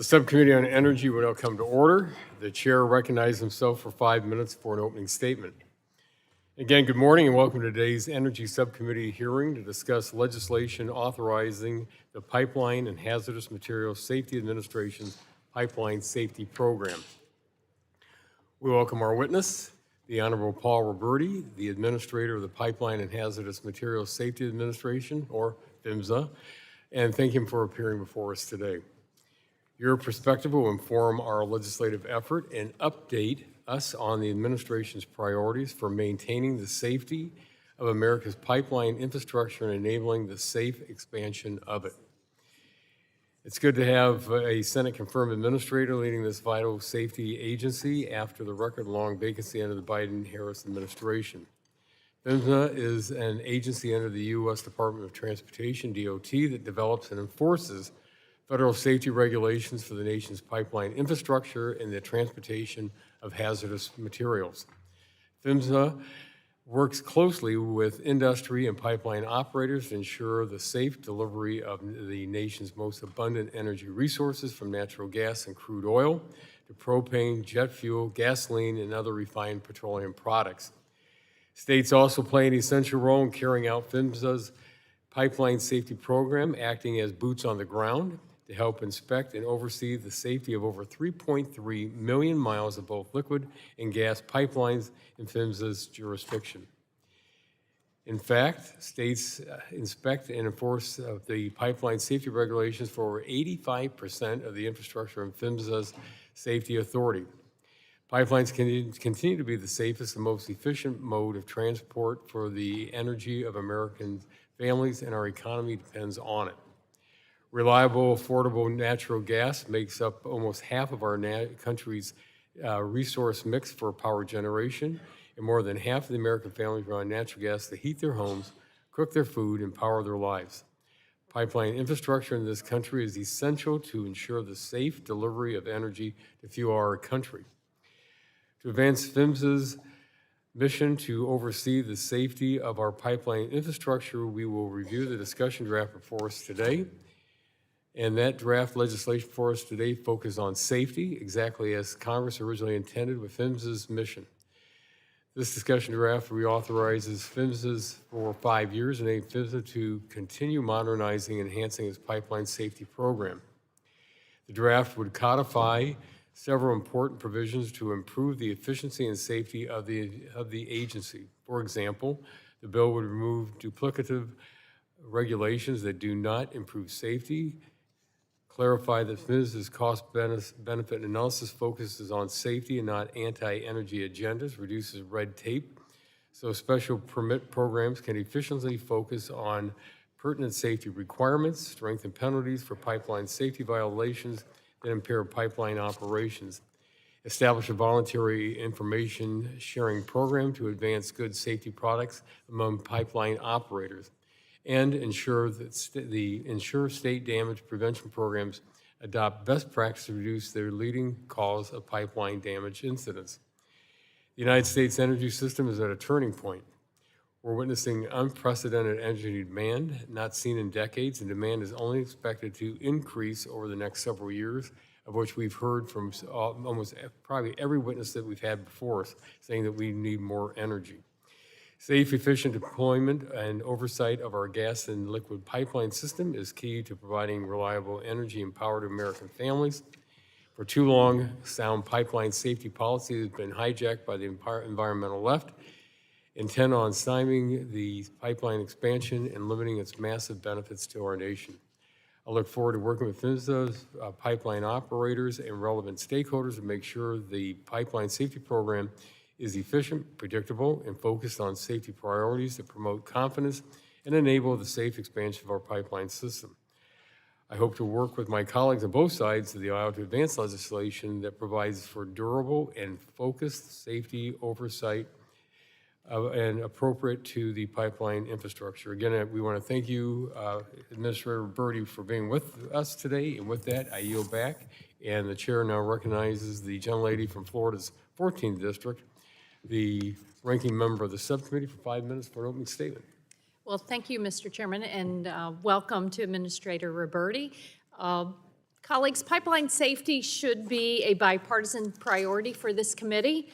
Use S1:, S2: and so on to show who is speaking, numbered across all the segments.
S1: The Subcommittee on Energy will now come to order. The chair recognizes himself for 5 minutes for an opening statement. Again, good morning and welcome to today's Energy Subcommittee hearing to discuss legislation authorizing the Pipeline and Hazardous Materials Safety Administration's Pipeline Safety Program. We welcome our witness, the Honorable Paul Roberti, the Administrator of the Pipeline and Hazardous Materials Safety Administration, or PHMSA, and thank him for appearing before us today. Your perspective will inform our legislative effort and update us on the administration's priorities for maintaining the safety of America's pipeline infrastructure and enabling the safe expansion of it. It's good to have a Senate-confirmed administrator leading this vital safety agency after the record-long vacancy under the Biden-Harris administration. PHMSA is an agency under the U.S. Department of Transportation, DOT, that develops and enforces federal safety regulations for the nation's pipeline infrastructure and the transportation of hazardous materials. PHMSA works closely with industry and pipeline operators to ensure the safe delivery of the nation's most abundant energy resources, from natural gas and crude oil to propane, jet fuel, gasoline, and other refined petroleum products. States also play an essential role in carrying out PHMSA's pipeline safety program, acting as boots on the ground to help inspect and oversee the safety of over 3.3 million miles of both liquid and gas pipelines in PHMSA's jurisdiction. In fact, states inspect and enforce the pipeline safety regulations for over 85% of the infrastructure in PHMSA's safety authority. Pipelines continue to be the safest and most efficient mode of transport for the energy of American families, and our economy depends on it. Reliable, affordable natural gas makes up almost half of our country's resource mix for power generation, and more than half of the American families rely on natural gas to heat their homes, cook their food, and power their lives. Pipeline infrastructure in this country is essential to ensure the safe delivery of energy to fuel our country. To advance PHMSA's mission to oversee the safety of our pipeline infrastructure, we will review the discussion draft before us today. And that draft legislation for us today focuses on safety, exactly as Congress originally intended with PHMSA's mission. This discussion draft reauthorizes PHMSA's for 5 years, enabling PHMSA to continue modernizing and enhancing its pipeline safety program. The draft would codify several important provisions to improve the efficiency and safety of the agency. For example, the bill would remove duplicative regulations that do not improve safety, clarify that PHMSA's cost-benefit analysis focuses on safety and not anti-energy agendas, reduces red tape, so special permit programs can efficiently focus on pertinent safety requirements, strengthen penalties for pipeline safety violations that impair pipeline operations, establish a voluntary information sharing program to advance good safety products among pipeline operators, and ensure that state damage prevention programs adopt best practices to reduce their leading cause of pipeline damage incidents. The United States energy system is at a turning point. We're witnessing unprecedented energy demand, not seen in decades, and demand is only expected to increase over the next several years, of which we've heard from almost probably every witness that we've had before us saying that we need more energy. Safe, efficient deployment and oversight of our gas and liquid pipeline system is key to providing reliable energy and power to American families. For too long, sound pipeline safety policy has been hijacked by the environmental left, intent on stymieing the pipeline expansion and limiting its massive benefits to our nation. I look forward to working with PHMSA's pipeline operators and relevant stakeholders to make sure the pipeline safety program is efficient, predictable, and focused on safety priorities that promote confidence and enable the safe expansion of our pipeline system. I hope to work with my colleagues on both sides of the aisle to advance legislation that provides for durable and focused safety oversight and appropriate to the pipeline infrastructure. Again, we want to thank you, Administrator Roberti, for being with us today. And with that, I yield back. And the chair now recognizes the gentlelady from Florida's 14th District, the ranking member of the subcommittee, for 5 minutes for an opening statement.
S2: Well, thank you, Mr. Chairman, and welcome to Administrator Roberti. Colleagues, pipeline safety should be a bipartisan priority for this committee.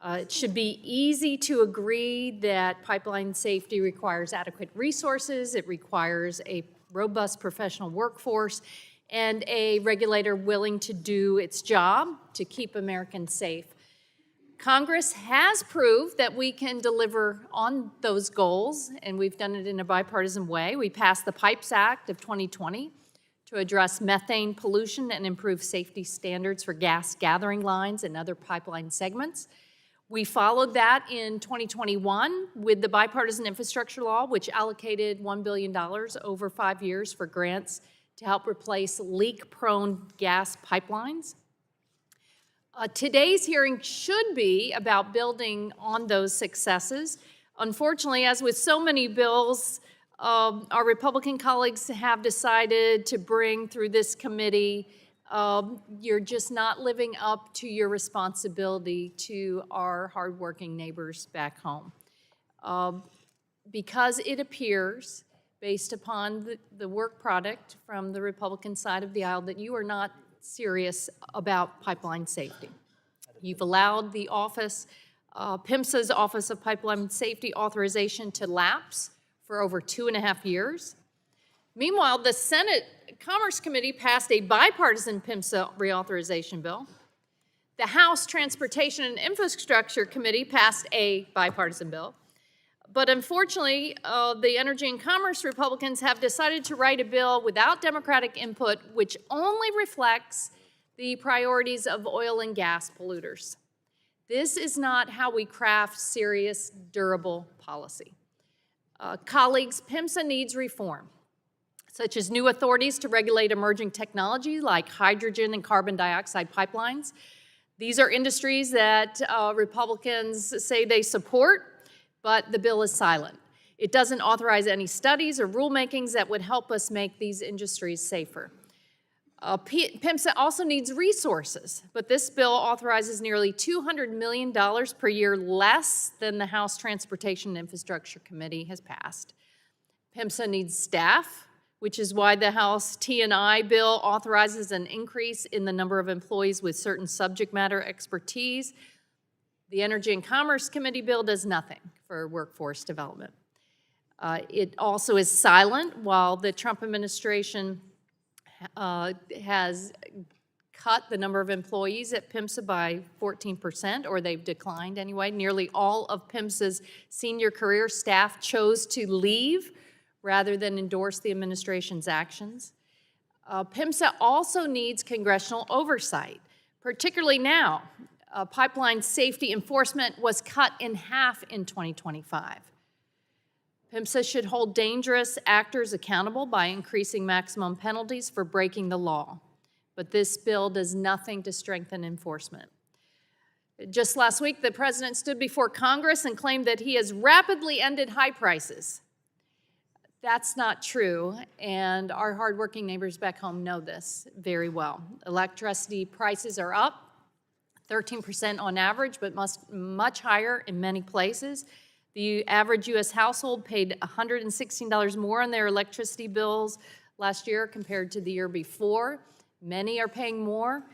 S2: It should be easy to agree that pipeline safety requires adequate resources, it requires a robust professional workforce, and a regulator willing to do its job to keep Americans safe. Congress has proved that we can deliver on those goals, and we've done it in a bipartisan way. We passed the Pipes Act of 2020 to address methane pollution and improve safety standards for gas gathering lines and other pipeline segments. We followed that in 2021 with the bipartisan infrastructure law, which allocated $1 billion over 5 years for grants to help replace leak-prone gas pipelines. Today's hearing should be about building on those successes. Unfortunately, as with so many bills, our Republican colleagues have decided to bring through this committee. You're just not living up to your responsibility to our hardworking neighbors back home. Because it appears, based upon the work product from the Republican side of the aisle, that you are not serious about pipeline safety. You've allowed the office, PHMSA's Office of Pipeline Safety Authorization to lapse for over 2.5 years. Meanwhile, the Senate Commerce Committee passed a bipartisan PHMSA reauthorization bill. The House Transportation and Infrastructure Committee passed a bipartisan bill. But unfortunately, the Energy and Commerce Republicans have decided to write a bill without Democratic input, which only reflects the priorities of oil and gas polluters. This is not how we craft serious, durable policy. Colleagues, PHMSA needs reform, such as new authorities to regulate emerging technology like hydrogen and carbon dioxide pipelines. These are industries that Republicans say they support, but the bill is silent. It doesn't authorize any studies or rulemakings that would help us make these industries safer. PHMSA also needs resources, but this bill authorizes nearly $200 million per year less than the House Transportation and Infrastructure Committee has passed. PHMSA needs staff, which is why the House T&I bill authorizes an increase in the number of employees with certain subject matter expertise. The Energy and Commerce Committee bill does nothing for workforce development. It also is silent while the Trump administration has cut the number of employees at PHMSA by 14%, or they've declined anyway. Nearly all of PHMSA's senior career staff chose to leave rather than endorse the administration's actions. PHMSA also needs congressional oversight, particularly now. Pipeline safety enforcement was cut in half in 2025. PHMSA should hold dangerous actors accountable by increasing maximum penalties for breaking the law, but this bill does nothing to strengthen enforcement. Just last week, the president stood before Congress and claimed that he has rapidly ended high prices. That's not true, and our hardworking neighbors back home know this very well. Electricity prices are up 13% on average, but much higher in many places. The average U.S. household paid $116 more on their electricity bills last year compared to the year before. Many are paying more.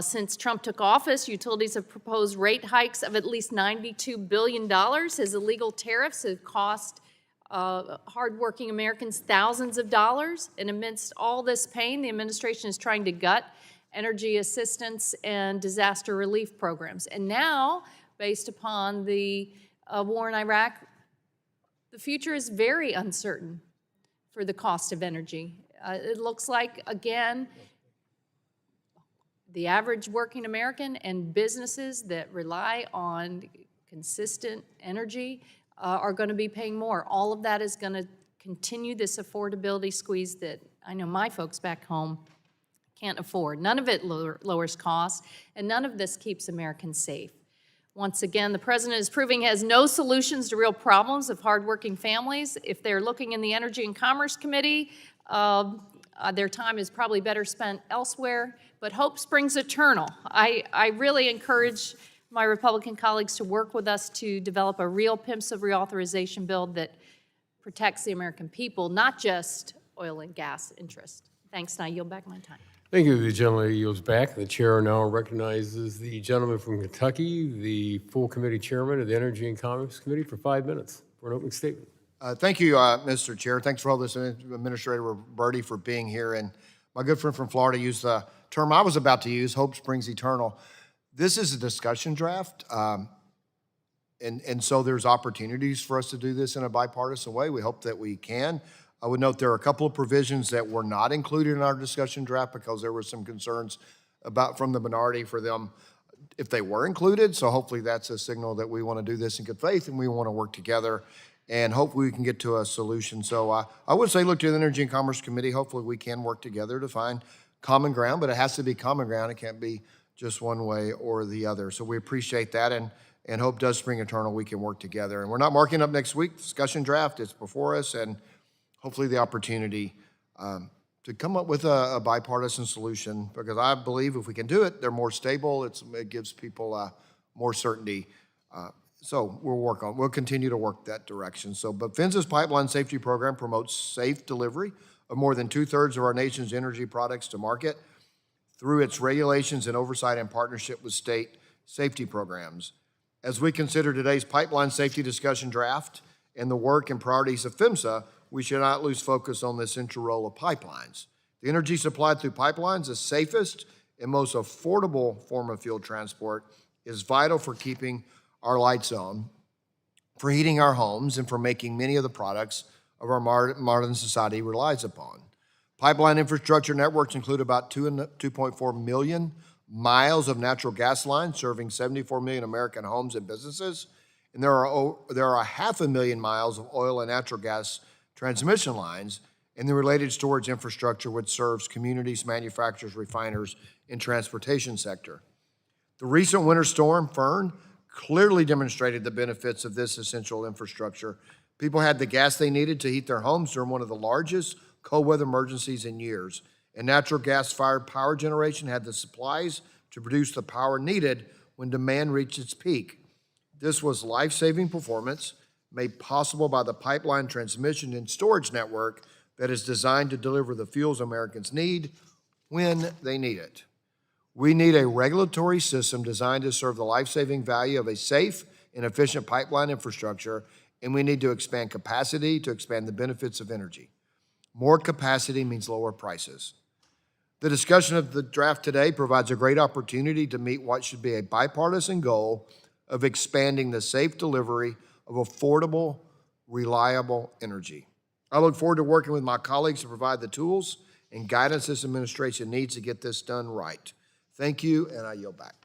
S2: Since Trump took office, utilities have proposed rate hikes of at least $92 billion. His illegal tariffs have cost hardworking Americans thousands of dollars. And amidst all this pain, the administration is trying to gut energy assistance and disaster relief programs. And now, based upon the war in Iraq, the future is very uncertain for the cost of energy. It looks like, again, the average working American and businesses that rely on consistent energy are going to be paying more. All of that is going to continue this affordability squeeze that I know my folks back home can't afford. None of it lowers costs, and none of this keeps Americans safe. Once again, the president is proving he has no solutions to real problems of hardworking families. If they're looking in the Energy and Commerce Committee, their time is probably better spent elsewhere, but hope springs eternal. I really encourage my Republican colleagues to work with us to develop a real PHMSA reauthorization bill that protects the American people, not just oil and gas interests. Thanks, and I yield back my time.
S1: Thank you. The gentleman yields back. The chair now recognizes the gentleman from Kentucky, the full committee chairman of the Energy and Commerce Committee, for 5 minutes for an opening statement.
S3: Thank you, Mr. Chair. Thanks for all this, Administrator Roberti, for being here. And my good friend from Florida used the term I was about to use, hope springs eternal. This is a discussion draft, and so there's opportunities for us to do this in a bipartisan way. We hope that we can. I would note there are a couple of provisions that were not included in our discussion draft because there were some concerns from the minority for them if they were included. So hopefully that's a signal that we want to do this in good faith and we want to work together, and hopefully we can get to a solution. So I would say look to the Energy and Commerce Committee. Hopefully we can work together to find common ground, but it has to be common ground. It can't be just one way or the other. So we appreciate that, and hope does spring eternal. We can work together. And we're not marking up next week. Discussion draft is before us, and hopefully the opportunity to come up with a bipartisan solution, because I believe if we can do it, they're more stable. It gives people more certainty. So we'll continue to work that direction. So, but PHMSA's pipeline safety program promotes safe delivery of more than 2/3 of our nation's energy products to market through its regulations and oversight in partnership with state safety programs. As we consider today's pipeline safety discussion draft and the work and priorities of PHMSA, we should not lose focus on the central role of pipelines. The energy supplied through pipelines, the safest and most affordable form of fuel transport, is vital for keeping our lights on, for heating our homes, and for making many of the products of our modern society relies upon. Pipeline infrastructure networks include about 2.4 million miles of natural gas lines serving 74 million American homes and businesses, and there are 500,000 miles of oil and natural gas transmission lines and the related storage infrastructure which serves communities, manufacturers, refiners, and transportation sector. The recent winter storm, Fern, clearly demonstrated the benefits of this essential infrastructure. People had the gas they needed to heat their homes during one of the largest cold weather emergencies in years, and natural gas-fired power generation had the supplies to produce the power needed when demand reached its peak. This was life-saving performance made possible by the pipeline transmission and storage network that is designed to deliver the fuels Americans need when they need it. We need a regulatory system designed to serve the life-saving value of a safe and efficient pipeline infrastructure, and we need to expand capacity to expand the benefits of energy. More capacity means lower prices. The discussion of the draft today provides a great opportunity to meet what should be a bipartisan goal of expanding the safe delivery of affordable, reliable energy. I look forward to working with my colleagues to provide the tools and guidance this administration needs to get this done right. Thank you, and I yield back.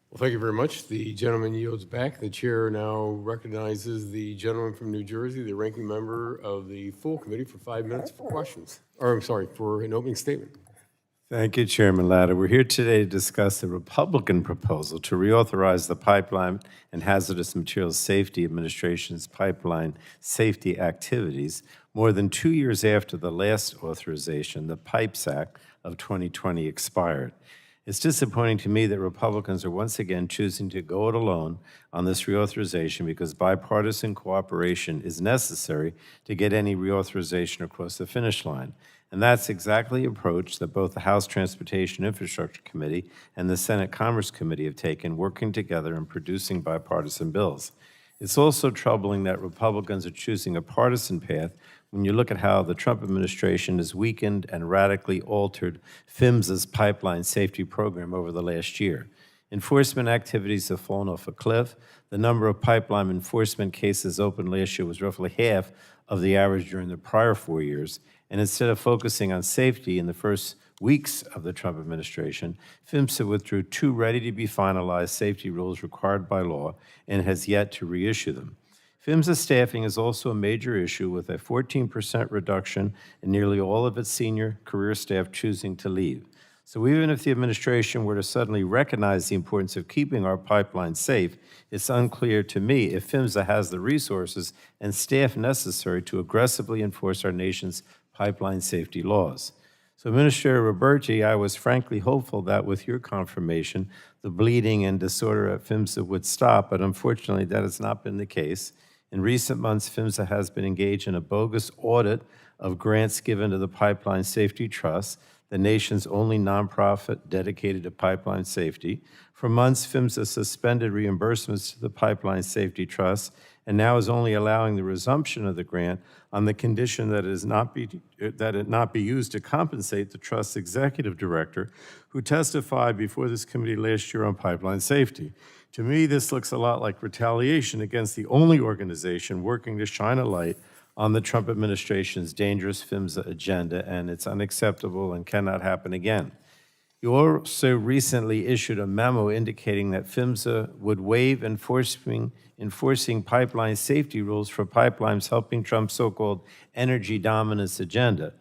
S1: Well, thank you very much. The gentleman yields back. The chair now recognizes the gentleman from New Jersey, the ranking member of the full committee, for 5 minutes for questions. Or, I'm sorry, for an opening statement.
S4: Thank you, Chairman Latta. We're here today to discuss the Republican proposal to reauthorize the Pipeline and Hazardous Materials Safety Administration's pipeline safety activities more than 2 years after the last authorization, the PIPES Act of 2020, expired. It's disappointing to me that Republicans are once again choosing to go it alone on this reauthorization because bipartisan cooperation is necessary to get any reauthorization across the finish line. And that's exactly the approach that both the House Transportation Infrastructure Committee and the Senate Commerce Committee have taken, working together and producing bipartisan bills. It's also troubling that Republicans are choosing a partisan path when you look at how the Trump administration has weakened and radically altered PHMSA's pipeline safety program over the last year. Enforcement activities have fallen off a cliff. The number of pipeline enforcement cases opened last year was roughly half of the average during the prior 4 years. And instead of focusing on safety in the first weeks of the Trump administration, PHMSA withdrew 2 ready-to-be-finalized safety rules required by law and has yet to reissue them. PHMSA staffing is also a major issue, with a 14% reduction in nearly all of its senior career staff choosing to leave. So even if the administration were to suddenly recognize the importance of keeping our pipeline safe, it's unclear to me if PHMSA has the resources and staff necessary to aggressively enforce our nation's pipeline safety laws. So, Administrator Roberti, I was frankly hopeful that with your confirmation, the bleeding and disorder at PHMSA would stop, but unfortunately that has not been the case. In recent months, PHMSA has been engaged in a bogus audit of grants given to the Pipeline Safety Trust the nation's only nonprofit dedicated to pipeline safety. For months, PHMSA suspended reimbursements to the Pipeline Safety Trust and now is only allowing the resumption of the grant on the condition that it not be used to compensate the Trust's executive director, who testified before this committee last year on pipeline safety. To me, this looks a lot like retaliation against the only organization working to shine a light on the Trump administration's dangerous PHMSA agenda, and it's unacceptable and cannot happen again. You also recently issued a memo indicating that PHMSA would waive enforcing pipeline safety rules for pipelines helping Trump's so-called energy dominance agenda.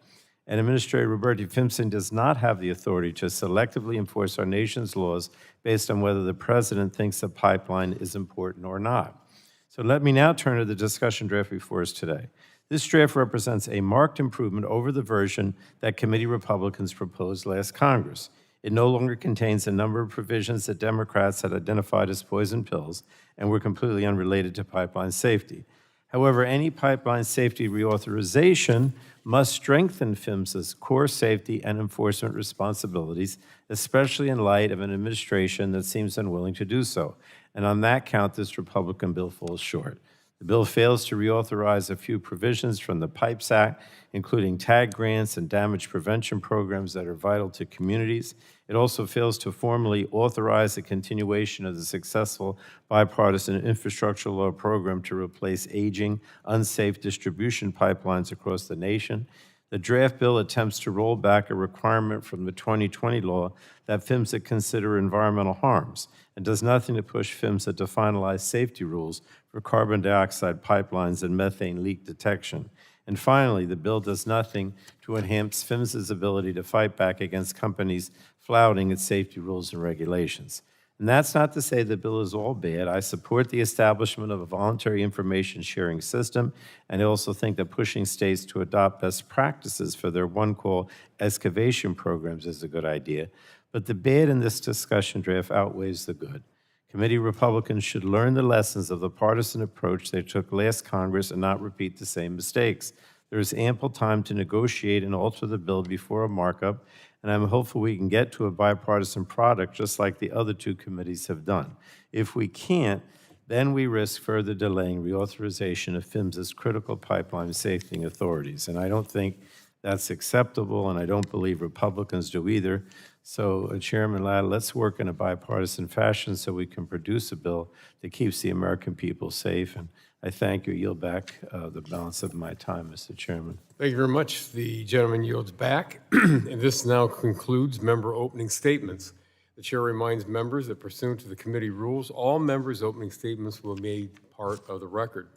S4: And Administrator Roberti, PHMSA does not have the authority to selectively enforce our nation's laws based on whether the president thinks a pipeline is important or not. So let me now turn to the discussion draft before us today. This draft represents a marked improvement over the version that committee Republicans proposed last Congress. It no longer contains a number of provisions that Democrats had identified as poison pills and were completely unrelated to pipeline safety. However, any pipeline safety reauthorization must strengthen PHMSA's core safety and enforcement responsibilities, especially in light of an administration that seems unwilling to do so. And on that count, this Republican bill falls short. The bill fails to reauthorize a few provisions from the PIPES Act, including TAG grants and damage prevention programs that are vital to communities. It also fails to formally authorize the continuation of the successful bipartisan infrastructure law program to replace aging, unsafe distribution pipelines across the nation. The draft bill attempts to roll back a requirement from the 2020 law that PHMSA consider environmental harms and does nothing to push PHMSA to finalize safety rules for carbon dioxide pipelines and methane leak detection. And finally, the bill does nothing to enhance PHMSA's ability to fight back against companies flouting its safety rules and regulations. And that's not to say the bill is all bad. I support the establishment of a voluntary information sharing system, and I also think that pushing states to adopt best practices for their one-call excavation programs is a good idea. But the bad in this discussion draft outweighs the good. Committee Republicans should learn the lessons of the partisan approach they took last Congress and not repeat the same mistakes. There is ample time to negotiate and alter the bill before a markup, and I'm hopeful we can get to a bipartisan product just like the other two committees have done. If we can't, then we risk further delaying reauthorization of PHMSA's critical pipeline safety authorities. And I don't think that's acceptable, and I don't believe Republicans do either. So, Chairman Ladd, let's work in a bipartisan fashion so we can produce a bill that keeps the American people safe. And I thank you. Yield back the balance of my time, Mr. Chairman.
S1: Thank you very much. The gentleman yields back. And this now concludes member opening statements. The chair reminds members that pursuant to the committee rules, all members' opening statements will be made part of the record.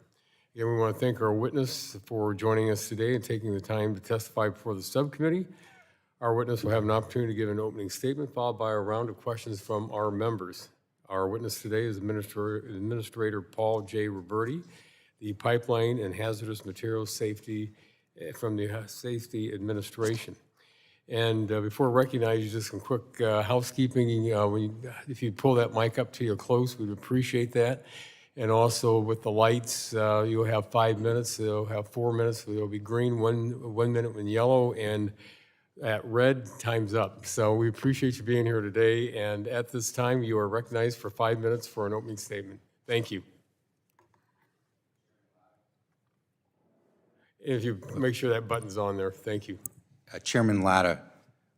S1: Again, we want to thank our witness for joining us today and taking the time to testify before the subcommittee. Our witness will have an opportunity to give an opening statement, followed by a round of questions from our members. Our witness today is Administrator Paul J. Roberti, the Pipeline and Hazardous Materials Safety from the Safety Administration. And before I recognize you, just some quick housekeeping. If you pull that mic up to you close, we'd appreciate that. And also with the lights, you'll have 5 minutes. They'll have 4 minutes. They'll be green, one minute when yellow, and at red, time's up. So we appreciate you being here today. And at this time, you are recognized for 5 minutes for an opening statement. Thank you. If you make sure that button's on there, thank you.
S5: Chairman Latta,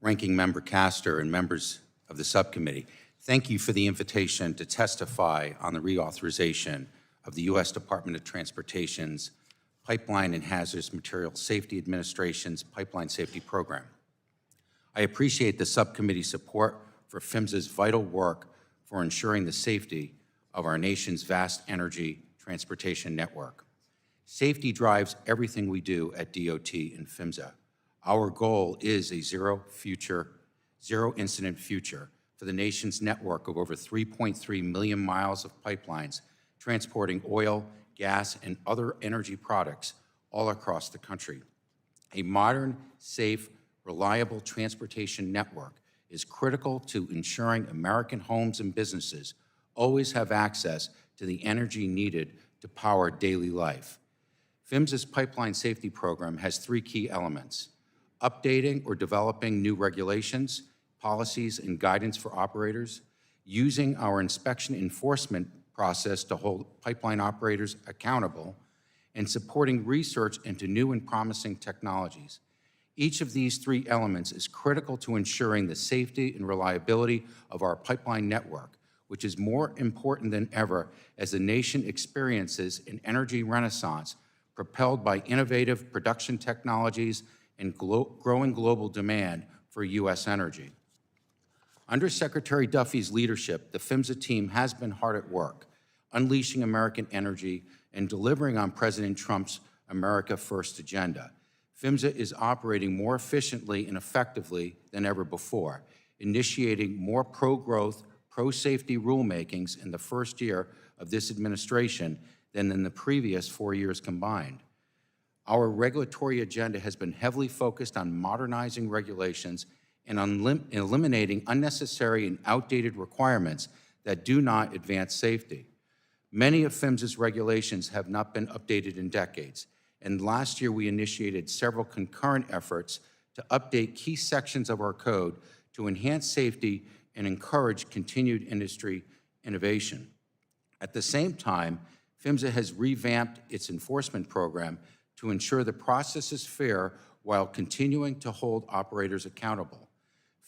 S5: Ranking Member Castor, and members of the subcommittee, thank you for the invitation to testify on the reauthorization of the U.S. Department of Transportation's Pipeline and Hazardous Materials Safety Administration's Pipeline Safety Program. I appreciate the subcommittee's support for PHMSA's vital work for ensuring the safety of our nation's vast energy transportation network. Safety drives everything we do at DOT and PHMSA. Our goal is a zero incident future for the nation's network of over 3.3 million miles of pipelines transporting oil, gas, and other energy products all across the country. A modern, safe, reliable transportation network is critical to ensuring American homes and businesses always have access to the energy needed to power daily life. PHMSA's Pipeline Safety Program has 3 key elements: updating or developing new regulations, policies, and guidance for operators, using our inspection enforcement process to hold pipeline operators accountable, and supporting research into new and promising technologies. Each of these three elements is critical to ensuring the safety and reliability of our pipeline network, which is more important than ever as the nation experiences an energy renaissance propelled by innovative production technologies and growing global demand for U.S. energy. Under Secretary Duffy's leadership, the PHMSA team has been hard at work, unleashing American energy and delivering on President Trump's America First agenda. PHMSA is operating more efficiently and effectively than ever before, initiating more pro-growth, pro-safety rulemakings in the first year of this administration than in the previous 4 years combined. Our regulatory agenda has been heavily focused on modernizing regulations and on eliminating unnecessary and outdated requirements that do not advance safety. Many of PHMSA's regulations have not been updated in decades, and last year we initiated several concurrent efforts to update key sections of our code to enhance safety and encourage continued industry innovation. At the same time, PHMSA has revamped its enforcement program to ensure the process is fair while continuing to hold operators accountable.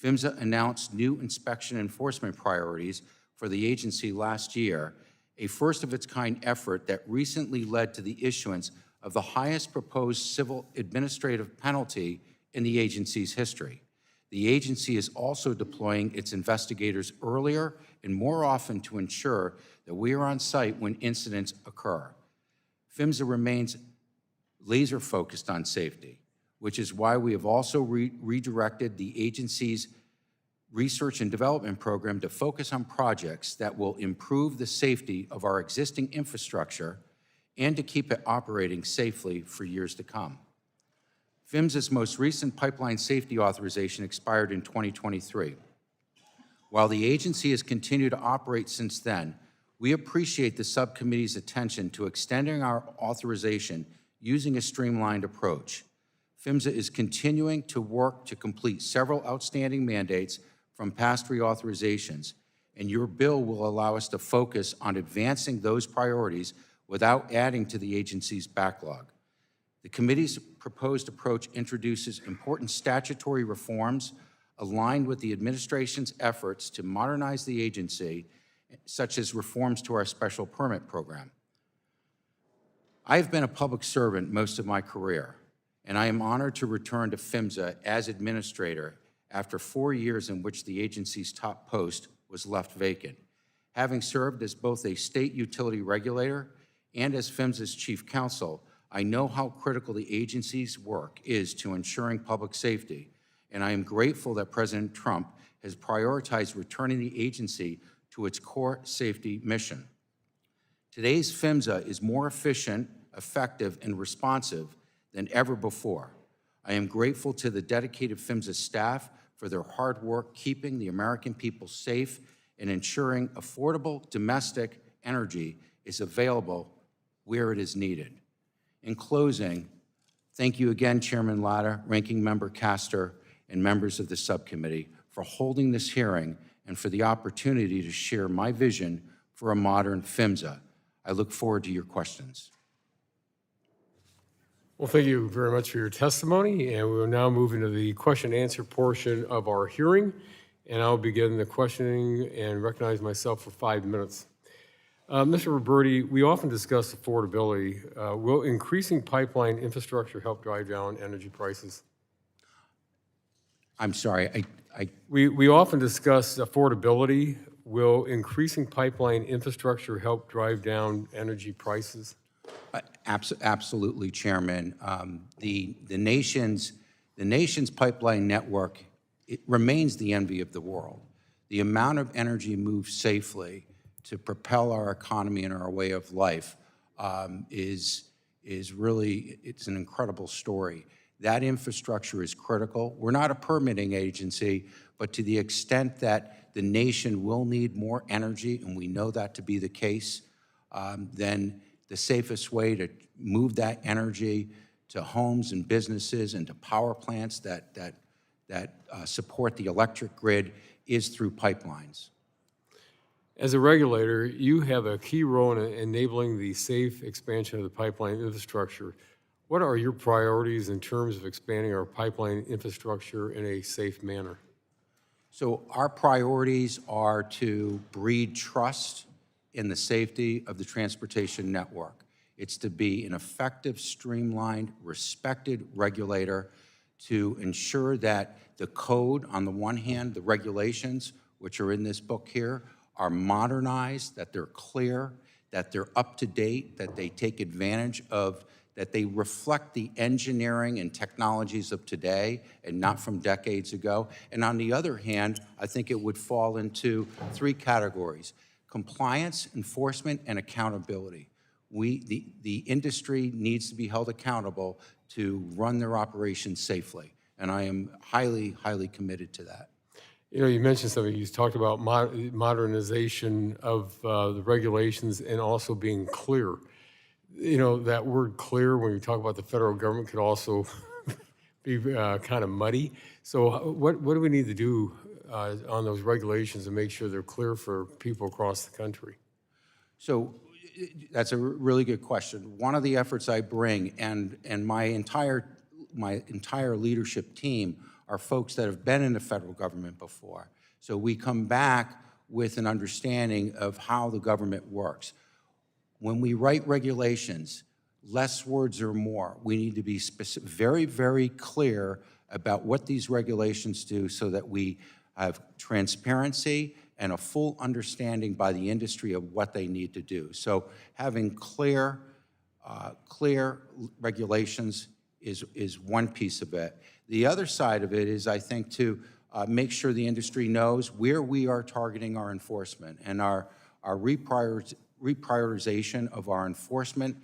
S5: PHMSA announced new inspection enforcement priorities for the agency last year, a first-of-its-kind effort that recently led to the issuance of the highest proposed civil administrative penalty in the agency's history. The agency is also deploying its investigators earlier and more often to ensure that we are on site when incidents occur. PHMSA remains laser-focused on safety, which is why we have also redirected the agency's research and development program to focus on projects that will improve the safety of our existing infrastructure and to keep it operating safely for years to come. PHMSA's most recent pipeline safety authorization expired in 2023. While the agency has continued to operate since then, we appreciate the subcommittee's attention to extending our authorization using a streamlined approach. PHMSA is continuing to work to complete several outstanding mandates from past reauthorizations, and your bill will allow us to focus on advancing those priorities without adding to the agency's backlog. The committee's proposed approach introduces important statutory reforms aligned with the administration's efforts to modernize the agency, such as reforms to our special permit program. I've been a public servant most of my career, and I am honored to return to PHMSA as administrator after 4 years in which the agency's top post was left vacant. Having served as both a state utility regulator and as PHMSA's chief counsel, I know how critical the agency's work is to ensuring public safety, and I am grateful that President Trump has prioritized returning the agency to its core safety mission. Today's PHMSA is more efficient, effective, and responsive than ever before. I am grateful to the dedicated PHMSA staff for their hard work keeping the American people safe and ensuring affordable domestic energy is available where it is needed. In closing, thank you again, Chairman Latta, Ranking Member Castor, and members of the subcommittee for holding this hearing and for the opportunity to share my vision for a modern PHMSA. I look forward to your questions.
S1: Well, thank you very much for your testimony, and we will now move into the question and answer portion of our hearing, and I'll begin the questioning and recognize myself for 5 minutes. Mr. Roberti, we often discuss affordability. Will increasing pipeline infrastructure help drive down energy prices?
S5: I'm sorry,
S1: We often discuss affordability. Will increasing pipeline infrastructure help drive down energy prices?
S5: Absolutely, Chairman. The nation's pipeline network, it remains the envy of the world. The amount of energy moved safely to propel our economy and our way of life is really, it's an incredible story. That infrastructure is critical. We're not a permitting agency, but to the extent that the nation will need more energy, and we know that to be the case, then the safest way to move that energy to homes and businesses and to power plants that support the electric grid is through pipelines.
S1: As a regulator, you have a key role in enabling the safe expansion of the pipeline infrastructure. What are your priorities in terms of expanding our pipeline infrastructure in a safe manner?
S5: So our priorities are to breed trust in the safety of the transportation network. It's to be an effective, streamlined, respected regulator to ensure that the code, on the one hand, the regulations, which are in this book here, are modernized, that they're clear, that they're up to date, that they take advantage of, that they reflect the engineering and technologies of today and not from decades ago. And on the other hand, I think it would fall into three categories: compliance, enforcement, and accountability. The industry needs to be held accountable to run their operations safely, and I am highly, highly committed to that.
S1: You know, you mentioned something, you talked about modernization of the regulations and also being clear. You know, that word clear, when you talk about the federal government, could also be kind of muddy. So what do we need to do on those regulations to make sure they're clear for people across the country?
S5: So that's a really good question. One of the efforts I bring, and my entire leadership team, are folks that have been in the federal government before. So we come back with an understanding of how the government works. When we write regulations, less words or more. We need to be very, very clear about what these regulations do so that we have transparency and a full understanding by the industry of what they need to do. So having clear regulations is one piece of it. The other side of it is, I think, to make sure the industry knows where we are targeting our enforcement, and our reprioritization of our enforcement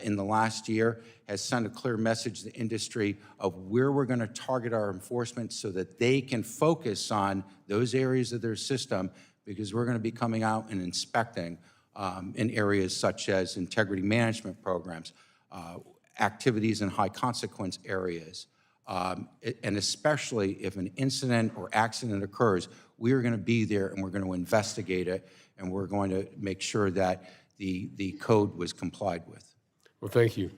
S5: in the last year has sent a clear message to the industry of where we're going to target our enforcement so that they can focus on those areas of their system, because we're going to be coming out and inspecting in areas such as integrity management programs, activities in high consequence areas, and especially if an incident or accident occurs, we are going to be there and we're going to investigate it, and we're going to make sure that the code was complied with.
S1: Well, thank you.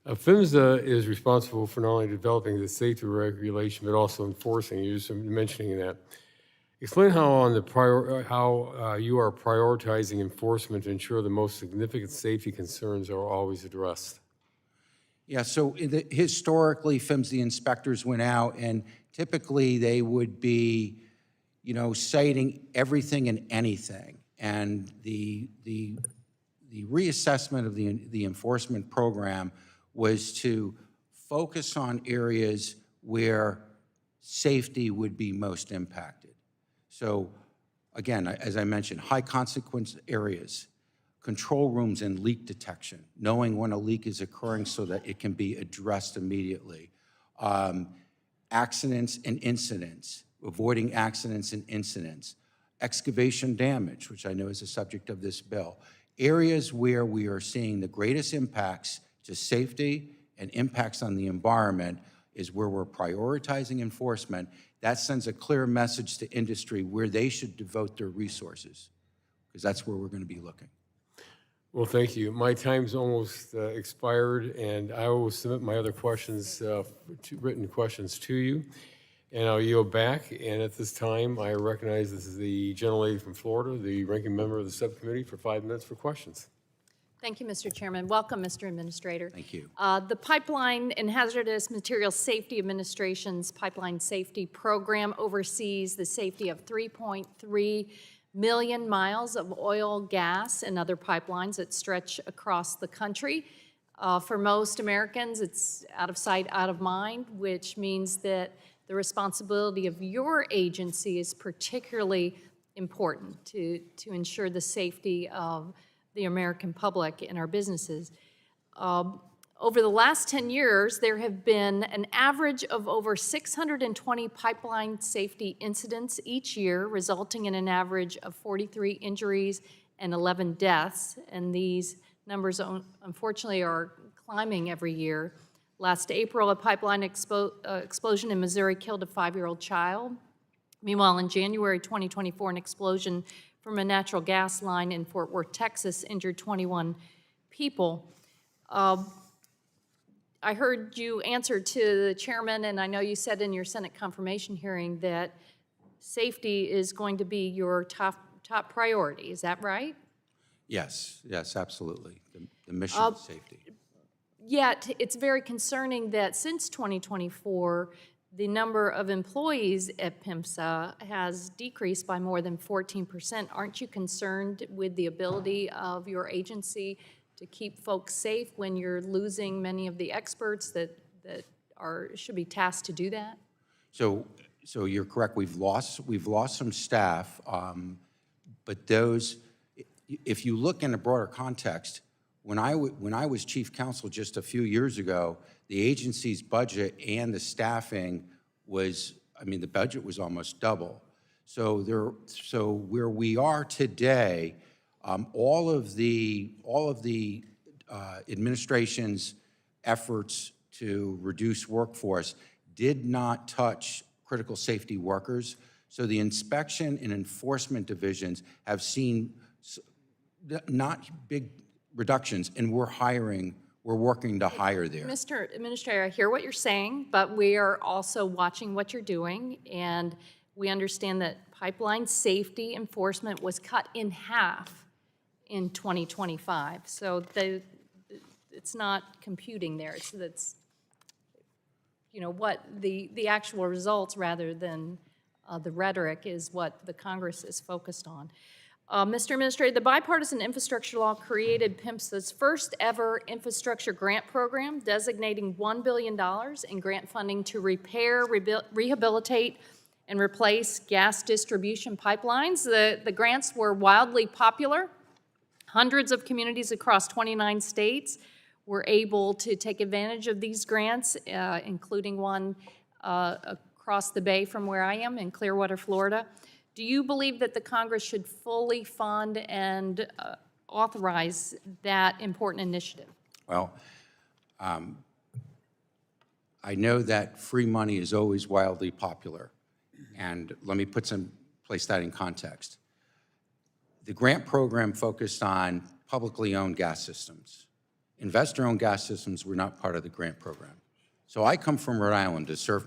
S1: PHMSA is responsible for not only developing the safety regulation, but also enforcing. You're just mentioning that. Explain how you are prioritizing enforcement to ensure the most significant safety concerns are always addressed.
S5: Yeah, so historically, PHMSA inspectors went out, and typically they would be, citing everything and anything. And the reassessment of the enforcement program was to focus on areas where safety would be most impacted. So again, as I mentioned, high consequence areas, control rooms and leak detection, knowing when a leak is occurring so that it can be addressed immediately. Accidents and incidents, avoiding accidents and incidents. Excavation damage, which I know is the subject of this bill. Areas where we are seeing the greatest impacts to safety and impacts on the environment is where we're prioritizing enforcement. That sends a clear message to industry where they should devote their resources, because that's where we're going to be looking.
S1: Well, thank you. My time's almost expired, and I will submit my other questions, written questions to you, and I'll yield back. And at this time, I recognize this is the gentlelady from Florida, the ranking member of the subcommittee, for 5 minutes for questions.
S2: Thank you, Mr. Chairman. Welcome, Mr. Administrator.
S5: Thank you.
S2: The Pipeline and Hazardous Materials Safety Administration's Pipeline Safety Program oversees the safety of 3.3 million miles of oil, gas, and other pipelines that stretch across the country. For most Americans, it's out of sight, out of mind, which means that the responsibility of your agency is particularly important to ensure the safety of the American public and our businesses. Over the last 10 years, there have been an average of over 620 pipeline safety incidents each year, resulting in an average of 43 injuries and 11 deaths. And these numbers, unfortunately, are climbing every year. Last April, a pipeline explosion in Missouri killed a 5-year-old child. Meanwhile, in January 2024, an explosion from a natural gas line in Fort Worth, Texas, injured 21 people. I heard you answer to the chairman, and I know you said in your Senate confirmation hearing that safety is going to be your top priority. Is that right?
S5: Yes, yes, absolutely. The mission of safety.
S2: Yet, it's very concerning that since 2024, the number of employees at PHMSA has decreased by more than 14%. Aren't you concerned with the ability of your agency to keep folks safe when you're losing many of the experts that should be tasked to do that?
S5: So you're correct. We've lost some staff, but those, if you look in a broader context, when I was chief counsel just a few years ago, the agency's budget and the staffing was, the budget was almost double. So where we are today, all of the administration's efforts to reduce workforce did not touch critical safety workers. So the inspection and enforcement divisions have seen not big reductions, and we're working to hire there.
S2: Mr. Administrator, I hear what you're saying, but we are also watching what you're doing, and we understand that pipeline safety enforcement was cut in half in 2025. So it's not computing there. It's what the actual results rather than the rhetoric is what the Congress is focused on. Mr. Administrator, the bipartisan infrastructure law created PHMSA's first ever infrastructure grant program, designating $1 billion in grant funding to repair, rehabilitate, and replace gas distribution pipelines. The grants were wildly popular. Hundreds of communities across 29 states were able to take advantage of these grants, including one across the bay from where I am in Clearwater, Florida. Do you believe that the Congress should fully fund and authorize that important initiative?
S5: Well, I know that free money is always wildly popular, and let me place that in context. The grant program focused on publicly owned gas systems. Investor-owned gas systems were not part of the grant program. So I come from Rhode Island to serve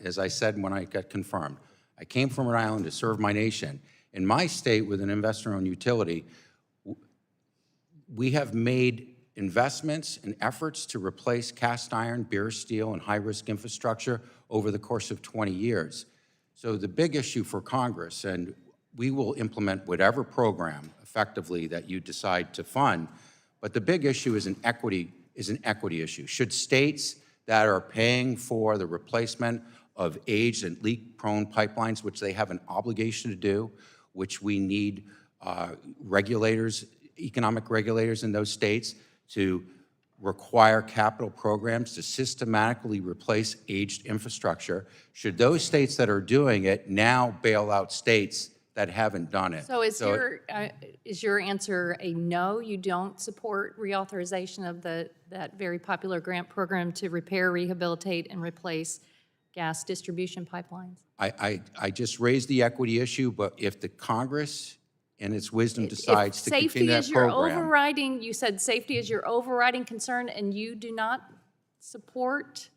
S5: as I said when I got confirmed, I came from Rhode Island to serve my nation. In my state, with an investor-owned utility, we have made investments and efforts to replace cast iron, bare steel, and high-risk infrastructure over the course of 20 years. So the big issue for Congress, and we will implement whatever program effectively that you decide to fund, but the big issue is an equity issue. Should states that are paying for the replacement of aged and leak-prone pipelines, which they have an obligation to do, which we need regulators, economic regulators in those states to require capital programs to systematically replace aged infrastructure. Should those states that are doing it now bail out states that haven't done it?
S2: So is your answer a no? You don't support reauthorization of that very popular grant program to repair, rehabilitate, and replace gas distribution pipelines?
S5: I just raised the equity issue, but if the Congress in its wisdom decides to continue that program.
S2: You said safety is your overriding concern, and you do not support,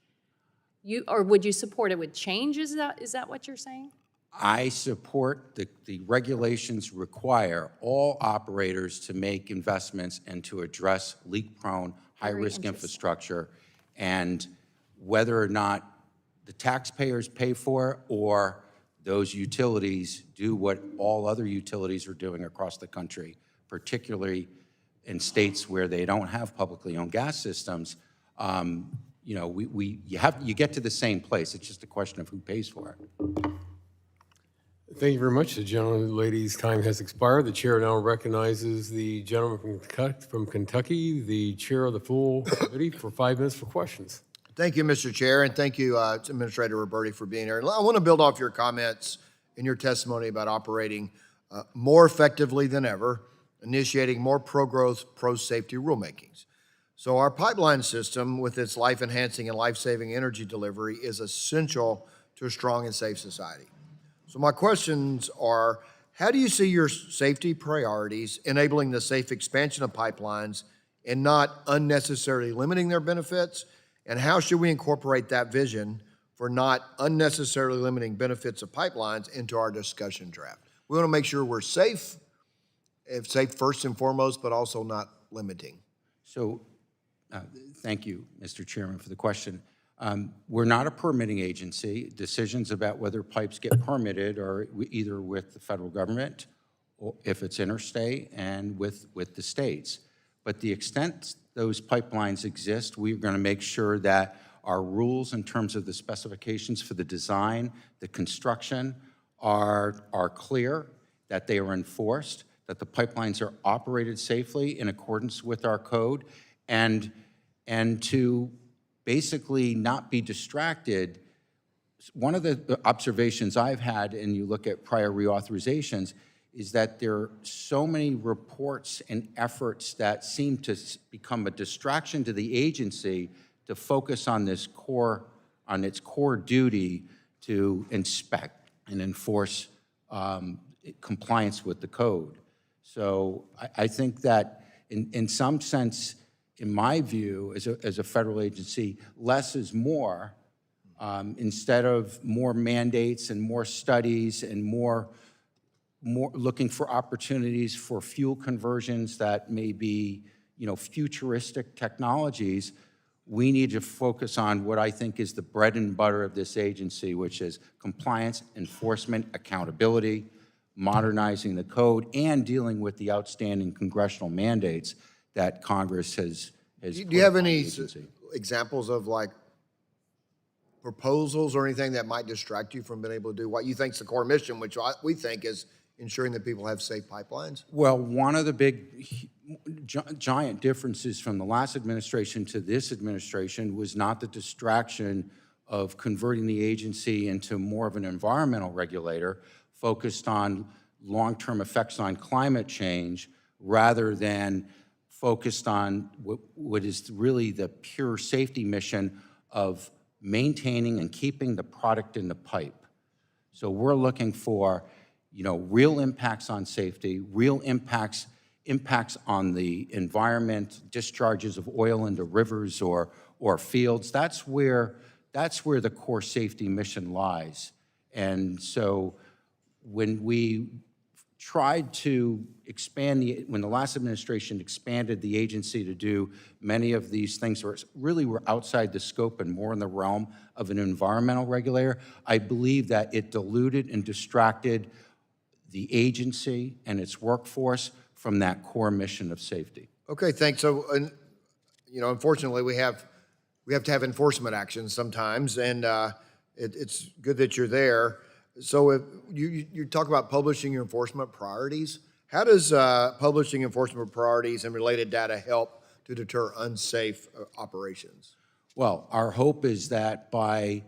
S2: or would you support it with change? Is that what you're saying?
S5: I support the regulations require all operators to make investments and to address leak-prone, high-risk infrastructure, and whether or not the taxpayers pay for it or those utilities do what all other utilities are doing across the country, particularly in states where they don't have publicly owned gas systems. You get to the same place. It's just a question of who pays for it.
S1: Thank you very much. The gentleman, lady's time has expired. The chair now recognizes the gentleman from Kentucky, the chair of the full committee, for 5 minutes for questions.
S3: Thank you, Mr. Chair, and thank you, Administrator Roberti, for being here. I want to build off your comments in your testimony about operating more effectively than ever, initiating more pro-growth, pro-safety rulemakings. So our pipeline system, with its life-enhancing and life-saving energy delivery, is essential to a strong and safe society. So my questions are, how do you see your safety priorities enabling the safe expansion of pipelines and not unnecessarily limiting their benefits? And how should we incorporate that vision for not unnecessarily limiting benefits of pipelines into our discussion draft? We want to make sure we're safe first and foremost, but also not limiting.
S5: So, thank you, Mr. Chairman, for the question. We're not a permitting agency. Decisions about whether pipes get permitted are either with the federal government, or if it's interstate, and with the states. But the extent those pipelines exist, we're going to make sure that our rules in terms of the specifications for the design, the construction are clear, that they are enforced, that the pipelines are operated safely in accordance with our code, and to basically not be distracted. One of the observations I've had, and you look at prior reauthorizations, is that there are so many reports and efforts that seem to become a distraction to the agency to focus on its core duty to inspect and enforce compliance with the code. So I think that in some sense, in my view, as a federal agency, less is more. Instead of more mandates and more studies and more looking for opportunities for fuel conversions that may be, futuristic technologies, we need to focus on what I think is the bread and butter of this agency, which is compliance, enforcement, accountability, modernizing the code, and dealing with the outstanding congressional mandates that Congress has
S3: Do you have
S5: put upon the
S3: any
S5: agency.
S3: examples of proposals or anything that might distract you from being able to do what you think is the core mission, which we think is ensuring that people have safe pipelines?
S5: Well, one of the big, giant differences from the last administration to this administration was not the distraction of converting the agency into more of an environmental regulator focused on long-term effects on climate change rather than focused on what is really the pure safety mission of maintaining and keeping the product in the pipe. So we're looking for, real impacts on safety, real impacts on the environment, discharges of oil into rivers or fields. That's where the core safety mission lies. And so when we tried to expand when the last administration expanded the agency to do many of these things really were outside the scope and more in the realm of an environmental regulator, I believe that it diluted and distracted the agency and its workforce from that core mission of safety.
S3: Okay, thanks. So, unfortunately, we have to have enforcement actions sometimes, and it's good that you're there. So if you talk about publishing your enforcement priorities, how does publishing enforcement priorities and related data help to deter unsafe operations?
S5: Well, our hope is that by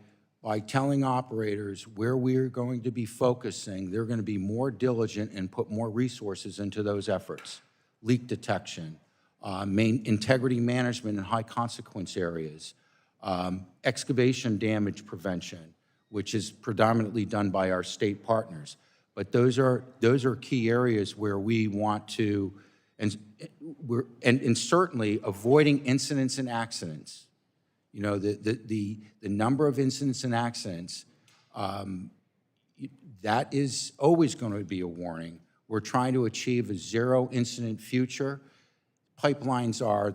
S5: telling operators where we're going to be focusing, they're going to be more diligent and put more resources into those efforts. Leak detection, integrity management in high consequence areas, excavation damage prevention, which is predominantly done by our state partners. But those are key areas where we want to, and certainly avoiding incidents and accidents. The number of incidents and accidents, that is always going to be a warning. We're trying to achieve a zero incident future. Pipelines are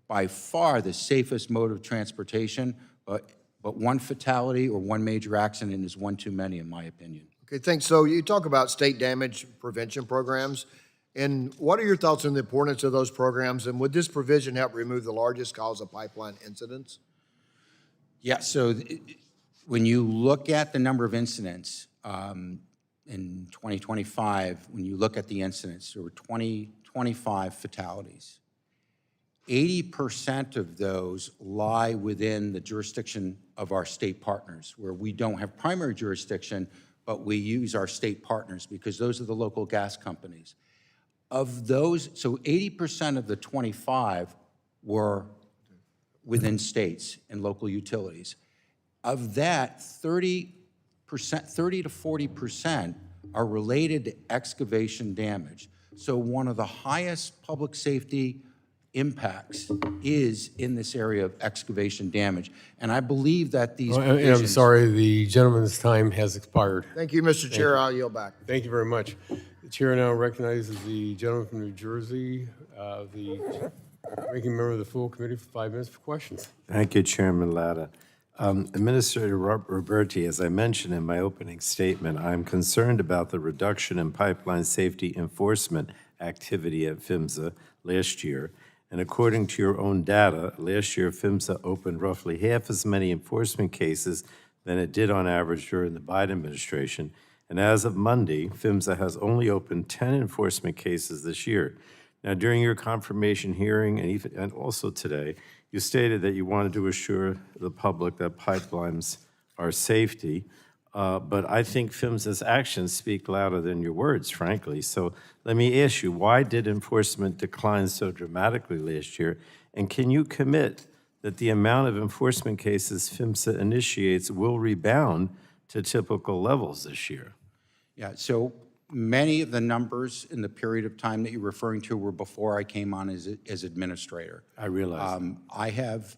S5: by far the safest mode of transportation, but one fatality or one major accident is one too many, in my opinion.
S3: Okay, thanks. So you talk about state damage prevention programs, and what are your thoughts on the importance of those programs, and would this provision help remove the largest cause of pipeline incidents?
S5: Yeah, so when you look at the number of incidents in 2025, when you look at the incidents, there were 25 fatalities. 80% of those lie within the jurisdiction of our state partners, where we don't have primary jurisdiction, but we use our state partners because those are the local gas companies. Of those, so 80% of the 25 were within states and local utilities. Of that, 30 to 40% are related to excavation damage. So one of the highest public safety impacts is in this area of excavation damage. And I believe that these
S1: And
S5: provisions...
S1: I'm sorry, the gentleman's time has expired.
S3: Thank you, Mr. Chair. I'll yield back.
S1: Thank you very much. The chair now recognizes the gentleman from New Jersey, the ranking member of the full committee, for 5 minutes for questions.
S4: Thank you, Chairman Latta. Administrator Roberti, as I mentioned in my opening statement, I'm concerned about the reduction in pipeline safety enforcement activity at PHMSA last year. And according to your own data, last year PHMSA opened roughly half as many enforcement cases than it did on average during the Biden administration. And as of Monday, PHMSA has only opened 10 enforcement cases this year. Now, during your confirmation hearing and also today, you stated that you wanted to assure the public that pipelines are safety, but I think PHMSA's actions speak louder than your words, frankly. So let me ask you, why did enforcement decline so dramatically last year? And can you commit that the amount of enforcement cases PHMSA initiates will rebound to typical levels this year?
S5: Yeah, so many of the numbers in the period of time that you're referring to were before I came on as administrator.
S4: I realize.
S5: I have,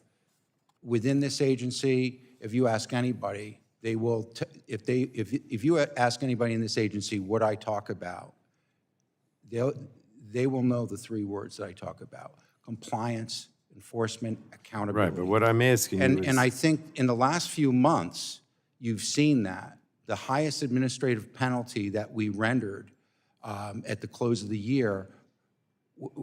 S5: within this agency, if you ask anybody, they will, if you ask anybody in this agency what I talk about, they will know the 3 words that I talk about: compliance, enforcement, accountability.
S4: Right, but what I'm asking you is...
S5: And I think in the last few months, you've seen that. The highest administrative penalty that we rendered at the close of the year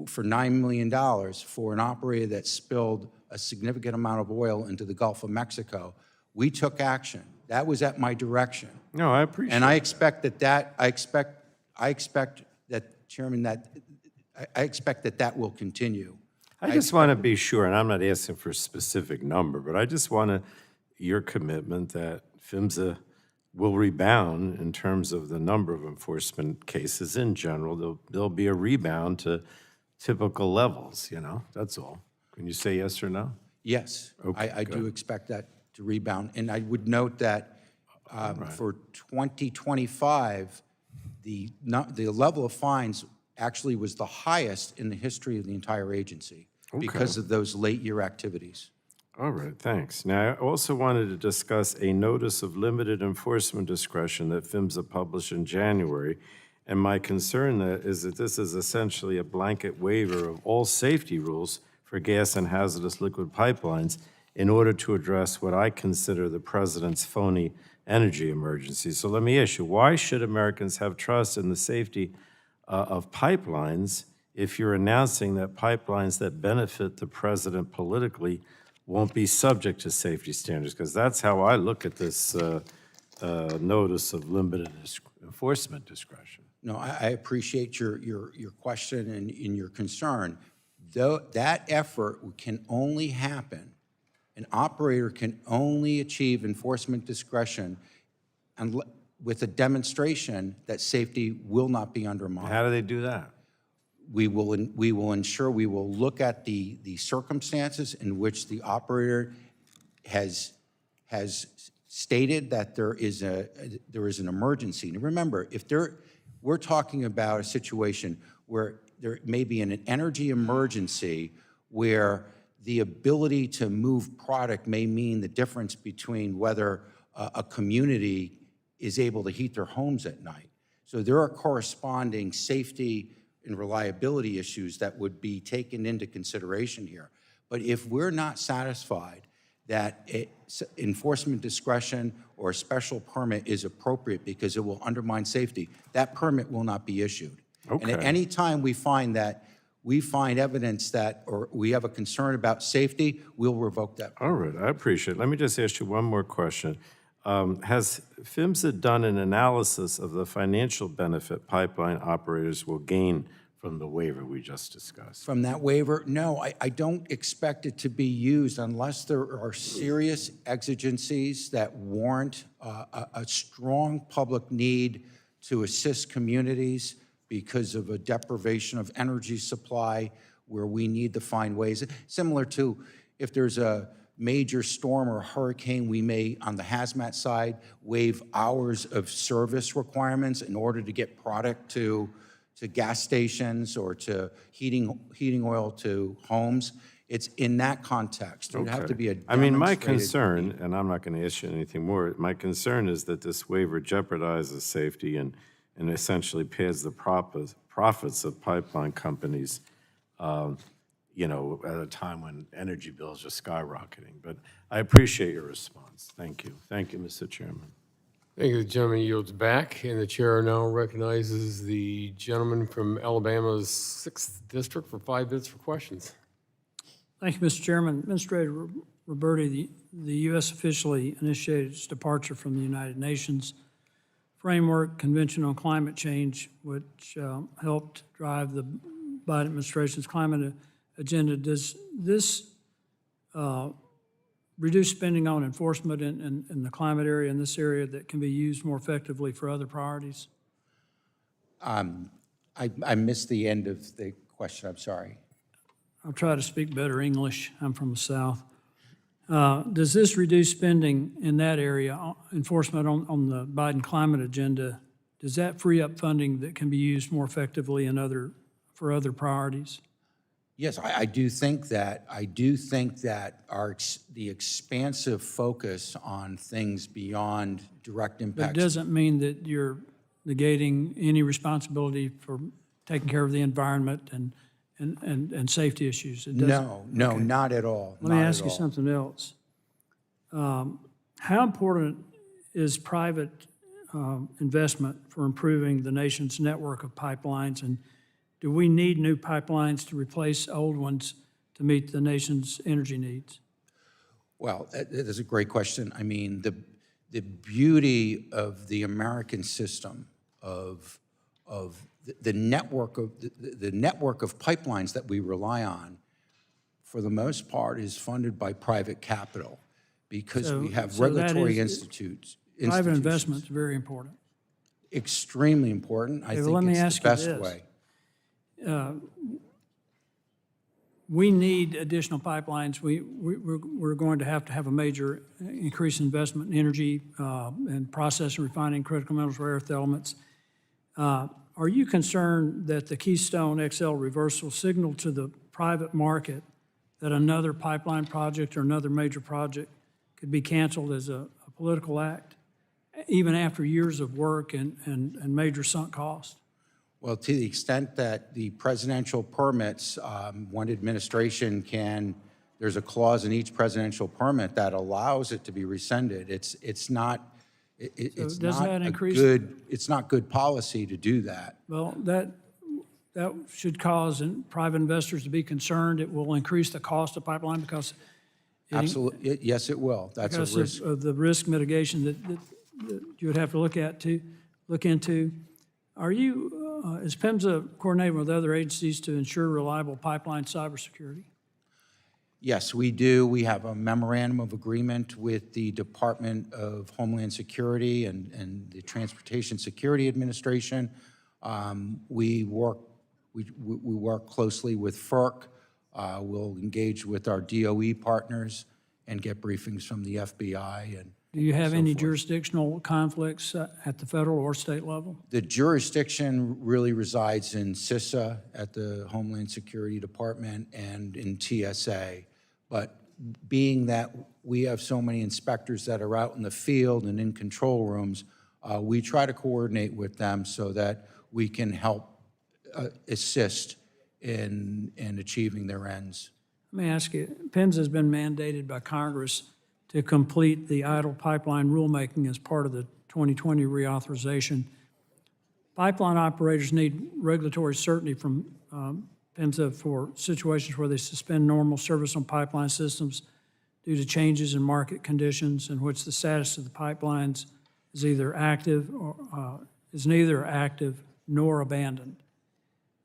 S5: for $9 million for an operator that spilled a significant amount of oil into the Gulf of Mexico, we took action. That was at my direction.
S4: No, I appreciate
S5: And I expect that Chairman, I expect that will continue.
S4: I just want to be sure, and I'm not asking for a specific number, but I just want your commitment that PHMSA will rebound in terms of the number of enforcement cases in general. There'll be a rebound to typical levels, that's all. Can you say yes or no?
S5: Yes,
S4: Okay,
S5: I do expect that to rebound. And I would note that for 2025, the level of fines actually was the highest in the history of the entire agency because of those late-year activities.
S4: All right, thanks. Now, I also wanted to discuss a notice of limited enforcement discretion that PHMSA published in January. And my concern is that this is essentially a blanket waiver of all safety rules for gas and hazardous liquid pipelines in order to address what I consider the president's phony energy emergency. So let me ask you, why should Americans have trust in the safety of pipelines if you're announcing that pipelines that benefit the president politically won't be subject to safety standards? Because that's how I look at this notice of limited enforcement discretion.
S5: No, I appreciate your question and your concern. Though that effort can only happen, an operator can only achieve enforcement discretion with a demonstration that safety will not be undermined.
S4: How do they do that?
S5: We will ensure, we will look at the circumstances in which the operator has stated that there is an emergency. Now remember, we're talking about a situation where there may be an energy emergency where the ability to move product may mean the difference between whether a community is able to heat their homes at night. So there are corresponding safety and reliability issues that would be taken into consideration here. But if we're not satisfied that enforcement discretion or a special permit is appropriate because it will undermine safety, that permit will not be issued.
S4: Okay.
S5: And at any time we find evidence that, or we have a concern about safety, we'll revoke that.
S4: All right, I appreciate it. Let me just ask you one more question. Has PHMSA done an analysis of the financial benefit pipeline operators will gain from the waiver we just discussed?
S5: From that waiver, no, I don't expect it to be used unless there are serious exigencies that warrant a strong public need to assist communities because of a deprivation of energy supply where we need to find ways, similar to if there's a major storm or hurricane, we may, on the hazmat side, waive hours of service requirements in order to get product to gas stations or to heating oil to homes. It's in that context. It would have to be a
S4: I mean, my
S5: demonstrated
S4: concern, and I'm not going to issue anything more, my concern is that this waiver jeopardizes safety and essentially pays the profits of pipeline companies, you know, at a time when energy bills are skyrocketing. But I appreciate your response. Thank you. Thank you, Mr. Chairman.
S1: Thank you. The gentleman yields back, and the chair now recognizes the gentleman from Alabama's 6th District for 5 minutes for questions.
S6: Thank you, Mr. Chairman. Administrator Roberti, the U.S. officially initiated its departure from the United Nations Framework Convention on Climate Change, which helped drive the Biden administration's climate agenda. Does this reduce spending on enforcement in the climate area, in this area, that can be used more effectively for other priorities?
S5: I missed the end of the question, I'm sorry.
S6: I'll try to speak better English. I'm from the South. Does this reduce spending in that area, enforcement on the Biden climate agenda? Does that free up funding that can be used more effectively for other priorities?
S5: Yes, I do think that. I do think that the expansive focus on things beyond direct
S6: But it
S5: impacts.
S6: doesn't mean that you're negating any responsibility for taking care of the environment and safety issues. It doesn't.
S5: No,
S6: Okay.
S5: not at all.
S6: Let me
S5: not
S6: ask
S5: at
S6: you
S5: all.
S6: something else. How important is private investment for improving the nation's network of pipelines? And do we need new pipelines to replace old ones to meet the nation's energy needs?
S5: Well, that is a great question. I mean, the beauty of the American system of the network of pipelines that we rely on, for the most part, is funded by private capital because we have
S6: so that
S5: regulatory
S6: is-
S5: institutes.
S6: Private investment is very important.
S5: Extremely important. I
S6: well,
S5: think
S6: let me
S5: it's
S6: ask
S5: the
S6: you
S5: best
S6: this.
S5: way.
S6: We need additional pipelines. We're going to have a major increase in investment in energy and processing, refining critical minerals, rare earth elements. Are you concerned that the Keystone XL reversal signaled to the private market that another pipeline project or another major project could be canceled as a political act, even after years of work and major sunk cost?
S5: Well, to the extent that the presidential permits, one administration can, there's a clause in each presidential permit that allows it to be rescinded. It's not good policy to do that.
S6: Well, that should cause private investors to be concerned. It will increase the cost of pipeline because
S5: Absolutely, yes, it will. That's a
S6: because
S5: risk.
S6: of the risk mitigation that you would have to look into. Are you, is PHMSA coordinating with other agencies to ensure reliable pipeline cybersecurity?
S5: Yes, we do. We have a memorandum of agreement with the Department of Homeland Security and the Transportation Security Administration. We work closely with FERC. We'll engage with our DOE partners and get briefings from the FBI. And
S6: Do you have any jurisdictional conflicts at the federal or state level?
S5: the jurisdiction really resides in CISA at the Homeland Security Department and in TSA. But being that we have so many inspectors that are out in the field and in control rooms, we try to coordinate with them so that we can help assist in achieving their ends.
S6: Let me ask you, PHMSA has been mandated by Congress to complete the idle pipeline rulemaking as part of the 2020 reauthorization. Pipeline operators need regulatory certainty from PHMSA for situations where they suspend normal service on pipeline systems due to changes in market conditions in which the status of the pipelines is either active or is neither active nor abandoned.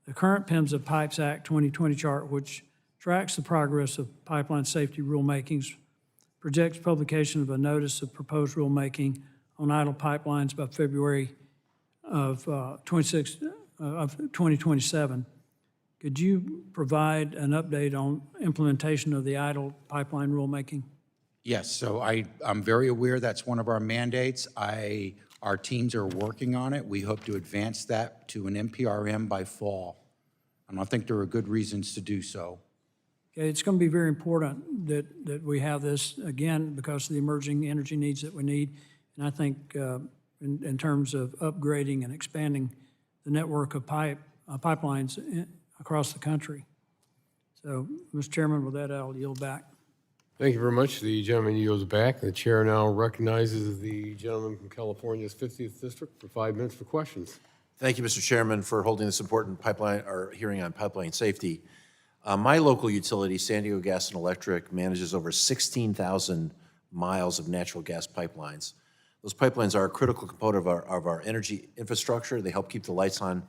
S6: The current PHMSA Pipes Act 2020 chart, which tracks the progress of pipeline safety rulemakings, projects publication of a notice of proposed rulemaking on idle pipelines by February of 2027. Could you provide an update on implementation of the idle pipeline rulemaking?
S5: Yes, so I'm very aware that's one of our mandates. Our teams are working on it. We hope to advance that to an NPRM by fall. And I think there are good reasons to do so.
S6: Okay, it's going to be very important that we have this, again, because of the emerging energy needs that we need. And I think in terms of upgrading and expanding the network of pipelines across the country. So, Mr. Chairman, with that, I'll yield back.
S1: Thank you very much. The gentleman yields back. The chair now recognizes the gentleman from California's 50th District for 5 minutes for questions.
S7: Thank you, Mr. Chairman, for holding this important pipeline or hearing on pipeline safety. My local utility, San Diego Gas and Electric, manages over 16,000 miles of natural gas pipelines. Those pipelines are a critical component of our energy infrastructure. They help keep the lights on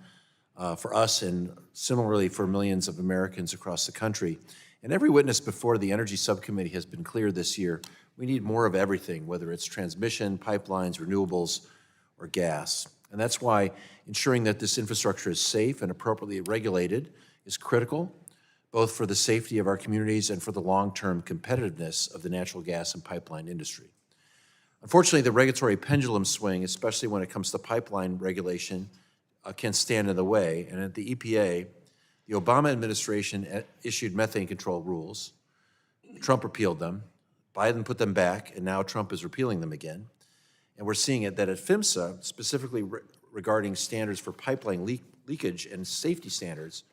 S7: for us and similarly for millions of Americans across the country. And every witness before the Energy Subcommittee has been clear this year, we need more of everything, whether it's transmission, pipelines, renewables, or gas. And that's why ensuring that this infrastructure is safe and appropriately regulated is critical, both for the safety of our communities and for the long-term competitiveness of the natural gas and pipeline industry. Unfortunately, the regulatory pendulum swing, especially when it comes to pipeline regulation, can stand in the way. And at the EPA, the Obama administration issued methane control rules. Trump repealed them. Biden put them back, and now Trump is repealing them again. And we're seeing it that at PHMSA, specifically regarding standards for pipeline leakage and safety standards,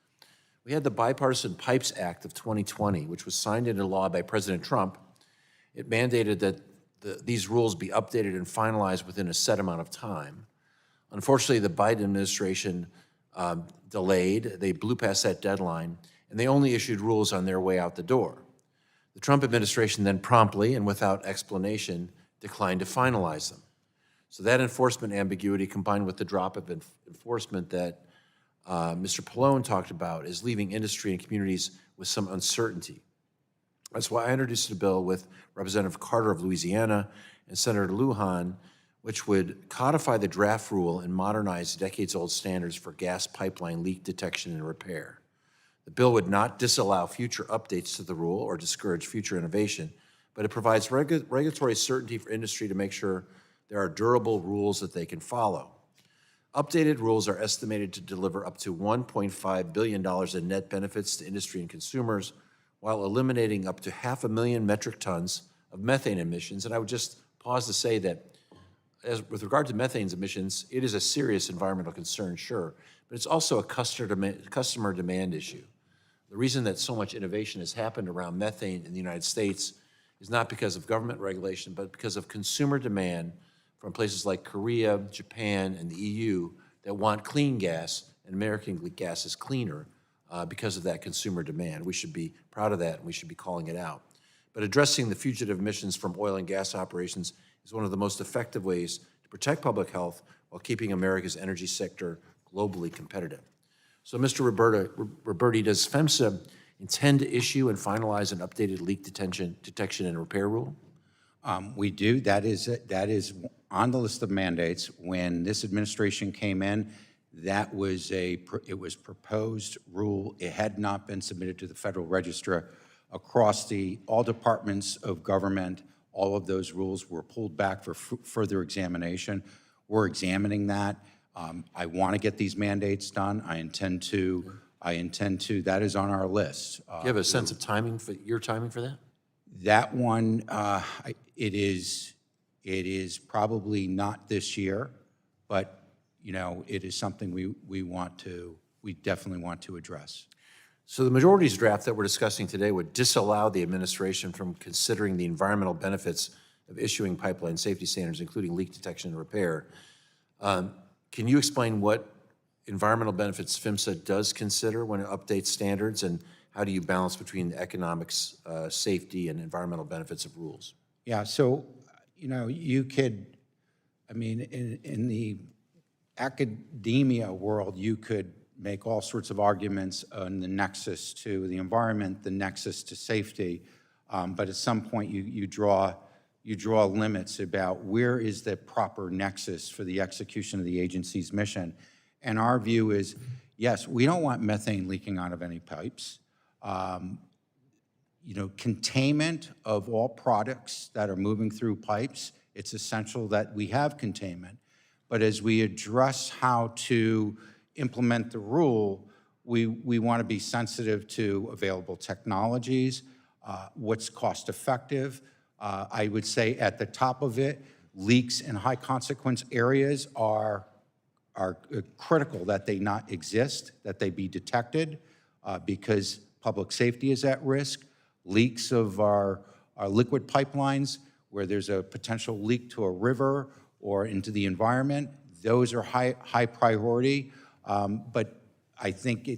S7: we had the Bipartisan Pipes Act of 2020, which was signed into law by President Trump. It mandated that these rules be updated and finalized within a set amount of time. Unfortunately, the Biden administration delayed. They blew past that deadline, and they only issued rules on their way out the door. The Trump administration then promptly and without explanation declined to finalize them. So that enforcement ambiguity, combined with the drop of enforcement that Mr. Pallone talked about, is leaving industry and communities with some uncertainty. That's why I introduced a bill with Representative Carter of Louisiana and Senator Lujan, which would codify the draft rule and modernize decades-old standards for gas pipeline leak detection and repair. The bill would not disallow future updates to the rule or discourage future innovation, but it provides regulatory certainty for industry to make sure there are durable rules that they can follow. Updated rules are estimated to deliver up to $1.5 billion in net benefits to industry and consumers, while eliminating up to 500,000 metric tons of methane emissions. And I would just pause to say that with regard to methane emissions, it is a serious environmental concern, sure, but it's also a customer demand issue. The reason that so much innovation has happened around methane in the United States is not because of government regulation, but because of consumer demand from places like Korea, Japan, and the EU that want clean gas, and American gas is cleaner because of that consumer demand. We should be proud of that, and we should be calling it out. But addressing the fugitive emissions from oil and gas operations is one of the most effective ways to protect public health while keeping America's energy sector globally competitive. So, Mr. Roberti, does PHMSA intend to issue and finalize an updated leak detection and repair rule?
S5: We do. That is on the list of mandates. When this administration came in, it was proposed rule. It had not been submitted to the Federal Register. Across all departments of government, all of those rules were pulled back for further examination. We're examining that. I want to get these mandates done. I intend to. That is on our list.
S7: Do you have a sense of your timing for that?
S5: That one, it is probably not this year, but it is something we definitely want to address.
S7: So the majority's draft that we're discussing today would disallow the administration from considering the environmental benefits of issuing pipeline safety standards, including leak detection and repair. Can you explain what environmental benefits PHMSA does consider when it updates standards, and how do you balance between the economics, safety, and environmental benefits of rules?
S5: Yeah, so, you could, in the academia world, you could make all sorts of arguments on the nexus to the environment, the nexus to safety, but at some point you draw limits about where is the proper nexus for the execution of the agency's mission. And our view is, Yes, we don't want methane leaking out of any pipes. Containment of all products that are moving through pipes, it's essential that we have containment. But as we address how to implement the rule, we want to be sensitive to available technologies, what's cost effective. I would say at the top of it, leaks in high consequence areas are critical that they not exist, that they be detected, because public safety is at risk. Leaks of our liquid pipelines, where there's a potential leak to a river or into the environment, those are high priority. But I think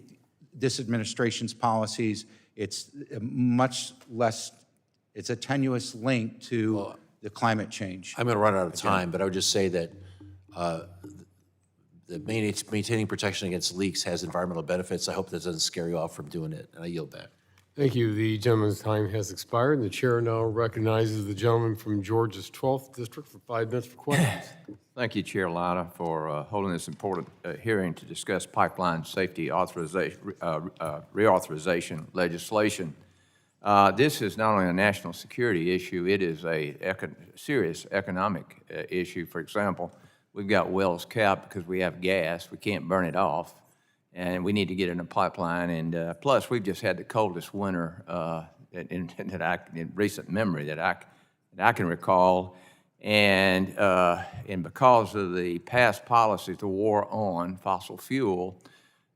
S5: this administration's policies, it's much less, it's a tenuous link to the climate change.
S7: I'm going to run out of time, but I would just say that maintaining protection against leaks has environmental benefits. I hope that doesn't scare you off from doing it, and I yield back.
S1: Thank you. The gentleman's time has expired. The chair now recognizes the gentleman from Georgia's 12th District for 5 minutes for questions.
S8: Thank you, Chair Latta, for holding this important hearing to discuss pipeline safety authorization, reauthorization legislation. This is not only a national security issue, it is a serious economic issue. For example, we've got wells capped because we have gas. We can't burn it off, and we need to get in a pipeline. And plus, we've just had the coldest winter in recent memory that I can recall. And because of the past policies, the war on fossil fuel,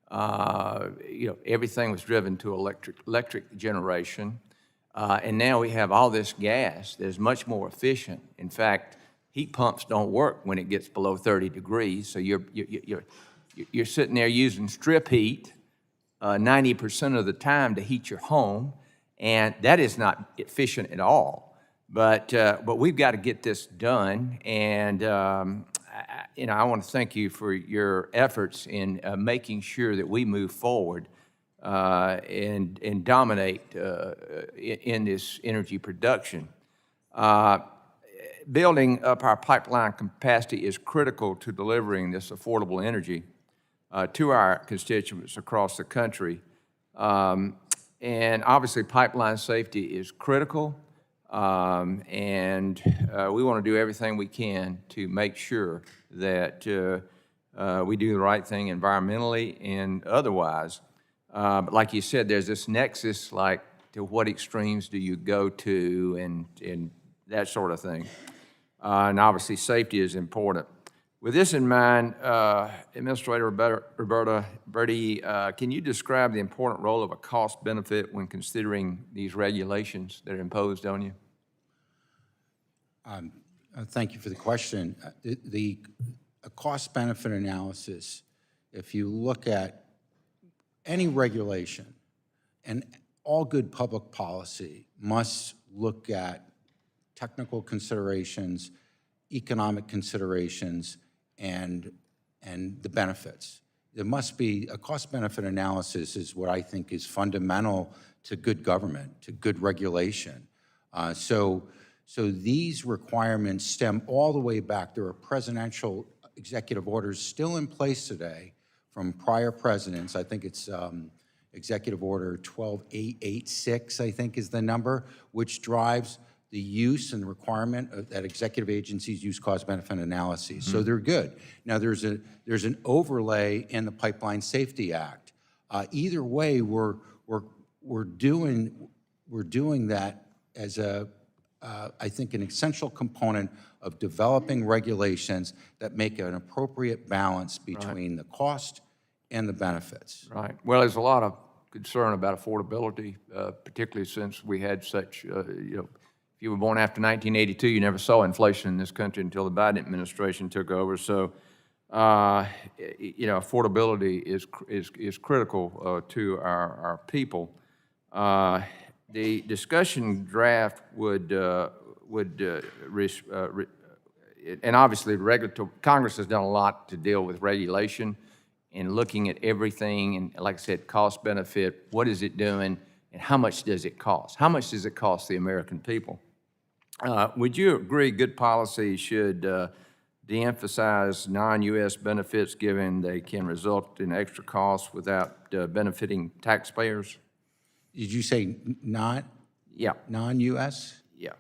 S8: everything was driven to electric generation, and now we have all this gas that is much more efficient. In fact, heat pumps don't work when it gets below 30 degrees, so you're sitting there using strip heat 90% of the time to heat your home, and that is not efficient at all. But we've got to get this done, and I want to thank you for your efforts in making sure that we move forward and dominate in this energy production. Building up our pipeline capacity is critical to delivering this affordable energy to our constituents across the country. And obviously, pipeline safety is critical. And we want to do everything we can to make sure that we do the right thing environmentally and otherwise. But like you said, there's this nexus, like to what extremes do you go to and that sort of thing. And obviously, safety is important. With this in mind, Administrator Roberti, can you describe the important role of a cost benefit when considering these regulations that are imposed on you?
S5: Thank you for the question. A cost-benefit analysis, if you look at any regulation, and all good public policy must look at technical considerations, economic considerations, and the benefits. There must be a cost-benefit analysis is what I think is fundamental to good government, to good regulation. So these requirements stem all the way back. There are presidential executive orders still in place today from prior presidents. I think it's Executive Order 12886, I think is the number, which drives the use and the requirement that executive agencies use cost-benefit analyses. So they're good. Now, there's an overlay in the Pipeline Safety Act. Either way, we're doing that as I think, an essential component of developing regulations that make an appropriate balance between the cost and the benefits.
S8: Right. Well, there's a lot of concern about affordability, particularly since we had such, if you were born after 1982, you never saw inflation in this country until the Biden administration took over. So, affordability is critical to our people. The discussion draft would and obviously Congress has done a lot to deal with regulation and looking at everything, and like I said, cost benefit, what is it doing, and how much does it cost? How much does it cost the American people? Would you agree good policy should de-emphasize non-U.S. benefits given they can result in extra costs without benefiting taxpayers?
S5: Did you say not
S8: Yeah,
S5: non-US?
S8: yeah.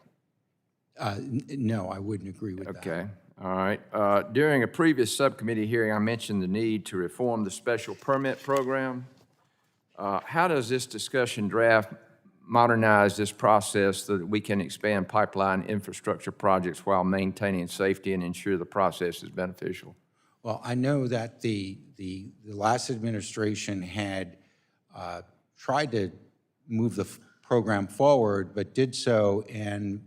S5: No, I wouldn't agree with that.
S8: Okay, all right. During a previous subcommittee hearing, I mentioned the need to reform the special permit program. How does this discussion draft modernize this process so that we can expand pipeline infrastructure projects while maintaining safety and ensure the process is beneficial?
S5: Well, I know that the last administration had tried to move the program forward, but did so and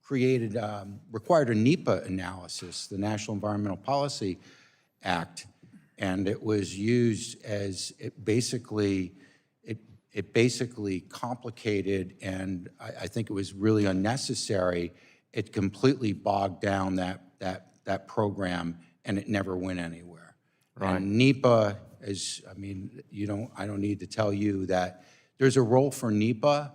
S5: created, required a NEPA analysis, the National Environmental Policy Act, and it was used as it basically complicated, and I think it was really unnecessary. It completely bogged down that program, and it never went anywhere. Right. And NEPA is, I mean, I don't need to tell you that there's a role for NEPA,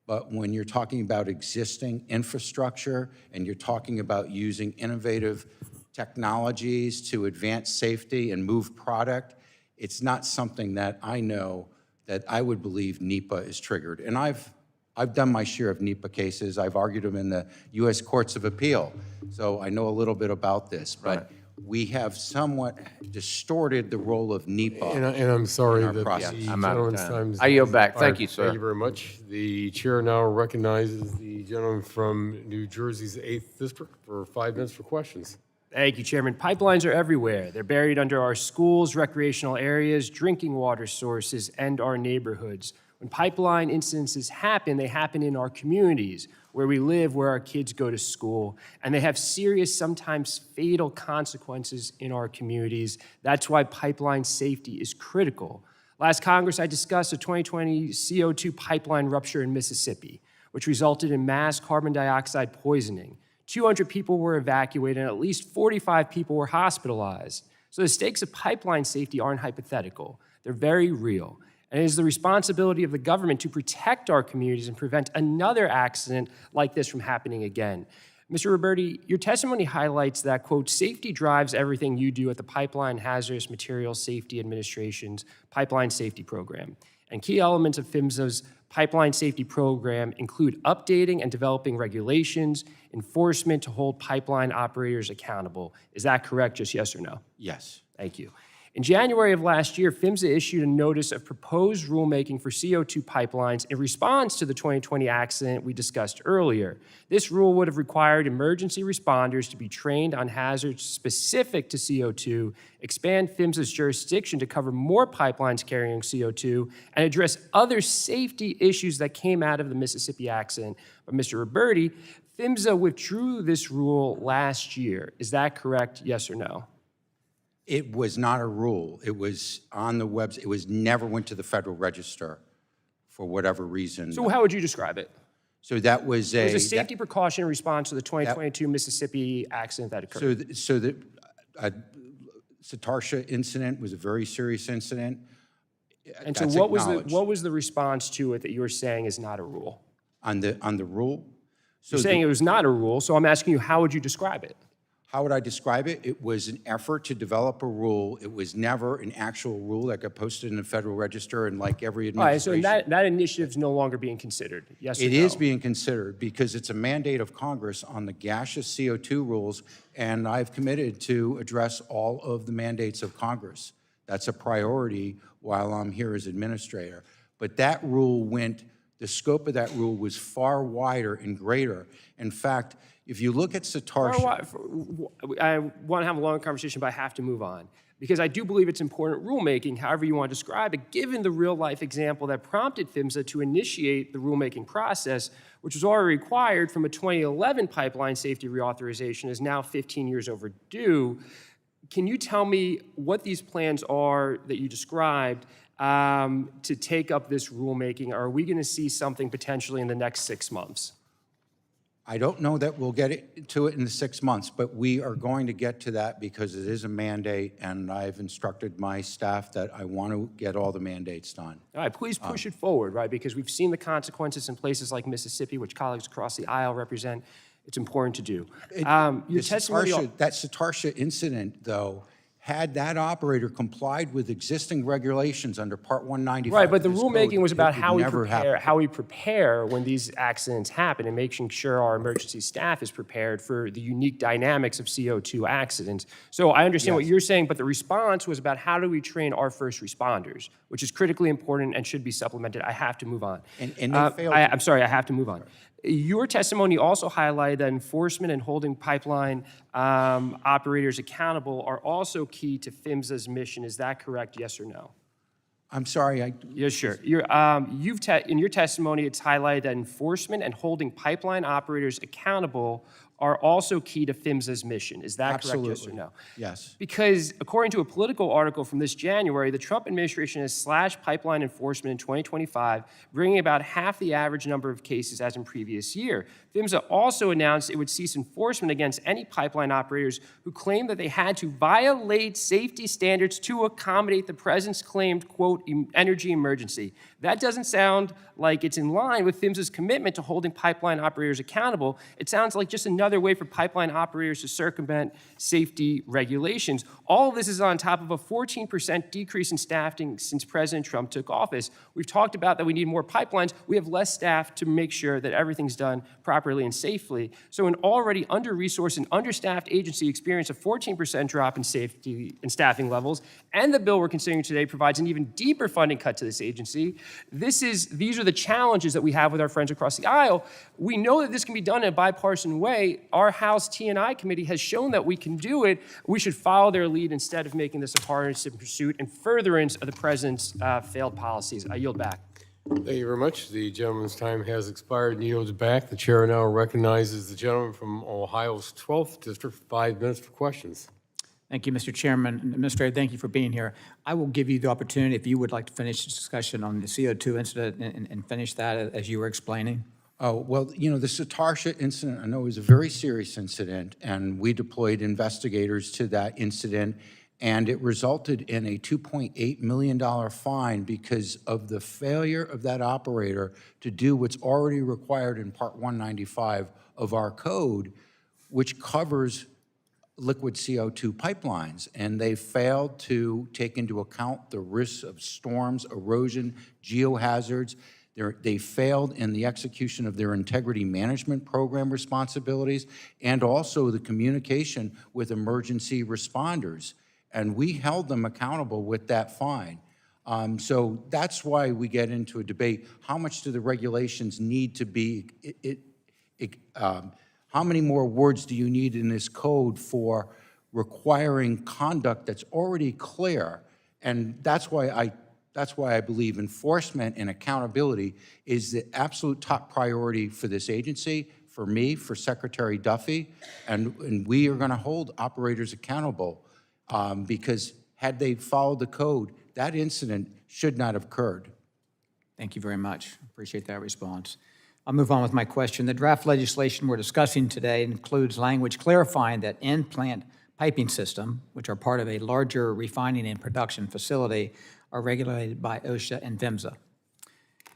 S5: but when you're talking about existing infrastructure and you're talking about using innovative technologies to advance safety and move product, it's not something that I know that I would believe NEPA is triggered. And I've done my share of NEPA cases. I've argued them in the U.S. Courts of Appeal, so I know a little bit about this. But we have somewhat distorted the role of NEPA.
S1: And I'm sorry
S5: in our
S1: that the
S5: process.
S8: I'm out of
S1: gentleman's
S8: time.
S1: time is
S8: I yield back. Thank
S1: expired.
S8: you, sir.
S1: Thank you very much. The chair now recognizes the gentleman from New Jersey's 8th District for 5 minutes for questions.
S9: Thank you, Chairman. Pipelines are everywhere. They're buried under our schools, recreational areas, drinking water sources, and our neighborhoods. When pipeline incidences happen, they happen in our communities, where we live, where our kids go to school, and they have serious, sometimes fatal consequences in our communities. That's why pipeline safety is critical. Last Congress, I discussed a 2020 CO2 pipeline rupture in Mississippi, which resulted in mass carbon dioxide poisoning. 200 people were evacuated, and at least 45 people were hospitalized. So the stakes of pipeline safety aren't hypothetical. They're very real. And it is the responsibility of the government to protect our communities and prevent another accident like this from happening again. Mr. Roberti, your testimony highlights that, quote, safety drives everything you do at the Pipeline Hazardous Materials Safety Administration's Pipeline Safety Program. And key elements of PHMSA's pipeline safety program include updating and developing regulations, enforcement to hold pipeline operators accountable. Is that correct? Just yes or no?
S5: Yes.
S9: Thank you. In January of last year, PHMSA issued a notice of proposed rulemaking for CO2 pipelines in response to the 2020 accident we discussed earlier. This rule would have required emergency responders to be trained on hazards specific to CO2, expand PHMSA's jurisdiction to cover more pipelines carrying CO2, and address other safety issues that came out of the Mississippi accident. But Mr. Roberti, PHMSA withdrew this rule last year. Is that correct? Yes or no?
S5: It was not a rule. It was on the website. It was never went to the Federal Register for whatever reason.
S9: So how would you describe it?
S5: So that was
S9: It was a safety precaution in response to the 2022 Mississippi accident that occurred.
S5: So the Satarsha incident was a very serious incident.
S9: And so
S5: That's
S9: what
S5: acknowledged.
S9: was the response to it that you were saying is not a rule?
S5: On the rule? So
S9: You're saying it was not a rule, so I'm asking you, how would you describe it?
S5: how would I describe it? It was an effort to develop a rule. It was never an actual rule that got posted in the Federal Register, and like every
S9: All right, so
S5: administration.
S9: that initiative is no longer being considered, yes or no?
S5: It is being considered because it's a mandate of Congress on the gaseous CO2 rules, and I've committed to address all of the mandates of Congress. That's a priority while I'm here as administrator. But that rule the scope of that rule was far wider and greater. In fact, if you look at Satarsha.
S9: I want to have a long conversation, but I have to move on. Because I do believe it's important rulemaking, however you want to describe it, given the real-life example that prompted PHMSA to initiate the rulemaking process, which was already required from a 2011 pipeline safety reauthorization, is now 15 years overdue. Can you tell me what these plans are that you described to take up this rulemaking? Are we going to see something potentially in the next 6 months?
S5: I don't know that we'll get to it in the 6 months, but we are going to get to that because it is a mandate, and I've instructed my staff that I want to get all the mandates done.
S9: All right, please push it forward, right? Because we've seen the consequences in places like Mississippi, which colleagues across the aisle represent. It's important to do. Your
S5: The
S9: testimony.
S5: That Satarsha incident, though, had that operator complied with existing regulations under Part 195
S9: Right, but the
S5: of this
S9: rulemaking
S5: code,
S9: was about
S5: it would never happen.
S9: how we prepare when these accidents happen and making sure our emergency staff is prepared for the unique dynamics of CO2 accidents. So I understand what you're saying, but the response was about how do we train our first responders, which is critically important and should be supplemented. I have to move on.
S5: And they failed.
S9: I'm sorry, I have to move on. Your testimony also highlighted that enforcement and holding pipeline operators accountable are also key to PHMSA's mission. Is that correct, yes or no?
S5: I'm sorry,
S9: Yes, sure. In your testimony, it's highlighted that enforcement and holding pipeline operators accountable are also key to PHMSA's mission. Is that correct, yes or
S5: Absolutely.
S9: no?
S5: Yes.
S9: Because according to a Politico article from this January, the Trump administration has slashed pipeline enforcement in 2025, bringing about half the average number of cases as in previous year. PHMSA also announced it would cease enforcement against any pipeline operators who claimed that they had to violate safety standards to accommodate the president's claimed, quote, energy emergency. That doesn't sound like it's in line with PHMSA's commitment to holding pipeline operators accountable. It sounds like just another way for pipeline operators to circumvent safety regulations. All of this is on top of a 14% decrease in staffing since President Trump took office. We've talked about that we need more pipelines. We have less staff to make sure that everything's done properly and safely. So an already under-resourced and understaffed agency experienced a 14% drop in safety and staffing levels, and the bill we're considering today provides an even deeper funding cut to this agency. These are the challenges that we have with our friends across the aisle. We know that this can be done in a bipartisan way. Our House T&I committee has shown that we can do it. We should follow their lead instead of making this a partisan pursuit and furtherance of the president's failed policies. I yield back.
S1: Thank you very much. The gentleman's time has expired and yields back. The chair now recognizes the gentleman from Ohio's 12th District for 5 minutes for questions.
S10: Thank you, Mr. Chairman. Administrator, thank you for being here. I will give you the opportunity, if you would like to finish the discussion on the CO2 incident and finish that as you were explaining.
S5: Oh, well, you know, the Satarsha incident, I know, was a very serious incident, and we deployed investigators to that incident, and it resulted in a $2.8 million fine because of the failure of that operator to do what's already required in Part 195 of our code, which covers liquid CO2 pipelines, and they failed to take into account the risks of storms, erosion, geohazards. They failed in the execution of their integrity management program responsibilities and also the communication with emergency responders. And we held them accountable with that fine. So that's why we get into a debate. How much do the regulations need to be? How many more words do you need in this code for requiring conduct that's already clear? And that's why I believe enforcement and accountability is the absolute top priority for this agency, for me, for Secretary Duffy, and we are going to hold operators accountable because had they followed the code, that incident should not have occurred.
S10: Thank you very much. Appreciate that response. I'll move on with my question. The draft legislation we're discussing today includes language clarifying that in-plant piping system, which are part of a larger refining and production facility, are regulated by OSHA and PHMSA.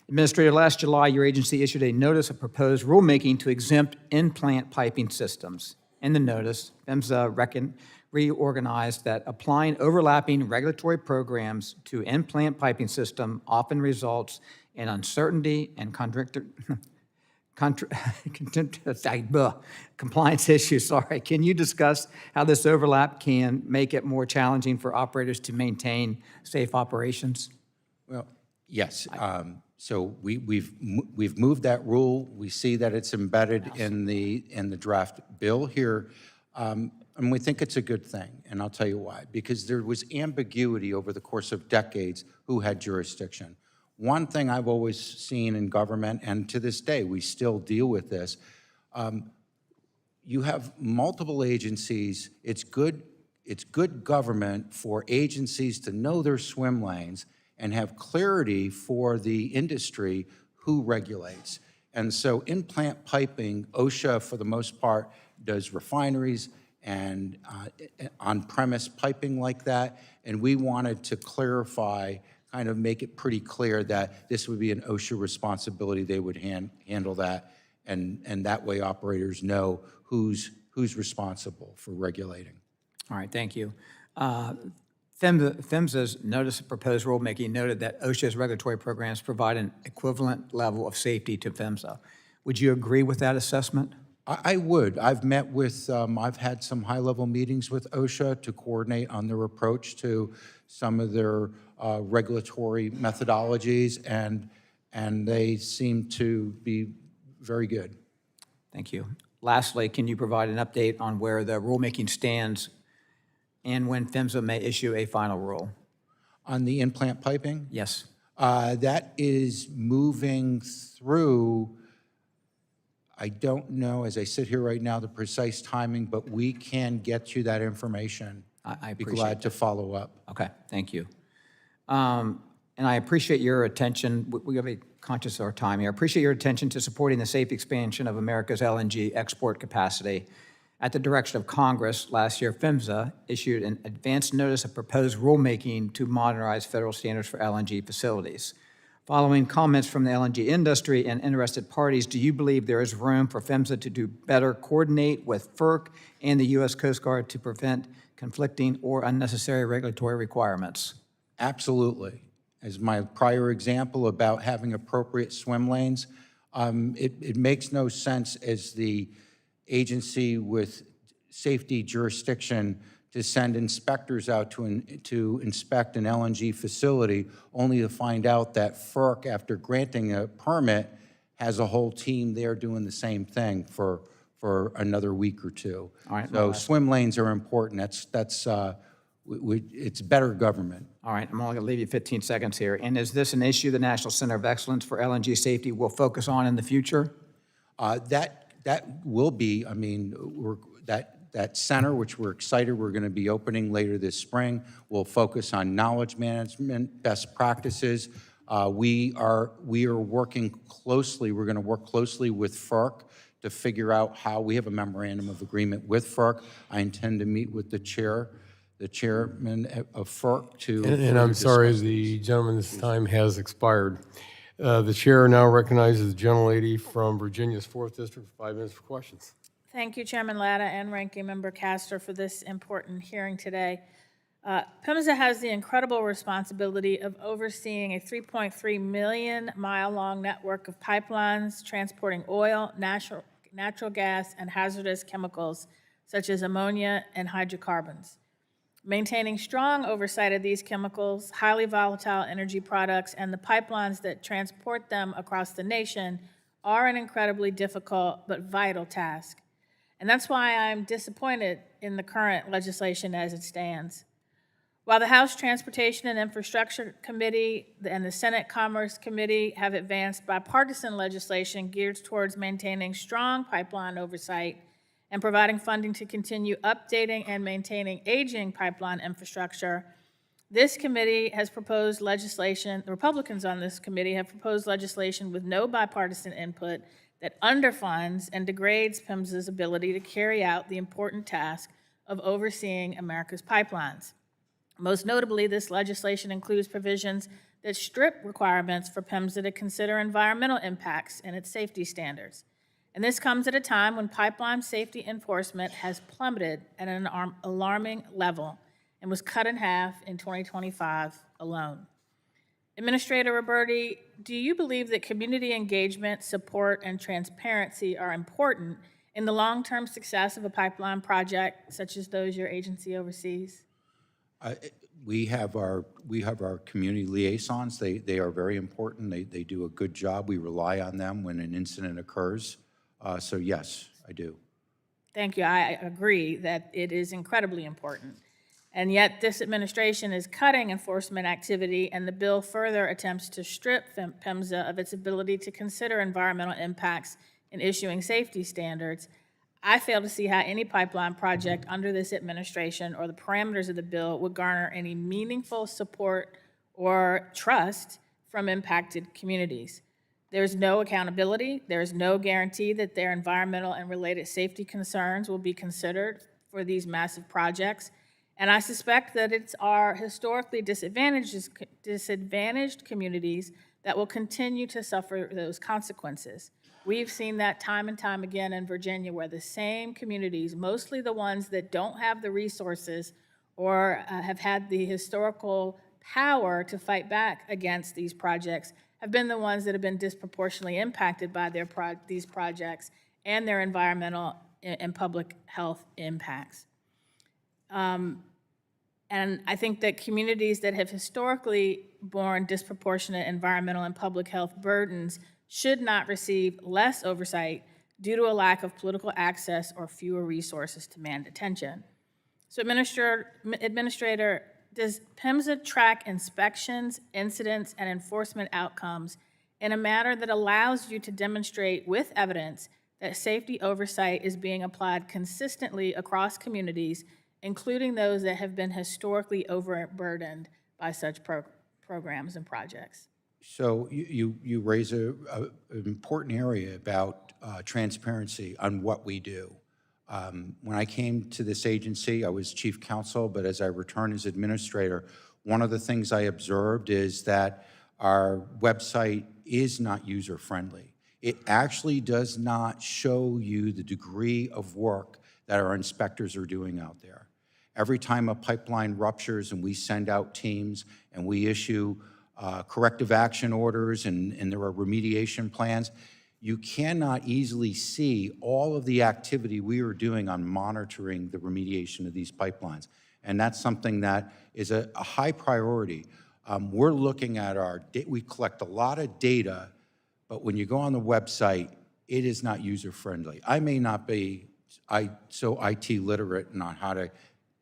S10: Administrator, last July, your agency issued a notice of proposed rulemaking to exempt in-plant piping systems. In the notice, PHMSA reorganized that applying overlapping regulatory programs to in-plant piping system often results in uncertainty and compliance issues. Sorry. Can you discuss how this overlap can make it more challenging for operators to maintain safe operations?
S5: Well, yes. So we've moved that rule. We see that it's embedded in the draft bill here, and we think it's a good thing. And I'll tell you why. Because there was ambiguity over the course of decades who had jurisdiction. One thing I've always seen in government, and to this day we still deal with this, you have multiple agencies. It's good government for agencies to know their swim lanes and have clarity for the industry who regulates. And so in-plant piping, OSHA for the most part does refineries and on-premise piping like that, and we wanted to clarify, kind of make it pretty clear that this would be an OSHA responsibility. They would handle that. and that way operators know who's responsible for regulating.
S10: All right, thank you. PHMSA's notice of proposed rulemaking noted that OSHA's regulatory programs provide an equivalent level of safety to PHMSA. Would you agree with that assessment?
S5: I would. I've met with, I've had some high-level meetings with OSHA to coordinate on their approach to some of their regulatory methodologies, and they seem to be very good.
S10: Thank you. Lastly, can you provide an update on where the rulemaking stands and when PHMSA may issue a final rule?
S5: On the in-plant piping?
S10: Yes.
S5: That is moving through. I don't know, as I sit here right now, the precise timing, but we can get you that information.
S10: I
S5: Be
S10: appreciate
S5: glad to follow up.
S10: Okay, thank you. And I appreciate your attention. We got to be conscious of our time here. I appreciate your attention to supporting the safe expansion of America's LNG export capacity. At the direction of Congress, last year, PHMSA issued an advance notice of proposed rulemaking to modernize federal standards for LNG facilities. Following comments from the LNG industry and interested parties, do you believe there is room for PHMSA to do better coordinate with FERC and the U.S. Coast Guard to prevent conflicting or unnecessary regulatory requirements?
S5: Absolutely. As my prior example about having appropriate swim lanes, it makes no sense as the agency with safety jurisdiction to send inspectors out to inspect an LNG facility, only to find out that FERC, after granting a permit, has a whole team there doing the same thing for another week or two.
S10: All right,
S5: So swim lanes are important. It's better government.
S10: All right, I'm only going to leave you 15 seconds here. And is this an issue the National Center of Excellence for LNG Safety will focus on in the future?
S5: That will be, I mean, that center, which we're excited we're going to be opening later this spring, will focus on knowledge management, best practices. We are working closely. We're going to work closely with FERC to figure out how we have a memorandum of agreement with FERC. I intend to meet with the chairman of FERC to.
S1: And I'm sorry, the gentleman's time has expired. The chair now recognizes the gentlelady from Virginia's 4th District for 5 minutes for questions.
S11: Thank you, Chairman Latta and Ranking Member Castor, for this important hearing today. PHMSA has the incredible responsibility of overseeing a 3.3 million mile-long network of pipelines transporting oil, natural gas, and hazardous chemicals such as ammonia and hydrocarbons. Maintaining strong oversight of these chemicals, highly volatile energy products, and the pipelines that transport them across the nation are an incredibly difficult but vital task. And that's why I'm disappointed in the current legislation as it stands. While the House Transportation and Infrastructure Committee and the Senate Commerce Committee have advanced bipartisan legislation geared towards maintaining strong pipeline oversight and providing funding to continue updating and maintaining aging pipeline infrastructure, this committee has proposed legislation, the Republicans on this committee have proposed legislation with no bipartisan input that underfunds and degrades PHMSA's ability to carry out the important task of overseeing America's pipelines. Most notably, this legislation includes provisions that strip requirements for PHMSA to consider environmental impacts in its safety standards. And this comes at a time when pipeline safety enforcement has plummeted at an alarming level and was cut in half in 2025 alone. Administrator Roberti, do you believe that community engagement, support, and transparency are important in the long-term success of a pipeline project such as those your agency oversees?
S5: We have our community liaisons. They are very important. They do a good job. We rely on them when an incident occurs. So yes, I do.
S11: Thank you. I agree that it is incredibly important. And yet this administration is cutting enforcement activity, and the bill further attempts to strip PHMSA of its ability to consider environmental impacts in issuing safety standards. I fail to see how any pipeline project under this administration or the parameters of the bill would garner any meaningful support or trust from impacted communities. There's no accountability. There's no guarantee that their environmental and related safety concerns will be considered for these massive projects. And I suspect that it's our historically disadvantaged communities that will continue to suffer those consequences. We've seen that time and time again in Virginia, where the same communities, mostly the ones that don't have the resources or have had the historical power to fight back against these projects, have been the ones that have been disproportionately impacted by these projects and their environmental and public health impacts. And I think that communities that have historically borne disproportionate environmental and public health burdens should not receive less oversight due to a lack of political access or fewer resources to man detention. So Administrator, does PHMSA track inspections, incidents, and enforcement outcomes in a manner that allows you to demonstrate with evidence that safety oversight is being applied consistently across communities, including those that have been historically overburdened by such programs and projects?
S5: So you raise an important area about transparency on what we do. When I came to this agency, I was chief counsel, but as I returned as administrator, one of the things I observed is that our website is not user-friendly. It actually does not show you the degree of work that our inspectors are doing out there. Every time a pipeline ruptures and we send out teams and we issue corrective action orders and there are remediation plans, you cannot easily see all of the activity we are doing on monitoring the remediation of these pipelines. And that's something that is a high priority. We're looking at we collect a lot of data, but when you go on the website, it is not user-friendly. I may not be so IT literate on how to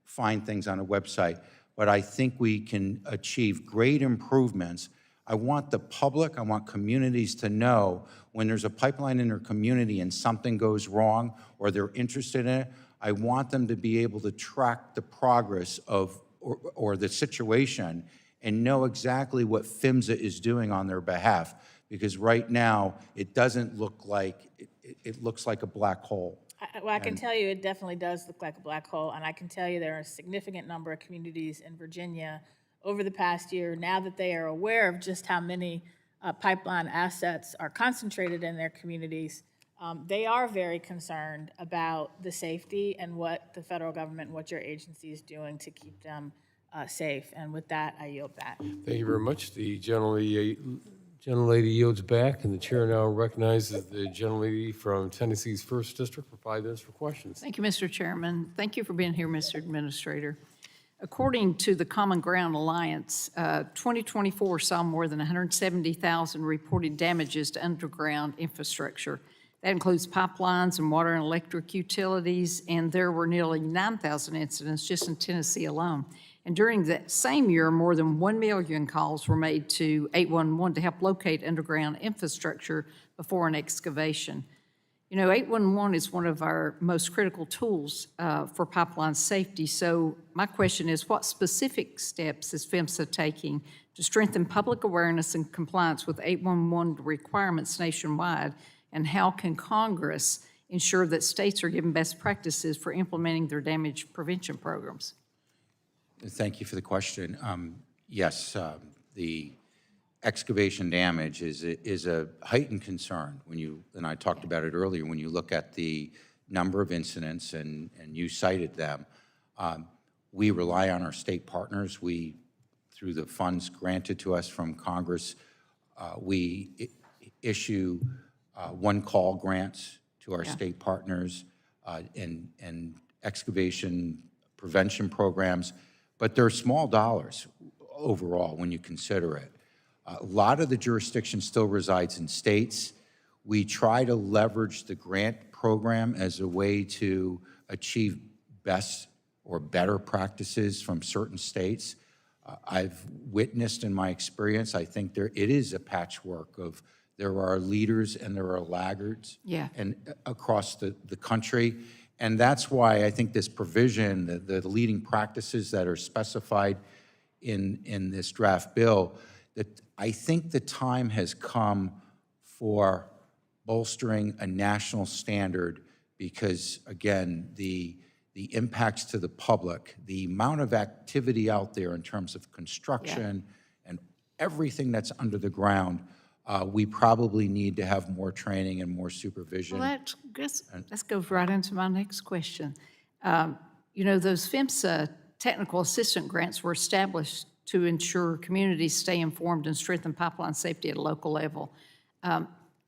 S5: find things on a website, but I think we can achieve great improvements. I want the public, I want communities to know when there's a pipeline in their community and something goes wrong or they're interested in it, I want them to be able to track the progress of or the situation and know exactly what PHMSA is doing on their behalf. Because right now, it doesn't look like, it looks like a black hole.
S11: Well, I can tell you it definitely does look like a black hole, and I can tell you there are a significant number of communities in Virginia over the past year, now that they are aware of just how many pipeline assets are concentrated in their communities, they are very concerned about the safety and what the federal government, what your agency is doing to keep them safe. And with that, I yield back.
S1: Thank you very much. The gentlelady yields back, and the chair now recognizes the gentlelady from Tennessee's 1st District for 5 minutes for questions.
S2: Thank you, Mr. Chairman. Thank you for being here, Mr. Administrator. According to the Common Ground Alliance, 2024 saw more than 170,000 reported damages to underground infrastructure. That includes pipelines and water and electric utilities, and there were nearly 9,000 incidents just in Tennessee alone. And during that same year, more than 1 million calls were made to 811 to help locate underground infrastructure before an excavation. You know, 811 is one of our most critical tools for pipeline safety. So my question is, what specific steps is PHMSA taking to strengthen public awareness and compliance with 811 requirements nationwide? And how can Congress ensure that states are given best practices for implementing their damage prevention programs?
S5: Thank you for the question. Yes, the excavation damage is a heightened concern when you, and I talked about it earlier, when you look at the number of incidents and you cited them. We rely on our state partners. We, through the funds granted to us from Congress, we issue one-call grants to our state partners and excavation prevention programs, but they're small dollars overall when you consider it. A lot of the jurisdiction still resides in states. We try to leverage the grant program as a way to achieve best or better practices from certain states. I've witnessed in my experience, I think it is a patchwork of there are leaders and there are laggards and across the country. And that's why I think this provision, the leading practices that are specified in this draft bill, that I think the time has come for bolstering a national standard because, again, the impacts to the public, the amount of activity out there in terms of construction and everything that's under the ground, We probably need to have more training and more supervision.
S12: Well, let's go right into my next question. You know, those PHMSA technical assistant grants were established to ensure communities stay informed and strengthen pipeline safety at a local level.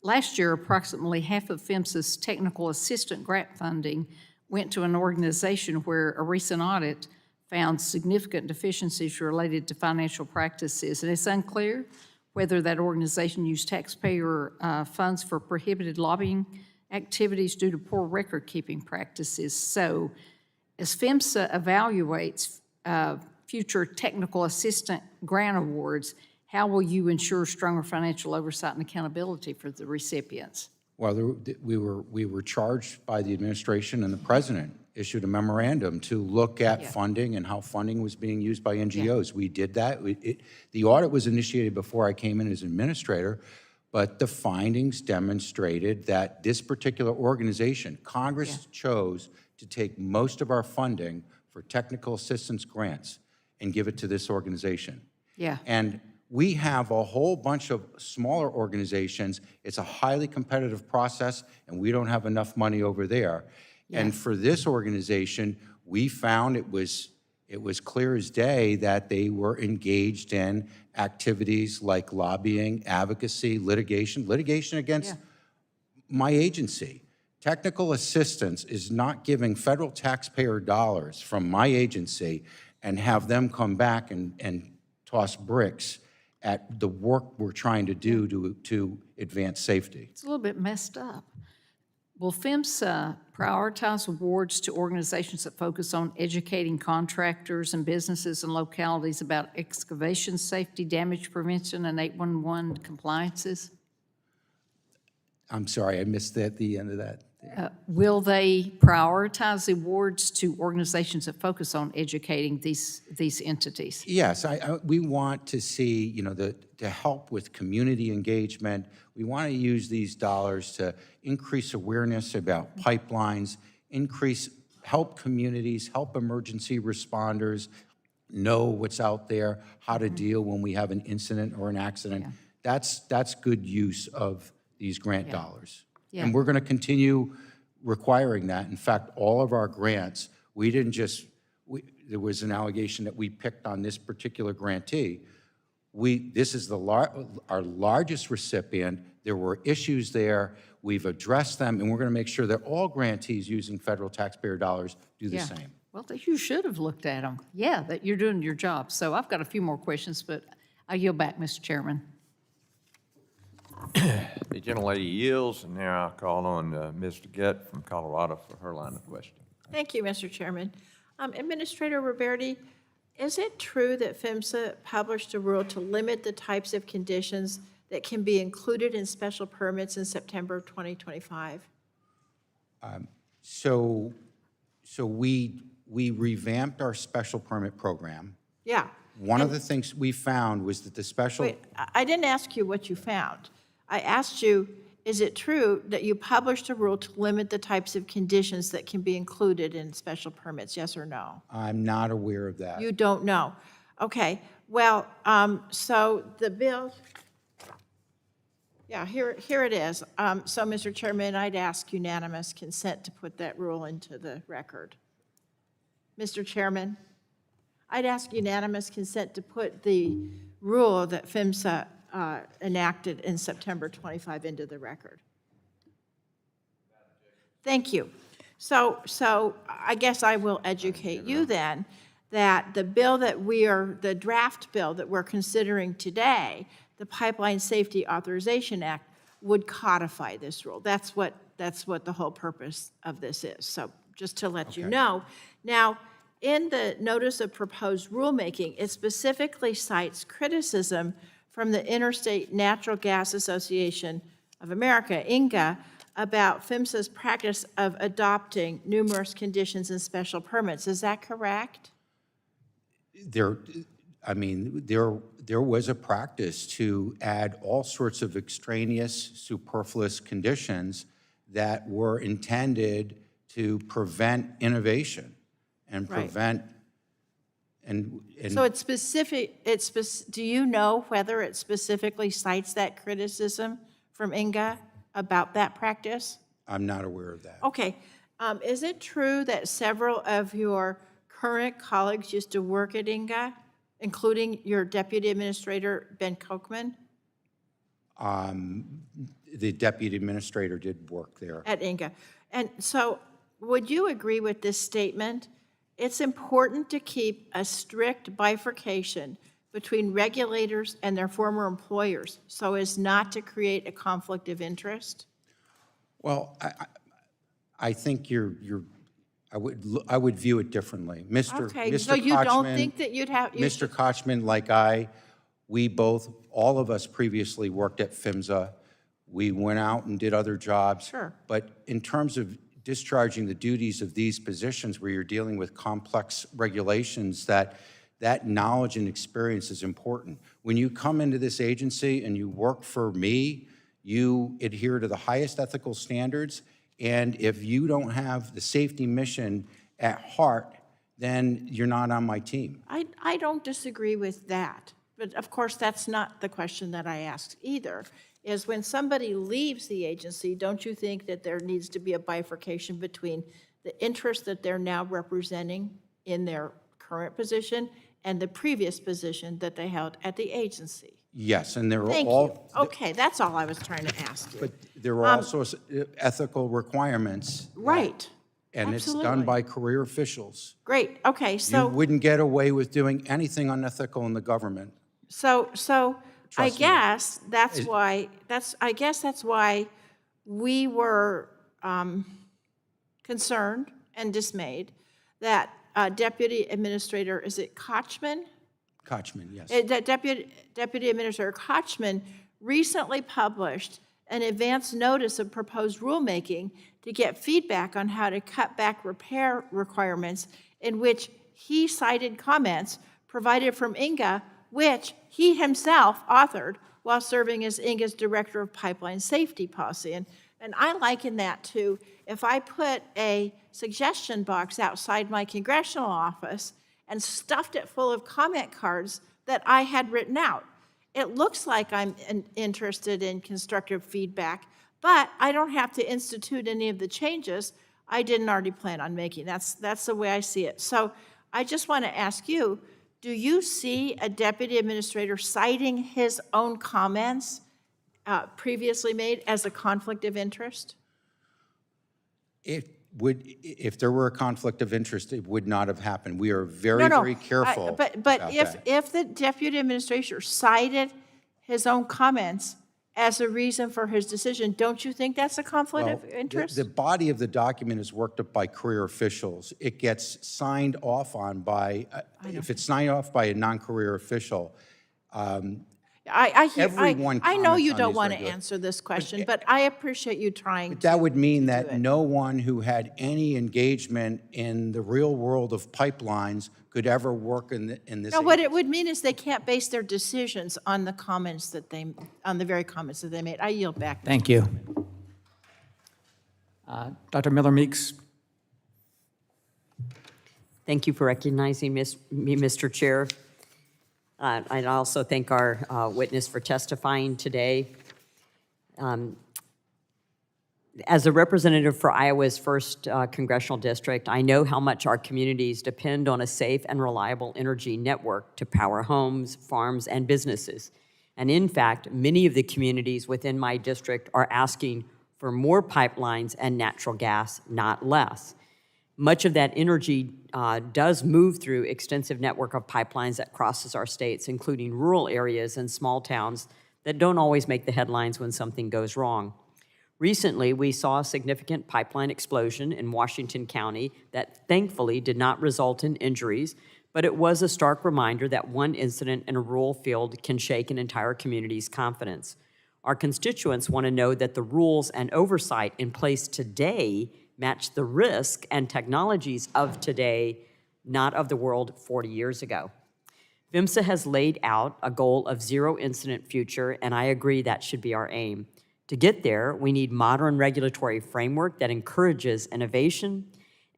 S12: Last year, approximately half of PHMSA's technical assistant grant funding went to an organization where a recent audit found significant deficiencies related to financial practices. And it's unclear whether that organization used taxpayer funds for prohibited lobbying activities due to poor record-keeping practices. So as PHMSA evaluates future technical assistant grant awards, how will you ensure stronger financial oversight and accountability for the recipients?
S5: Well, we were charged by the administration, and the president issued a memorandum to look at funding and how funding was being used by NGOs. We did that. The audit was initiated before I came in as administrator, but the findings demonstrated that this particular organization, Congress chose to take most of our funding for technical assistance grants and give it to this organization.
S12: Yeah.
S5: And we have a whole bunch of smaller organizations. It's a highly competitive process, and we don't have enough money over there. And for this organization, we found it was clear as day that they were engaged in activities like lobbying, advocacy, litigation against my agency. Technical assistance is not giving federal taxpayer dollars from my agency and have them come back and toss bricks at the work we're trying to do to advance safety.
S12: It's a little bit messed up. Will PHMSA prioritize awards to organizations that focus on educating contractors and businesses and localities about excavation safety, damage prevention, and 811 compliances?
S5: I'm sorry, I missed the end of that.
S12: Will they prioritize awards to organizations that focus on educating these entities?
S5: Yes, we want to see, you know, to help with community engagement. We want to use these dollars to increase awareness about pipelines, help communities, help emergency responders know what's out there, how to deal when we have an incident or an accident. That's good use of these grant dollars. And we're going to continue requiring that. In fact, all of our grants, we didn't just, there was an allegation that we picked on this particular grantee. This is our largest recipient. There were issues there. We've addressed them, and we're going to make sure that all grantees using federal taxpayer dollars do the same.
S12: Well, you should have looked at them. Yeah, that you're doing your job. So I've got a few more questions, but I yield back, Mr. Chairman.
S13: The gentlelady yields, and now I'll call on Ms. DeGette from Colorado for her line of questioning.
S14: Thank you, Mr. Chairman. Administrator Roberti, is it true that PHMSA published a rule to limit the types of conditions that can be included in special permits in September of 2025?
S5: So we revamped our special permit program.
S14: Yeah.
S5: One of the things we found was that the special...
S14: Wait, I didn't ask you what you found. I asked you, is it true that you published a rule to limit the types of conditions that can be included in special permits, yes or no?
S5: I'm not aware of that.
S14: You don't know. Okay, well, so the bill, yeah, here it is. So, Mr. Chairman, I'd ask unanimous consent to put that rule into the record. Mr. Chairman, I'd ask unanimous consent to put the rule that PHMSA enacted in September 25 into the record. Thank you. So I guess I will educate you then that the bill that the draft bill that we're considering today, the Pipeline Safety Authorization Act, would codify this rule. That's what the whole purpose of this is. So just to let you know. Now, in the notice of proposed rulemaking, it specifically cites criticism from the Interstate Natural Gas Association of America, INGA, about PHMSA's practice of adopting numerous conditions and special permits. Is that correct?
S5: There was a practice to add all sorts of extraneous, superfluous conditions that were intended to prevent innovation and prevent
S14: So it's specific, do you know whether it specifically cites that criticism from Inga about that practice?
S5: I'm not aware of that.
S14: Okay. Is it true that several of your current colleagues used to work at Inga, including your deputy administrator, Ben Kochman,
S5: The deputy administrator did work there.
S14: at Inga? And so would you agree with this statement? It's important to keep a strict bifurcation between regulators and their former employers so as not to create a conflict of interest?
S5: Well, I think I would view it differently.
S14: Okay, so you don't think that you'd have... you
S5: Mr. Kochman, like all of us previously worked at PHMSA. We went out and did other jobs.
S14: Sure.
S5: But in terms of discharging the duties of these positions where you're dealing with complex regulations, that knowledge and experience is important. When you come into this agency and you work for me, you adhere to the highest ethical standards, and if you don't have the safety mission at heart, then you're not on my team.
S14: I don't disagree with that, but of course, that's not the question that I asked either, is when somebody leaves the agency, don't you think that there needs to be a bifurcation between the interest that they're now representing in their current position and the previous position that they held at the agency?
S5: Yes, and there are
S14: Thank
S5: all...
S14: you. Okay, that's all I was trying to ask you.
S5: But there are also ethical requirements.
S14: Right.
S5: And it's done
S14: Absolutely.
S5: by career officials.
S14: Great, okay,
S5: You
S14: so,
S5: wouldn't get away with doing anything unethical in the government.
S14: I
S5: Trust me.
S14: guess that's why we were concerned and dismayed that Deputy Administrator, is it Kochman?
S5: Kochman, yes.
S14: That Deputy Administrator Kochman recently published an advance notice of proposed rulemaking to get feedback on how to cut back repair requirements, in which he cited comments provided from Inga, which he himself authored while serving as Inga's Director of Pipeline Safety Policy. And I liken that to if I put a suggestion box outside my congressional office and stuffed it full of comment cards that I had written out. It looks like I'm interested in constructive feedback, but I don't have to institute any of the changes I didn't already plan on making. That's the way I see it. So I just want to ask you, do you see a deputy administrator citing his own comments previously made as a conflict of interest?
S5: If there were a conflict of interest, it would not have happened. We are very careful
S14: But
S5: about that.
S14: if the deputy administrator cited his own comments as a reason for his decision, don't you think that's a conflict of interest?
S5: The body of the document is worked up by career officials. It gets signed off on by, if it's signed off by a non-career official, everyone
S14: I know
S5: comments
S14: you
S5: on
S14: don't
S5: these
S14: want to
S5: regula-
S14: answer this question, but I appreciate you trying to.
S5: That would mean that no one who had any engagement in the real world of pipelines could ever work in this.
S14: No, what it would mean is they can't base their decisions on the comments on the very comments that they made. I yield back.
S10: Thank you. Dr. Miller-Meeks.
S15: Thank you for recognizing me, Mr. Chair. I'd also thank our witness for testifying today. As a representative for Iowa's 1st Congressional District, I know how much our communities depend on a safe and reliable energy network to power homes, farms, and businesses. And in fact, many of the communities within my district are asking for more pipelines and natural gas, not less. Much of that energy does move through extensive network of pipelines that crosses our states, including rural areas and small towns that don't always make the headlines when something goes wrong. Recently, we saw a significant pipeline explosion in Washington County that thankfully did not result in injuries, but it was a stark reminder that one incident in a rural field can shake an entire community's confidence. Our constituents want to know that the rules and oversight in place today match the risk and technologies of today, not of the world 40 years ago. PHMSA has laid out a goal of zero incident future, and I agree that should be our aim. To get there, we need modern regulatory framework that encourages innovation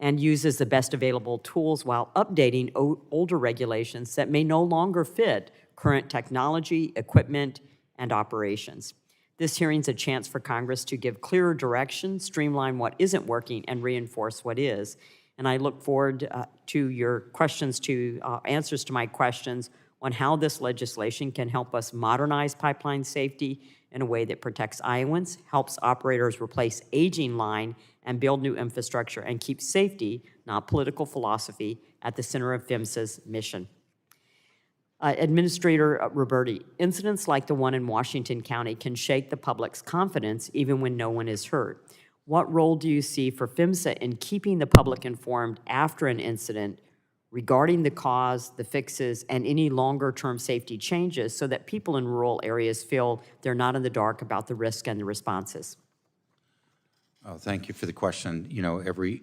S15: and uses the best available tools while updating older regulations that may no longer fit current technology, equipment, and operations. This hearing's a chance for Congress to give clearer direction, streamline what isn't working, and reinforce what is. And I look forward to your questions, answers to my questions on how this legislation can help us modernize pipeline safety in a way that protects Iowans, helps operators replace aging line and build new infrastructure, and keep safety, not political philosophy, at the center of PHMSA's mission. Administrator Roberti, incidents like the one in Washington County can shake the public's confidence even when no one is hurt. What role do you see for PHMSA in keeping the public informed after an incident regarding the cause, the fixes, and any longer-term safety changes so that people in rural areas feel they're not in the dark about the risk and the responses?
S5: Oh, thank you for the question. You know, an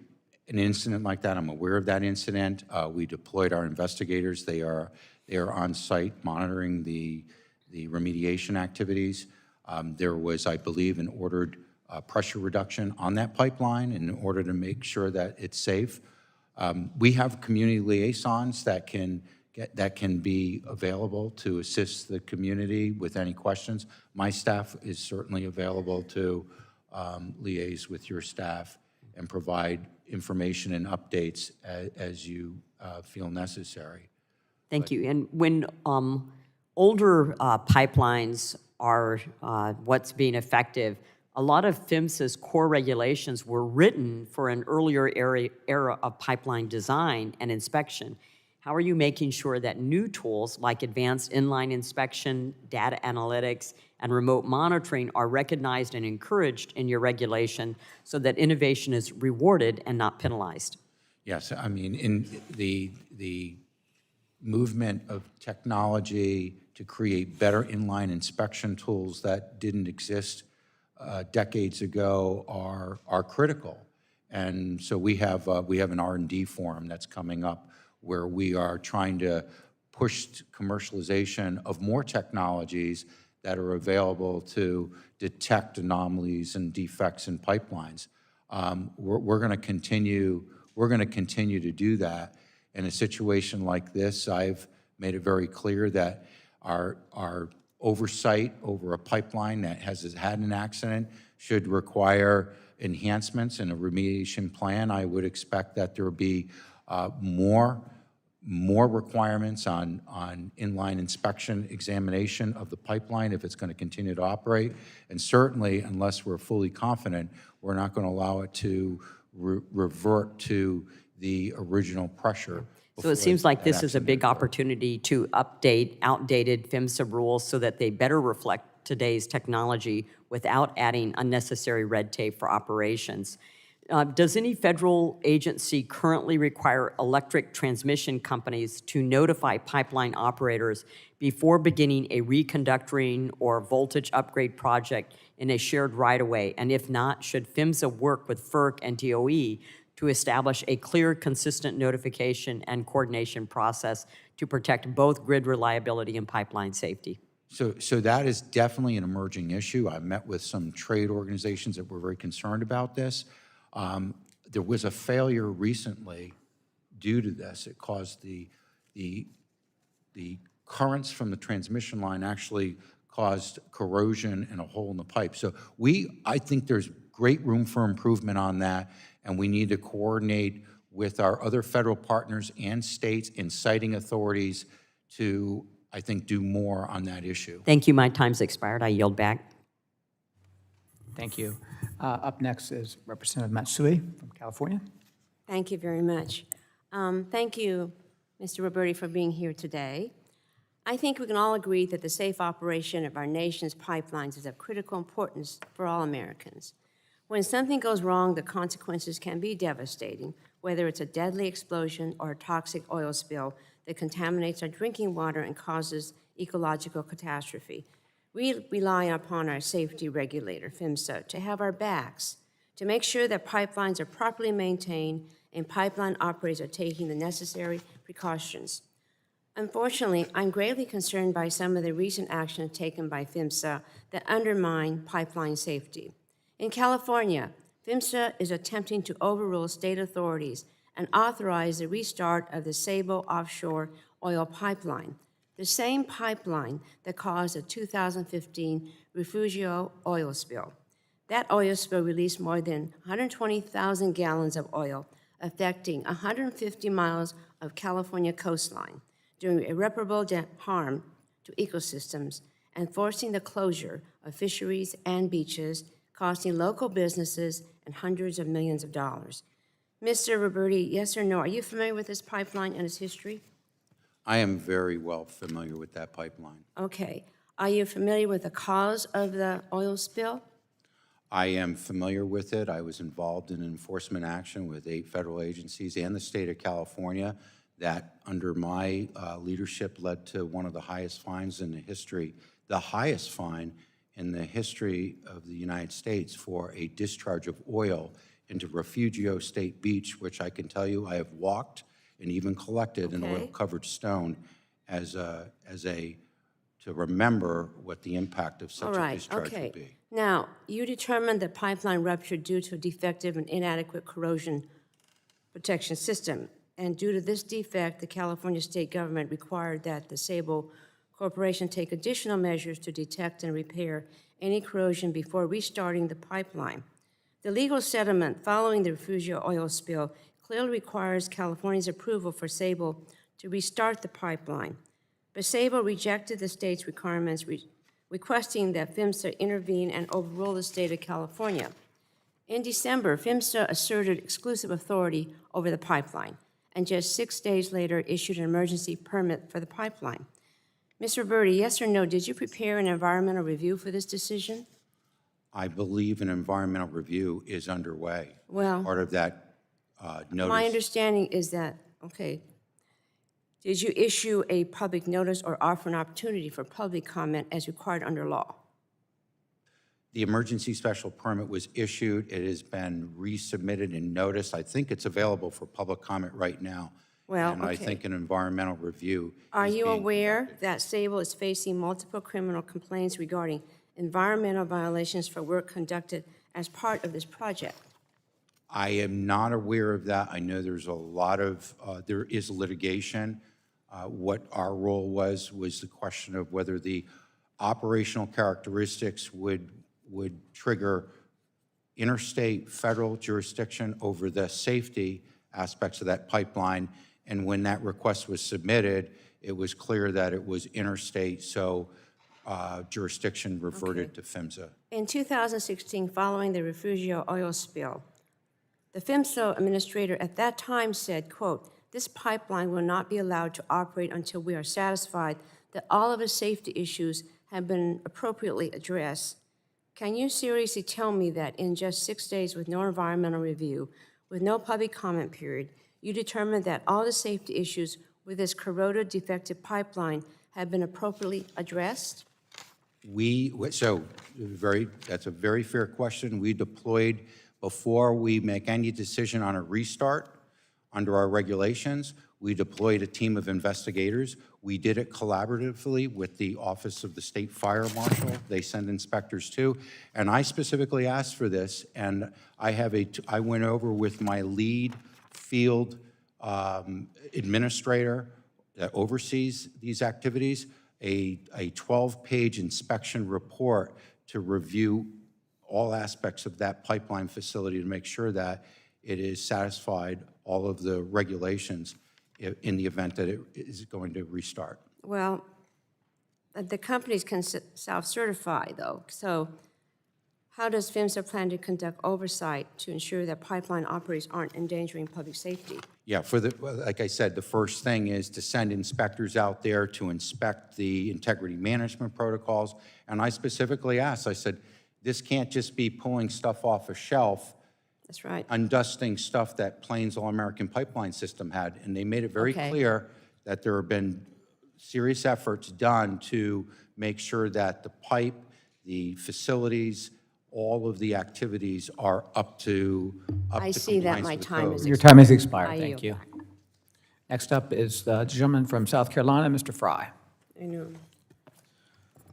S5: incident like that, I'm aware of that incident. We deployed our investigators. They are on site monitoring the remediation activities. There was, I believe, an ordered pressure reduction on that pipeline in order to make sure that it's safe. We have community liaisons that can be available to assist the community with any questions. My staff is certainly available to liaise with your staff and provide information and updates as you feel necessary.
S15: Thank you. And when older pipelines are what's being effective, a lot of PHMSA's core regulations were written for an earlier era of pipeline design and inspection. How are you making sure that new tools like advanced inline inspection, data analytics, and remote monitoring are recognized and encouraged in your regulation so that innovation is rewarded and not penalized?
S5: Yes, I mean, in the movement of technology to create better inline inspection tools that didn't exist decades ago are critical. And so we have an R&D forum that's coming up where we are trying to push commercialization of more technologies that are available to detect anomalies and defects in pipelines. We're going to continue to do that. In a situation like this, I've made it very clear that our oversight over a pipeline that has had an accident should require enhancements in a remediation plan. I would expect that there will be more requirements on inline inspection examination of the pipeline if it's going to continue to operate. And certainly, unless we're fully confident, we're not going to allow it to revert to the original pressure.
S15: So it seems like this is a big opportunity to update outdated PHMSA rules so that they better reflect today's technology without adding unnecessary red tape for operations. Does any federal agency currently require electric transmission companies to notify pipeline operators before beginning a reconductoring or voltage upgrade project in a shared right-of-way? And if not, should PHMSA work with FERC and DOE to establish a clear, consistent notification and coordination process to protect both grid reliability and pipeline safety?
S5: So that is definitely an emerging issue. I've met with some trade organizations that were very concerned about this. There was a failure recently due to this. It caused the currents from the transmission line actually caused corrosion and a hole in the pipe. So I think there's great room for improvement on that, and we need to coordinate with our other federal partners and states and siting authorities to, I think, do more on that issue.
S15: Thank you. My time's expired. I yield back.
S10: Thank you. Up next is Representative Matsui from California.
S16: Thank you very much. Thank you, Mr. Roberti, for being here today. I think we can all agree that the safe operation of our nation's pipelines is of critical importance for all Americans. When something goes wrong, the consequences can be devastating, whether it's a deadly explosion or a toxic oil spill that contaminates our drinking water and causes ecological catastrophe. We rely upon our safety regulator, PHMSA, to have our backs, to make sure that pipelines are properly maintained and pipeline operators are taking the necessary precautions. Unfortunately, I'm greatly concerned by some of the recent actions taken by PHMSA that undermine pipeline safety. In California, PHMSA is attempting to overrule state authorities and authorize the restart of the Sable offshore oil pipeline, the same pipeline that caused the 2015 Refugio oil spill. That oil spill released more than 120,000 gallons of oil, affecting 150 miles of California coastline, doing irreparable harm to ecosystems and forcing the closure of fisheries and beaches, costing local businesses and hundreds of millions of dollars. Mr. Roberti, yes or no, are you familiar with this pipeline and its history?
S5: I am very well familiar with that pipeline.
S16: Okay. Are you familiar with the cause of the oil spill?
S5: I am familiar with it. I was involved in enforcement action with 8 federal agencies and the state of California that, under my leadership, led to one of the highest fines in the history, the highest fine in the history of the United States for a discharge of oil into Refugio State Beach, which I can tell you I have walked and even collected an oil-covered stone to remember what the impact of such a discharge would be.
S16: Now, you determined the pipeline ruptured due to a defective and inadequate corrosion protection system. And due to this defect, the California state government required that the Sable Corporation take additional measures to detect and repair any corrosion before restarting the pipeline. The legal settlement following the Refugio oil spill clearly requires California's approval for Sable to restart the pipeline. But Sable rejected the state's requirements, requesting that PHMSA intervene and overrule the state of California. In December, PHMSA asserted exclusive authority over the pipeline, and just 6 days later issued an emergency permit for the pipeline. Ms. Roberti, yes or no, did you prepare an environmental review for this decision?
S5: I believe an environmental review is underway.
S16: Well,
S5: part of that notice.
S16: my understanding is that, okay, did you issue a public notice or offer an opportunity for public comment as required under law?
S5: The emergency special permit was issued. It has been resubmitted in notice. I think it's available for public comment right now.
S16: Well,
S5: and I think an environmental review
S16: Are
S5: is
S16: you
S5: being
S16: aware
S5: conducted.
S16: that Sable is facing multiple criminal complaints regarding environmental violations for work conducted as part of this project?
S5: I am not aware of that. I know there's a lot of, there is litigation. What our role was the question of whether the operational characteristics would trigger interstate federal jurisdiction over the safety aspects of that pipeline. And when that request was submitted, it was clear that it was interstate, so jurisdiction reverted to PHMSA.
S16: In 2016, following the Refugio oil spill, the PHMSA administrator at that time said, quote, "This pipeline will not be allowed to operate until we are satisfied that all of the safety issues have been appropriately addressed." Can you seriously tell me that in just 6 days with no environmental review, with no public comment period, you determined that all the safety issues with this corroded, defective pipeline have been appropriately addressed?
S5: That's a very fair question. We deployed, before we make any decision on a restart, under our regulations, we deployed a team of investigators. We did it collaboratively with the Office of the State Fire Marshal. They send inspectors too. And I specifically asked for this, and I went over with my lead field administrator that oversees these activities, a 12-page inspection report to review all aspects of that pipeline facility to make sure that it is satisfied all of the regulations in the event that it is going to restart.
S16: Well, the companies can self-certify, though. So how does PHMSA plan to conduct oversight to ensure that pipeline operators aren't endangering public safety?
S5: Yeah, like I said, the first thing is to send inspectors out there to inspect the integrity management protocols. And I specifically asked, I said, this can't just be pulling stuff off a shelf.
S16: That's right.
S5: Undusting stuff that Plains All-American Pipeline System had. And they made it very clear that there have been serious efforts done to make sure that the pipe, the facilities, all of the activities are up to
S16: I see that my time is
S10: Your time has expired,
S16: I
S10: thank you.
S16: yield.
S10: Next up is the gentleman from South Carolina, Mr. Fry.
S16: I know.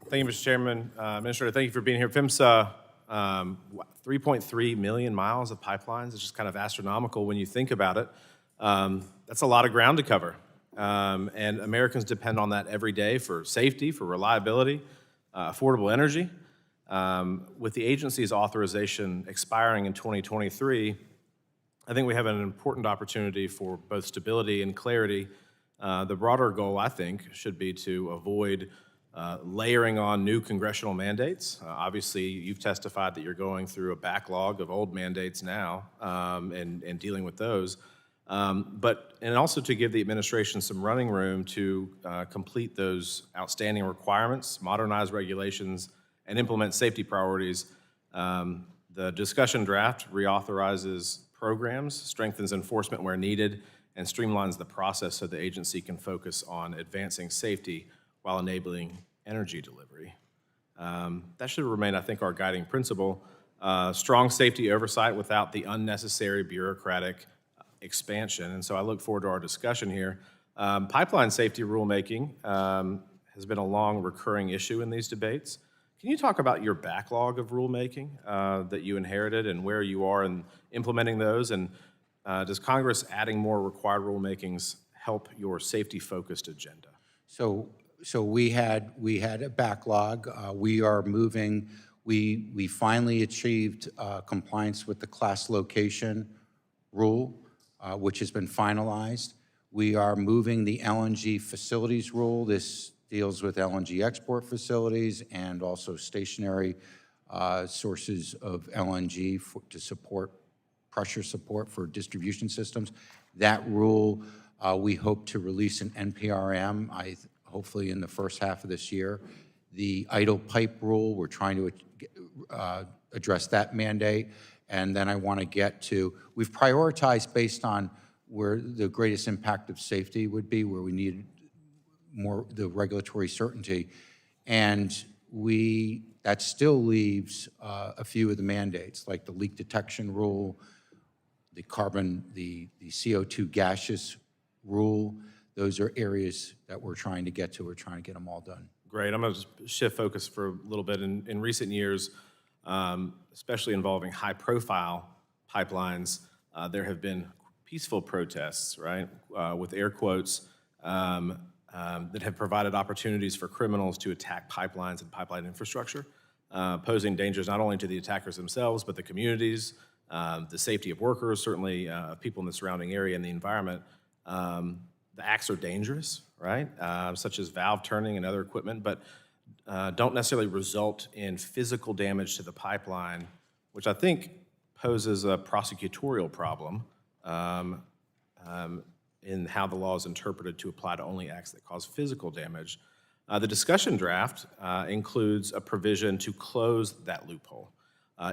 S17: Thank you, Mr. Chairman. Administrator, thank you for being here. PHMSA 3.3 million miles of pipelines. It's just kind of astronomical when you think about it. That's a lot of ground to cover. And Americans depend on that every day for safety, for reliability, affordable energy. With the agency's authorization expiring in 2023, I think we have an important opportunity for both stability and clarity. The broader goal, I think, should be to avoid layering on new congressional mandates. Obviously, you've testified that you're going through a backlog of old mandates now and dealing with those. And also to give the administration some running room to complete those outstanding requirements, modernize regulations, and implement safety priorities. The discussion draft reauthorizes programs, strengthens enforcement where needed, and streamlines the process so the agency can focus on advancing safety while enabling energy delivery. That should remain, I think, our guiding principle. Strong safety oversight without the unnecessary bureaucratic expansion. And so I look forward to our discussion here. Pipeline safety rulemaking has been a long recurring issue in these debates. Can you talk about your backlog of rulemaking that you inherited and where you are in implementing those? And does Congress adding more required rulemakings help your safety-focused agenda?
S5: So we had a backlog. We are moving. We finally achieved compliance with the class location rule, which has been finalized. We are moving the LNG facilities rule. This deals with LNG export facilities and also stationary sources of LNG to support pressure support for distribution systems. That rule, we hope to release an NPRM, hopefully in the first half of this year. The idle pipe rule, we're trying to address that mandate. And then I want to get to, we've prioritized based on where the greatest impact of safety would be, where we need more the regulatory certainty. And that still leaves a few of the mandates, like the leak detection rule, the CO2 gaseous rule. Those are areas that we're trying to get to. We're trying to get them all done.
S17: Great. I'm going to shift focus for a little bit. In recent years, especially involving high-profile pipelines, there have been peaceful protests, right, with air quotes, that have provided opportunities for criminals to attack pipelines and pipeline infrastructure, posing dangers not only to the attackers themselves, but the communities, the safety of workers, certainly people in the surrounding area and the environment. The acts are dangerous, right, such as valve turning and other equipment, but don't necessarily result in physical damage to the pipeline, which I think poses a prosecutorial problem in how the law is interpreted to apply to only acts that cause physical damage. The discussion draft includes a provision to close that loophole.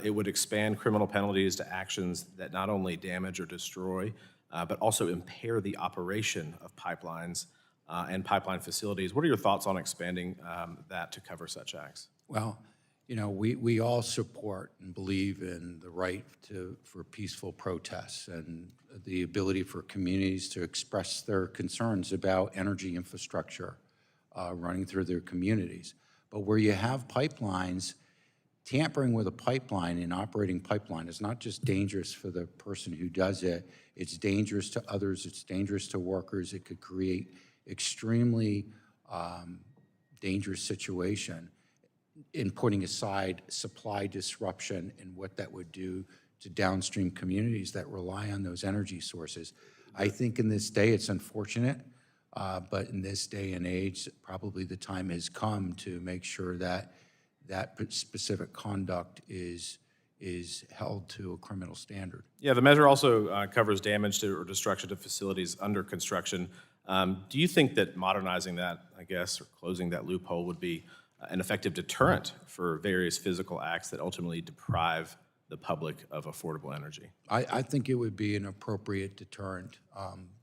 S17: It would expand criminal penalties to actions that not only damage or destroy, but also impair the operation of pipelines and pipeline facilities. What are your thoughts on expanding that to cover such acts?
S5: Well, you know, we all support and believe in the right for peaceful protests and the ability for communities to express their concerns about energy infrastructure running through their communities. But where you have pipelines, tampering with a pipeline and operating pipeline is not just dangerous for the person who does it, it's dangerous to others, it's dangerous to workers, it could create extremely dangerous situation in putting aside supply disruption and what that would do to downstream communities that rely on those energy sources. I think in this day, it's unfortunate, but in this day and age, probably the time has come to make sure that that specific conduct is held to a criminal standard.
S17: Yeah, the measure also covers damage to or destruction to facilities under construction. Do you think that modernizing that, I guess, or closing that loophole would be an effective deterrent for various physical acts that ultimately deprive the public of affordable energy?
S5: I think it would be an appropriate deterrent,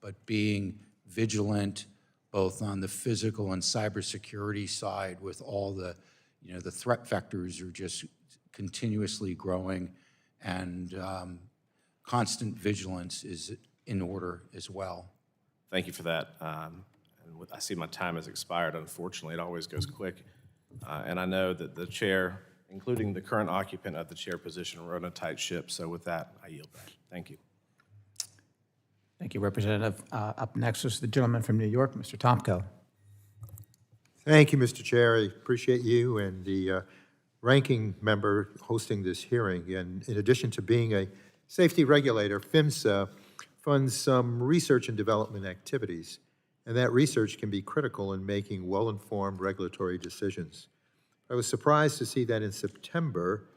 S5: but being vigilant both on the physical and cybersecurity side with all the, you know, the threat vectors are just continuously growing, and constant vigilance is in order as well.
S17: Thank you for that. And I see my time has expired, unfortunately. It always goes quick. And I know that the chair including the current occupant of the chair position. We're on a tight ship, so with that, I yield back. Thank you.
S10: Thank you, Representative. Up next is the gentleman from New York, Mr. Tomko.
S18: Thank you, Mr. Chair. I appreciate you and the ranking member hosting this hearing. And in addition to being a safety regulator, PHMSA funds some research and development activities, and that research can be critical in making well-informed regulatory decisions. I was surprised to see that in September,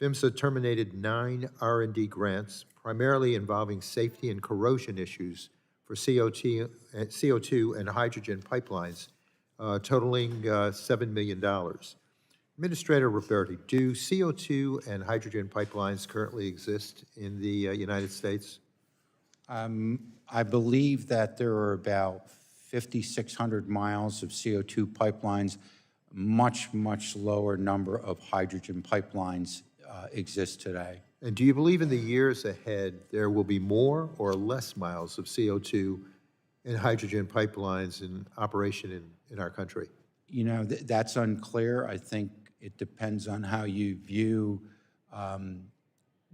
S18: PHMSA terminated 9 R&D grants, primarily involving safety and corrosion issues for CO2 and hydrogen pipelines, totaling $7 million. Administrator Roberti, do CO2 and hydrogen pipelines currently exist in the United States?
S5: I believe that there are about 5,600 miles of CO2 pipelines. Much, much lower number of hydrogen pipelines exist today.
S18: And do you believe in the years ahead there will be more or less miles of CO2 and hydrogen pipelines in operation in our country?
S5: You know, that's unclear. I think it depends on how you view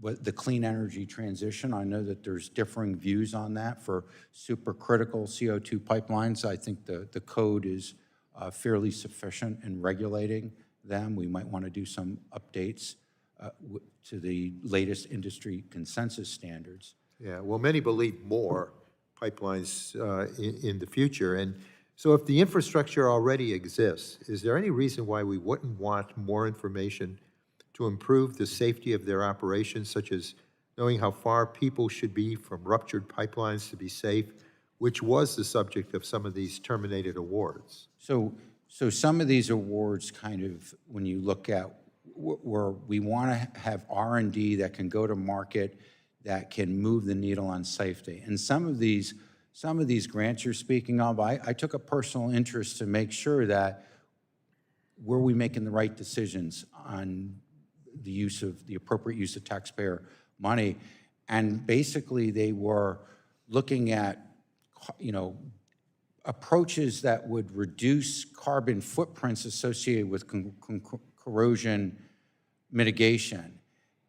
S5: what the clean energy transition. I know that there's differing views on that. For supercritical CO2 pipelines, I think the code is fairly sufficient in regulating them. We might want to do some updates to the latest industry consensus standards.
S18: Yeah, well, many believe more pipelines in the future. And so if the infrastructure already exists, is there any reason why we wouldn't want more information to improve the safety of their operations, such as knowing how far people should be from ruptured pipelines to be safe, which was the subject of some of these terminated awards?
S5: So some of these awards kind of, when you look at where we want to have R&D that can go to market, that can move the needle on safety. And some of these grants you're speaking of, I took a personal interest to make sure that were we making the right decisions on the appropriate use of taxpayer money. And basically they were looking at, you know, approaches that would reduce carbon footprints associated with corrosion mitigation.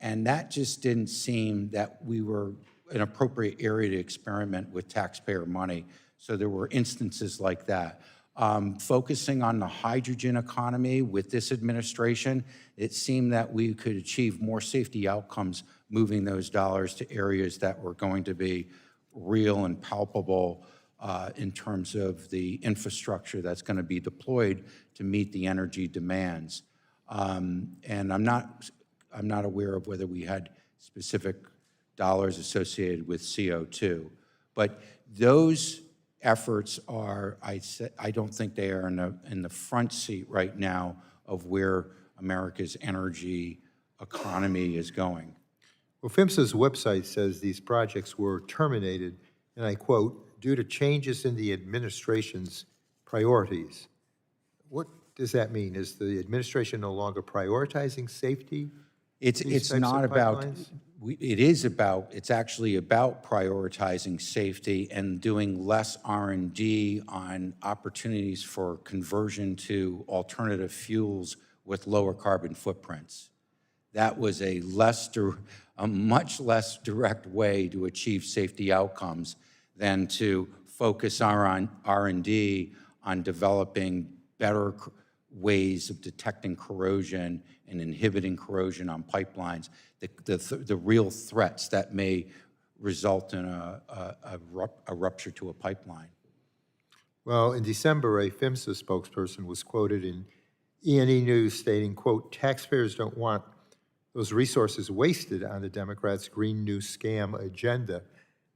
S5: And that just didn't seem that we were an appropriate area to experiment with taxpayer money. So there were instances like that. Focusing on the hydrogen economy with this administration, it seemed that we could achieve more safety outcomes moving those dollars to areas that were going to be real and palpable in terms of the infrastructure that's going to be deployed to meet the energy demands. And I'm not aware of whether we had specific dollars associated with CO2, but those efforts are, I don't think they are in the front seat right now of where America's energy economy is going.
S18: Well, PHMSA's website says these projects were terminated, and I quote, due to changes in the administration's priorities. What does that mean? Is the administration no longer prioritizing safety?
S5: It's not about, it's actually about prioritizing safety and doing less R&D on opportunities for conversion to alternative fuels with lower carbon footprints. That was a much less direct way to achieve safety outcomes than to focus our R&D on developing better ways of detecting corrosion and inhibiting corrosion on pipelines, the real threats that may result in a rupture to a pipeline.
S18: Well, in December, a PHMSA spokesperson was quoted in E&E News stating, quote, taxpayers don't want those resources wasted on the Democrats' Green New Scam agenda.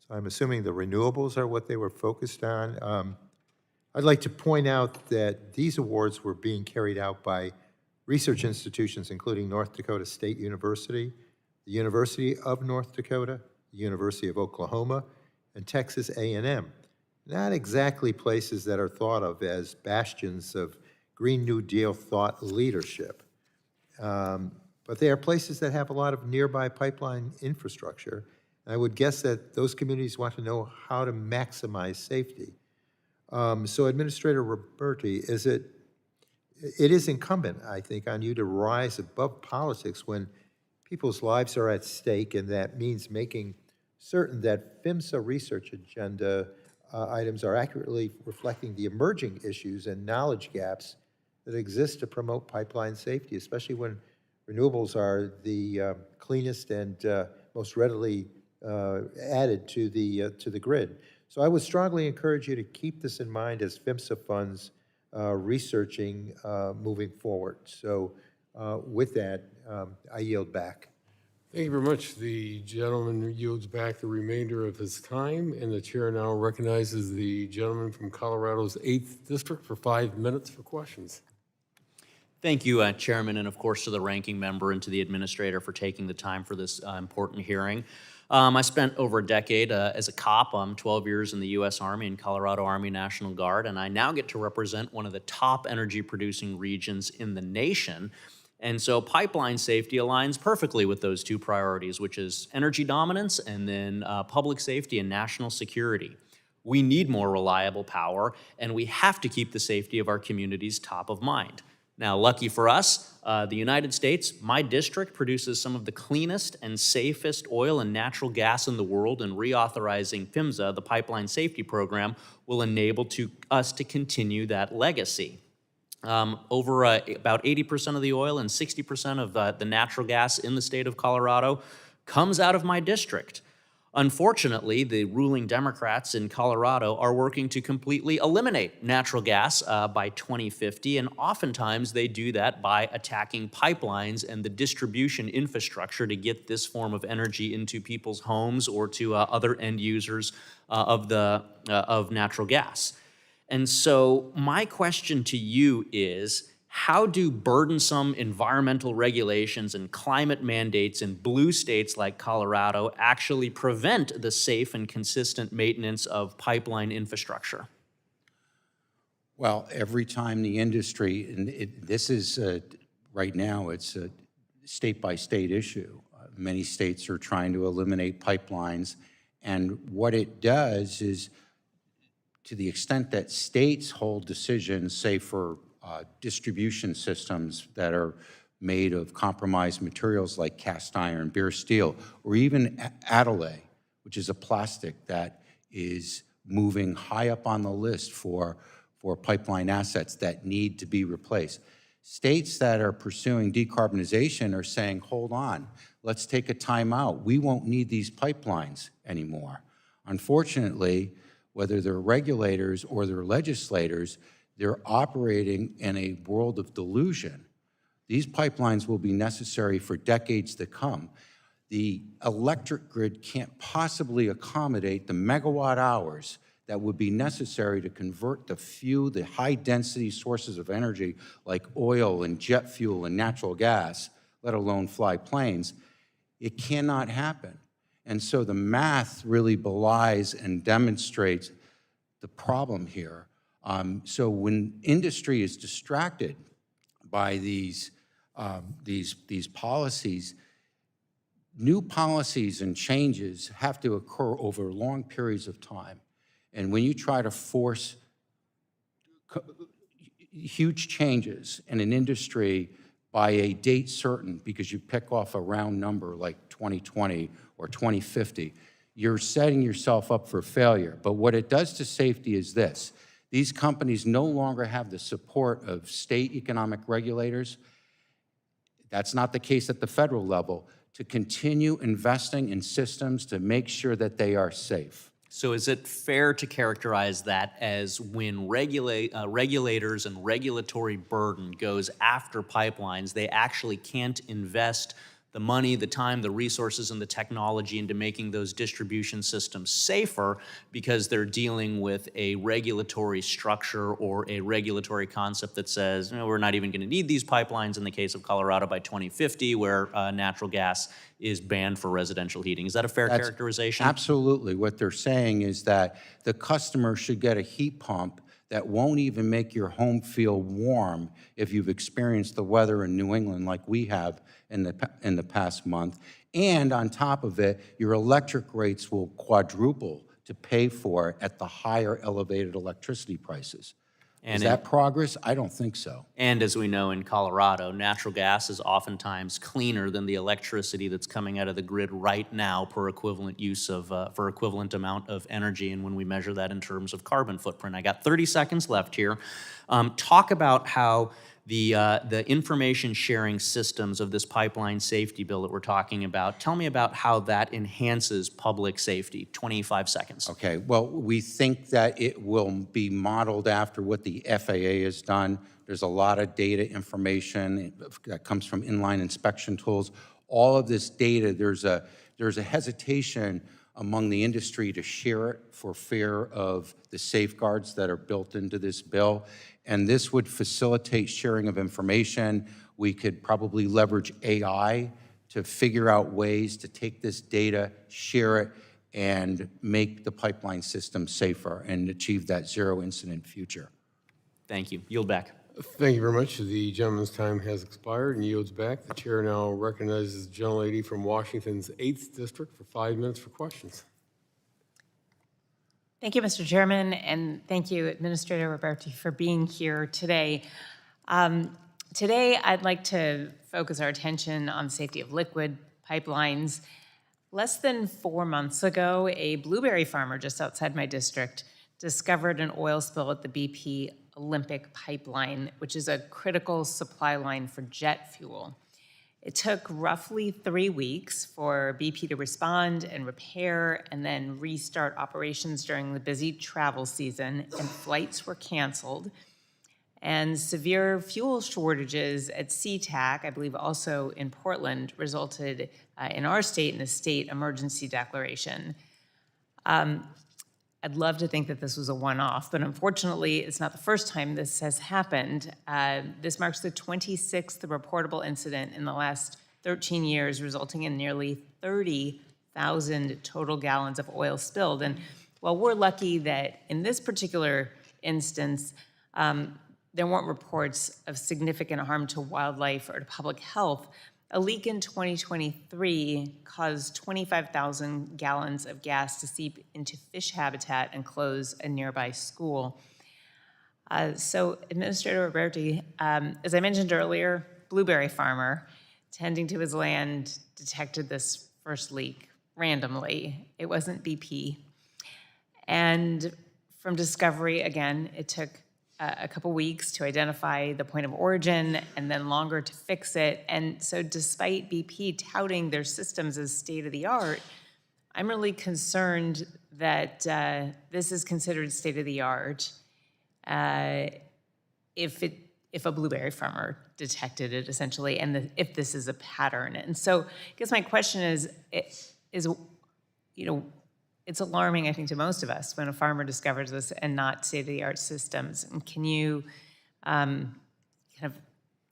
S18: So I'm assuming the renewables are what they were focused on. I'd like to point out that these awards were being carried out by research institutions, including North Dakota State University, the University of North Dakota, the University of Oklahoma, and Texas A&M. Not exactly places that are thought of as bastions of Green New Deal thought leadership. But they are places that have a lot of nearby pipeline infrastructure. I would guess that those communities want to know how to maximize safety. So Administrator Roberti, it is incumbent, I think, on you to rise above politics when people's lives are at stake, and that means making certain that PHMSA research agenda items are accurately reflecting the emerging issues and knowledge gaps that exist to promote pipeline safety, especially when renewables are the cleanest and most readily added to the grid. So I would strongly encourage you to keep this in mind as PHMSA funds researching moving forward. So with that, I yield back.
S1: Thank you very much. The gentleman yields back the remainder of his time, and the chair now recognizes the gentleman from Colorado's 8th District for 5 minutes for questions.
S19: Thank you, Chairman, and of course to the ranking member and to the administrator for taking the time for this important hearing. I spent over a decade as a cop, 12 years in the U.S. Army and Colorado Army National Guard, and I now get to represent one of the top energy-producing regions in the nation. And so pipeline safety aligns perfectly with those two priorities, which is energy dominance and then public safety and national security. We need more reliable power, and we have to keep the safety of our communities top of mind. Now, lucky for us, the United States, my district, produces some of the cleanest and safest oil and natural gas in the world, and reauthorizing PHMSA, the Pipeline Safety Program, will enable us to continue that legacy. Over about 80% of the oil and 60% of the natural gas in the state of Colorado comes out of my district. Unfortunately, the ruling Democrats in Colorado are working to completely eliminate natural gas by 2050, and oftentimes they do that by attacking pipelines and the distribution infrastructure to get this form of energy into people's homes or to other end users of natural gas. And so my question to you is, how do burdensome environmental regulations and climate mandates in blue states like Colorado actually prevent the safe and consistent maintenance of pipeline infrastructure?
S5: Well, every time the industry, and this is, right now, it's a state-by-state issue. Many states are trying to eliminate pipelines, and what it does is, to the extent that states hold decisions, say for distribution systems that are made of compromised materials like cast iron, bare steel, or even Adelaide, which is a plastic that is moving high up on the list for pipeline assets that need to be replaced. States that are pursuing decarbonization are saying, hold on, let's take a time out. We won't need these pipelines anymore. Unfortunately, whether they're regulators or they're legislators, they're operating in a world of delusion. These pipelines will be necessary for decades to come. The electric grid can't possibly accommodate the megawatt hours that would be necessary to convert the high-density sources of energy like oil and jet fuel and natural gas, let alone fly planes. It cannot happen. And so the math really belies and demonstrates the problem here. So when industry is distracted by these policies, new policies and changes have to occur over long periods of time. And when you try to force huge changes in an industry by a date certain, because you pick off a round number like 2020 or 2050, you're setting yourself up for failure. But what it does to safety is this. These companies no longer have the support of state economic regulators. That's not the case at the federal level, to continue investing in systems to make sure that they are safe.
S19: So is it fair to characterize that as when regulators and regulatory burden goes after pipelines, they actually can't invest the money, the time, the resources, and the technology into making those distribution systems safer because they're dealing with a regulatory structure or a regulatory concept that says, you know, we're not even going to need these pipelines in the case of Colorado by 2050, where natural gas is banned for residential heating. Is that a fair characterization?
S5: Absolutely. What they're saying is that the customer should get a heat pump that won't even make your home feel warm if you've experienced the weather in New England like we have in the past month. And on top of it, your electric rates will quadruple to pay for it at the higher elevated electricity prices. Is that progress? I don't think so.
S19: And as we know in Colorado, natural gas is oftentimes cleaner than the electricity that's coming out of the grid right now per equivalent use of, for equivalent amount of energy, and when we measure that in terms of carbon footprint. I got 30 seconds left here. Talk about how the information sharing systems of this pipeline safety bill that we're talking about, tell me about how that enhances public safety. 25 seconds.
S5: Okay, well, we think that it will be modeled after what the FAA has done. There's a lot of data information that comes from inline inspection tools. All of this data, there's a hesitation among the industry to share it for fear of the safeguards that are built into this bill. And this would facilitate sharing of information. We could probably leverage AI to figure out ways to take this data, share it, and make the pipeline system safer and achieve that zero incident future.
S19: Thank you. Yield back.
S1: Thank you very much. The gentleman's time has expired and yields back. The chair now recognizes the gentlelady from Washington's 8th District for 5 minutes for questions.
S20: Thank you, Mr. Chairman, and thank you, Administrator Roberti, for being here today. Today, I'd like to focus our attention on safety of liquid pipelines. Less than 4 months ago, a blueberry farmer just outside my district discovered an oil spill at the BP Olympic pipeline, which is a critical supply line for jet fuel. It took roughly 3 weeks for BP to respond and repair and then restart operations during the busy travel season, and flights were canceled. And severe fuel shortages at SeaTac, I believe also in Portland, resulted in our state in a state emergency declaration. I'd love to think that this was a one-off, but unfortunately, it's not the first time this has happened. This marks the 26th reportable incident in the last 13 years, resulting in nearly 30,000 total gallons of oil spilled. And while we're lucky that in this particular instance, there weren't reports of significant harm to wildlife or to public health, a leak in 2023 caused 25,000 gallons of gas to seep into fish habitat and close a nearby school. So, Administrator Roberti, as I mentioned earlier, blueberry farmer tending to his land detected this first leak randomly. It wasn't BP. And from discovery, again, it took a couple weeks to identify the point of origin and then longer to fix it. And so despite BP touting their systems as state-of-the-art, I'm really concerned that this is considered state-of-the-art if a blueberry farmer detected it, essentially, and if this is a pattern. And so I guess my question is, it's alarming, I think, to most of us when a farmer discovers this and not state-of-the-art systems. And can you kind of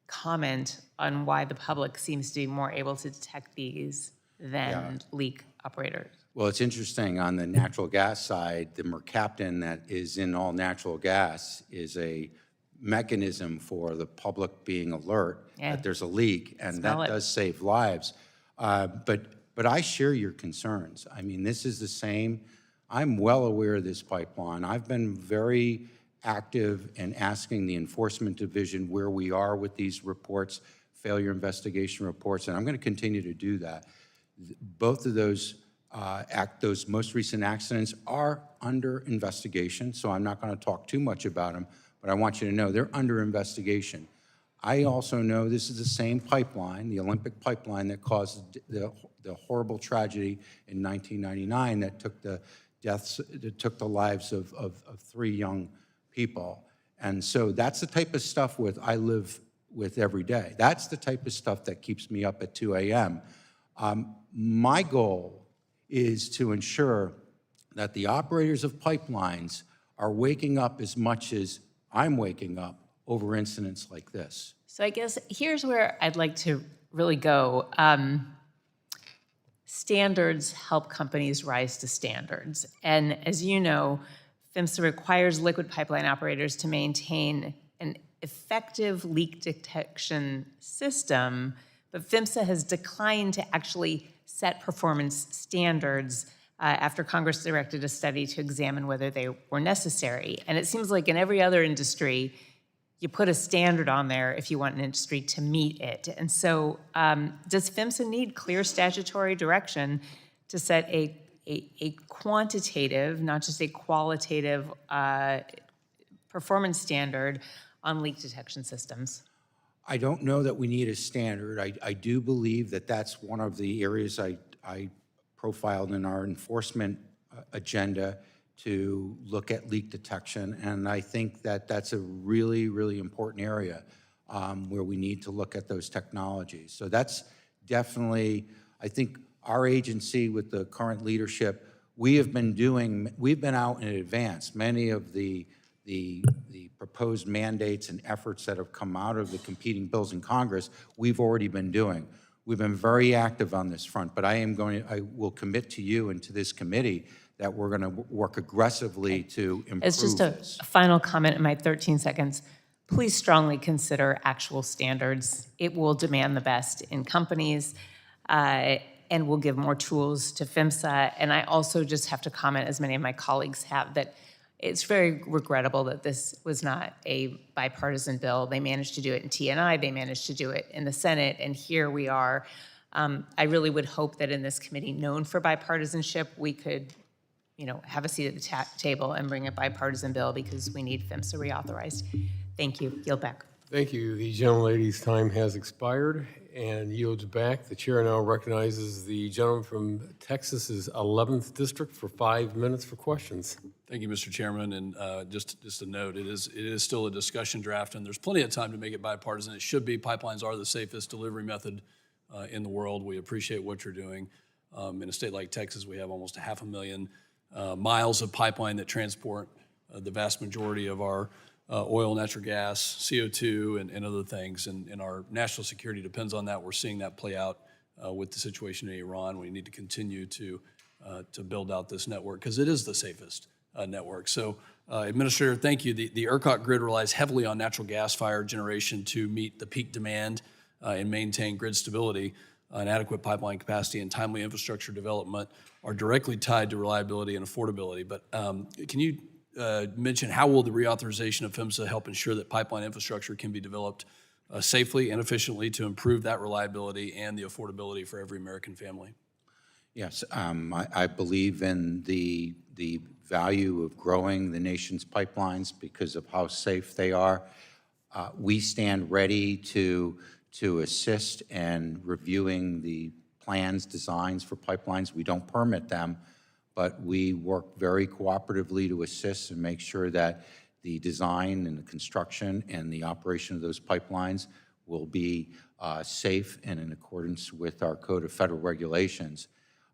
S20: comment on why the public seems to be more able to detect these than leak operators?
S5: Well, it's interesting. On the natural gas side, the mercaptan that is in all natural gas is a mechanism for the public being alert that there's a leak, and that does save lives. But I share your concerns. I mean, this is the same. I'm well aware of this pipeline. I've been very active in asking the Enforcement Division where we are with these reports, failure investigation reports, and I'm going to continue to do that. Both of those those most recent accidents are under investigation, so I'm not going to talk too much about them, but I want you to know they're under investigation. I also know this is the same pipeline, the Olympic pipeline, that caused the horrible tragedy in 1999 that took the lives of 3 young people. And so that's the type of stuff I live with every day. That's the type of stuff that keeps me up at 2 a.m. My goal is to ensure that the operators of pipelines are waking up as much as I'm waking up over incidents like this.
S20: So I guess here's where I'd like to really go. Standards help companies rise to standards. And as you know, PHMSA requires liquid pipeline operators to maintain an effective leak detection system, but PHMSA has declined to actually set performance standards after Congress directed a study to examine whether they were necessary. And it seems like in every other industry, you put a standard on there if you want an industry to meet it. And so does PHMSA need clear statutory direction to set a quantitative, not just a qualitative performance standard on leak detection systems?
S5: I don't know that we need a standard. I do believe that that's one of the areas I profiled in our enforcement agenda to look at leak detection, and I think that that's a really, really important area where we need to look at those technologies. So that's definitely, I think our agency with the current leadership, we've been out in advance. Many of the proposed mandates and efforts that have come out of the competing bills in Congress, we've already been doing. We've been very active on this front, but I will commit to you and to this committee that we're going to work aggressively to improve
S20: As just
S5: this.
S20: a final comment in my 13 seconds, please strongly consider actual standards. It will demand the best in companies and will give more tools to PHMSA. And I also just have to comment, as many of my colleagues have, that it's very regrettable that this was not a bipartisan bill. They managed to do it in TNI, they managed to do it in the Senate, and here we are. I really would hope that in this committee known for bipartisanship, we could have a seat at the table and bring a bipartisan bill because we need PHMSA reauthorized. Thank you. Yield back.
S1: Thank you. The gentlelady's time has expired and yields back. The chair now recognizes the gentleman from Texas's 11th District for 5 minutes for questions.
S17: Thank you, Mr. Chairman. And just a note, it is still a discussion draft, and there's plenty of time to make it bipartisan. It should be. Pipelines are the safest delivery method in the world. We appreciate what you're doing. In a state like Texas, we have almost 500,000 miles of pipeline that transport the vast majority of our oil, natural gas, CO2, and other things. And our national security depends on that. We're seeing that play out with the situation in Iran. We need to continue to build out this network because it is the safest network. So, Administrator, thank you. The ERCOT grid relies heavily on natural gas-fired generation to meet the peak demand and maintain grid stability. And adequate pipeline capacity and timely infrastructure development are directly tied to reliability and affordability. But can you mention how will the reauthorization of PHMSA help ensure that pipeline infrastructure can be developed safely and efficiently to improve that reliability and the affordability for every American family?
S5: Yes, I believe in the value of growing the nation's pipelines because of how safe they are. We stand ready to assist in reviewing the plans, designs for pipelines. We don't permit them, but we work very cooperatively to assist and make sure that the design and the construction and the operation of those pipelines will be safe and in accordance with our Code of Federal Regulations.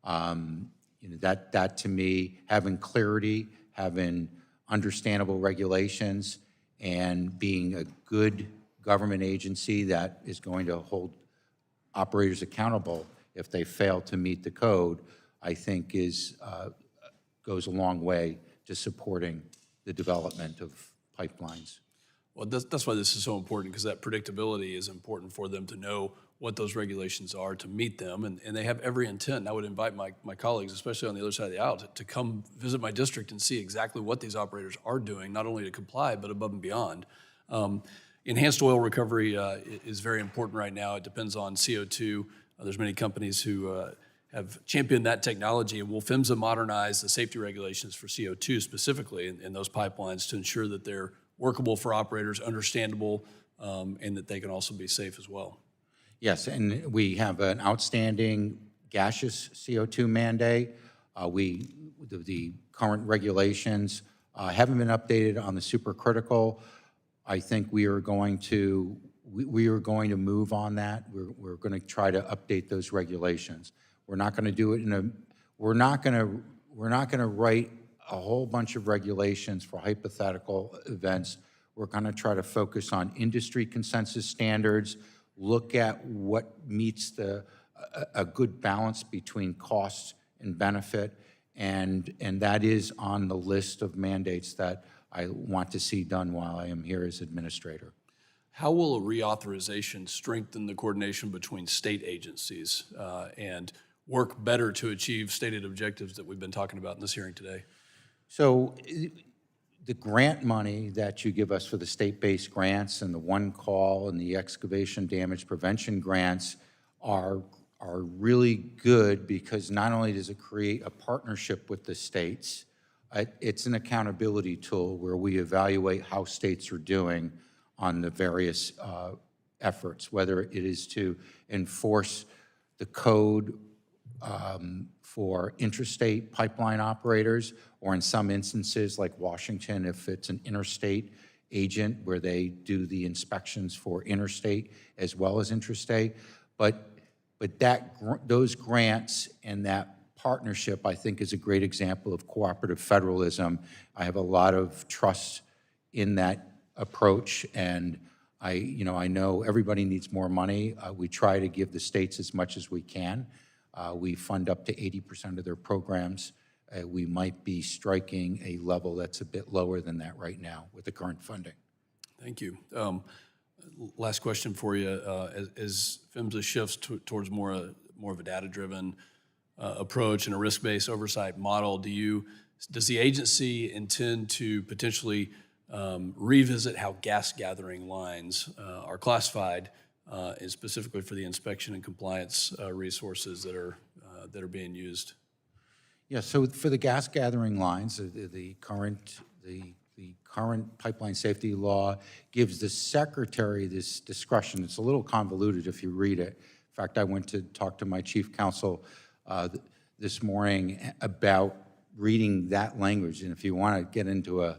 S5: That to me, having clarity, having understandable regulations, and being a good government agency that is going to hold operators accountable if they fail to meet the code, I think goes a long way to supporting the development of pipelines.
S17: Well, that's why this is so important, because that predictability is important for them to know what those regulations are, to meet them, and they have every intent. And I would invite my colleagues, especially on the other side of the aisle, to come visit my district and see exactly what these operators are doing, not only to comply, but above and beyond. Enhanced oil recovery is very important right now. It depends on CO2. There's many companies who have championed that technology, and will PHMSA modernize the safety regulations for CO2 specifically in those pipelines to ensure that they're workable for operators, understandable, and that they can also be safe as well?
S5: Yes, and we have an outstanding gaseous CO2 mandate. The current regulations haven't been updated on the supercritical. I think we are going to move on that. We're going to try to update those regulations. We're not going to do it we're not going to write a whole bunch of regulations for hypothetical events. We're going to try to focus on industry consensus standards, look at what meets a good balance between cost and benefit, and that is on the list of mandates that I want to see done while I am here as administrator.
S17: How will a reauthorization strengthen the coordination between state agencies? And work better to achieve stated objectives that we've been talking about in this hearing today?
S5: So the grant money that you give us for the state-based grants and the one call and the excavation damage prevention grants are really good because not only does it create a partnership with the states, it's an accountability tool where we evaluate how states are doing on the various efforts, whether it is to enforce the code for interstate pipeline operators, or in some instances, like Washington, if it's an interstate agent where they do the inspections for interstate as well as intrastate. But those grants and that partnership, I think, is a great example of cooperative federalism. I have a lot of trust in that approach, and I know everybody needs more money. We try to give the states as much as we can. We fund up to 80% of their programs. We might be striking a level that's a bit lower than that right now with the current funding.
S17: Thank you. Last question for you. As PHMSA shifts towards more of a data-driven approach and a risk-based oversight model, does the agency intend to potentially revisit how gas gathering lines are classified, and specifically for the inspection and compliance resources that are being used?
S5: Yeah, so for the gas gathering lines, the current pipeline safety law gives the secretary this discretion. It's a little convoluted if you read it. In fact, I went to talk to my chief counsel this morning about reading that language. And if you want to get into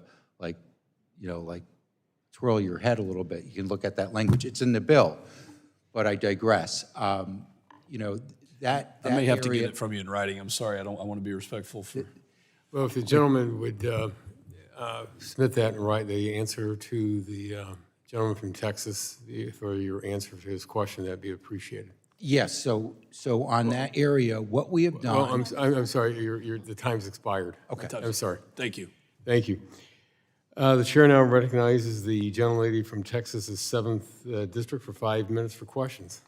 S5: twirl your head a little bit, you can look at that language. It's in the bill, but I digress. That
S17: I may have to
S5: area,
S17: get it from you in writing. I'm sorry. I want to be respectful for.
S1: Well, if the gentleman would submit that and write the answer to the gentleman from Texas for your answer to his question, that'd be appreciated.
S5: Yes, so on that area, what we have done.
S1: Well, I'm sorry, the time's expired.
S5: Okay.
S1: I'm sorry.
S17: Thank you.
S1: Thank you. The chair now recognizes the gentlelady from Texas's 7th District for 5 minutes for questions.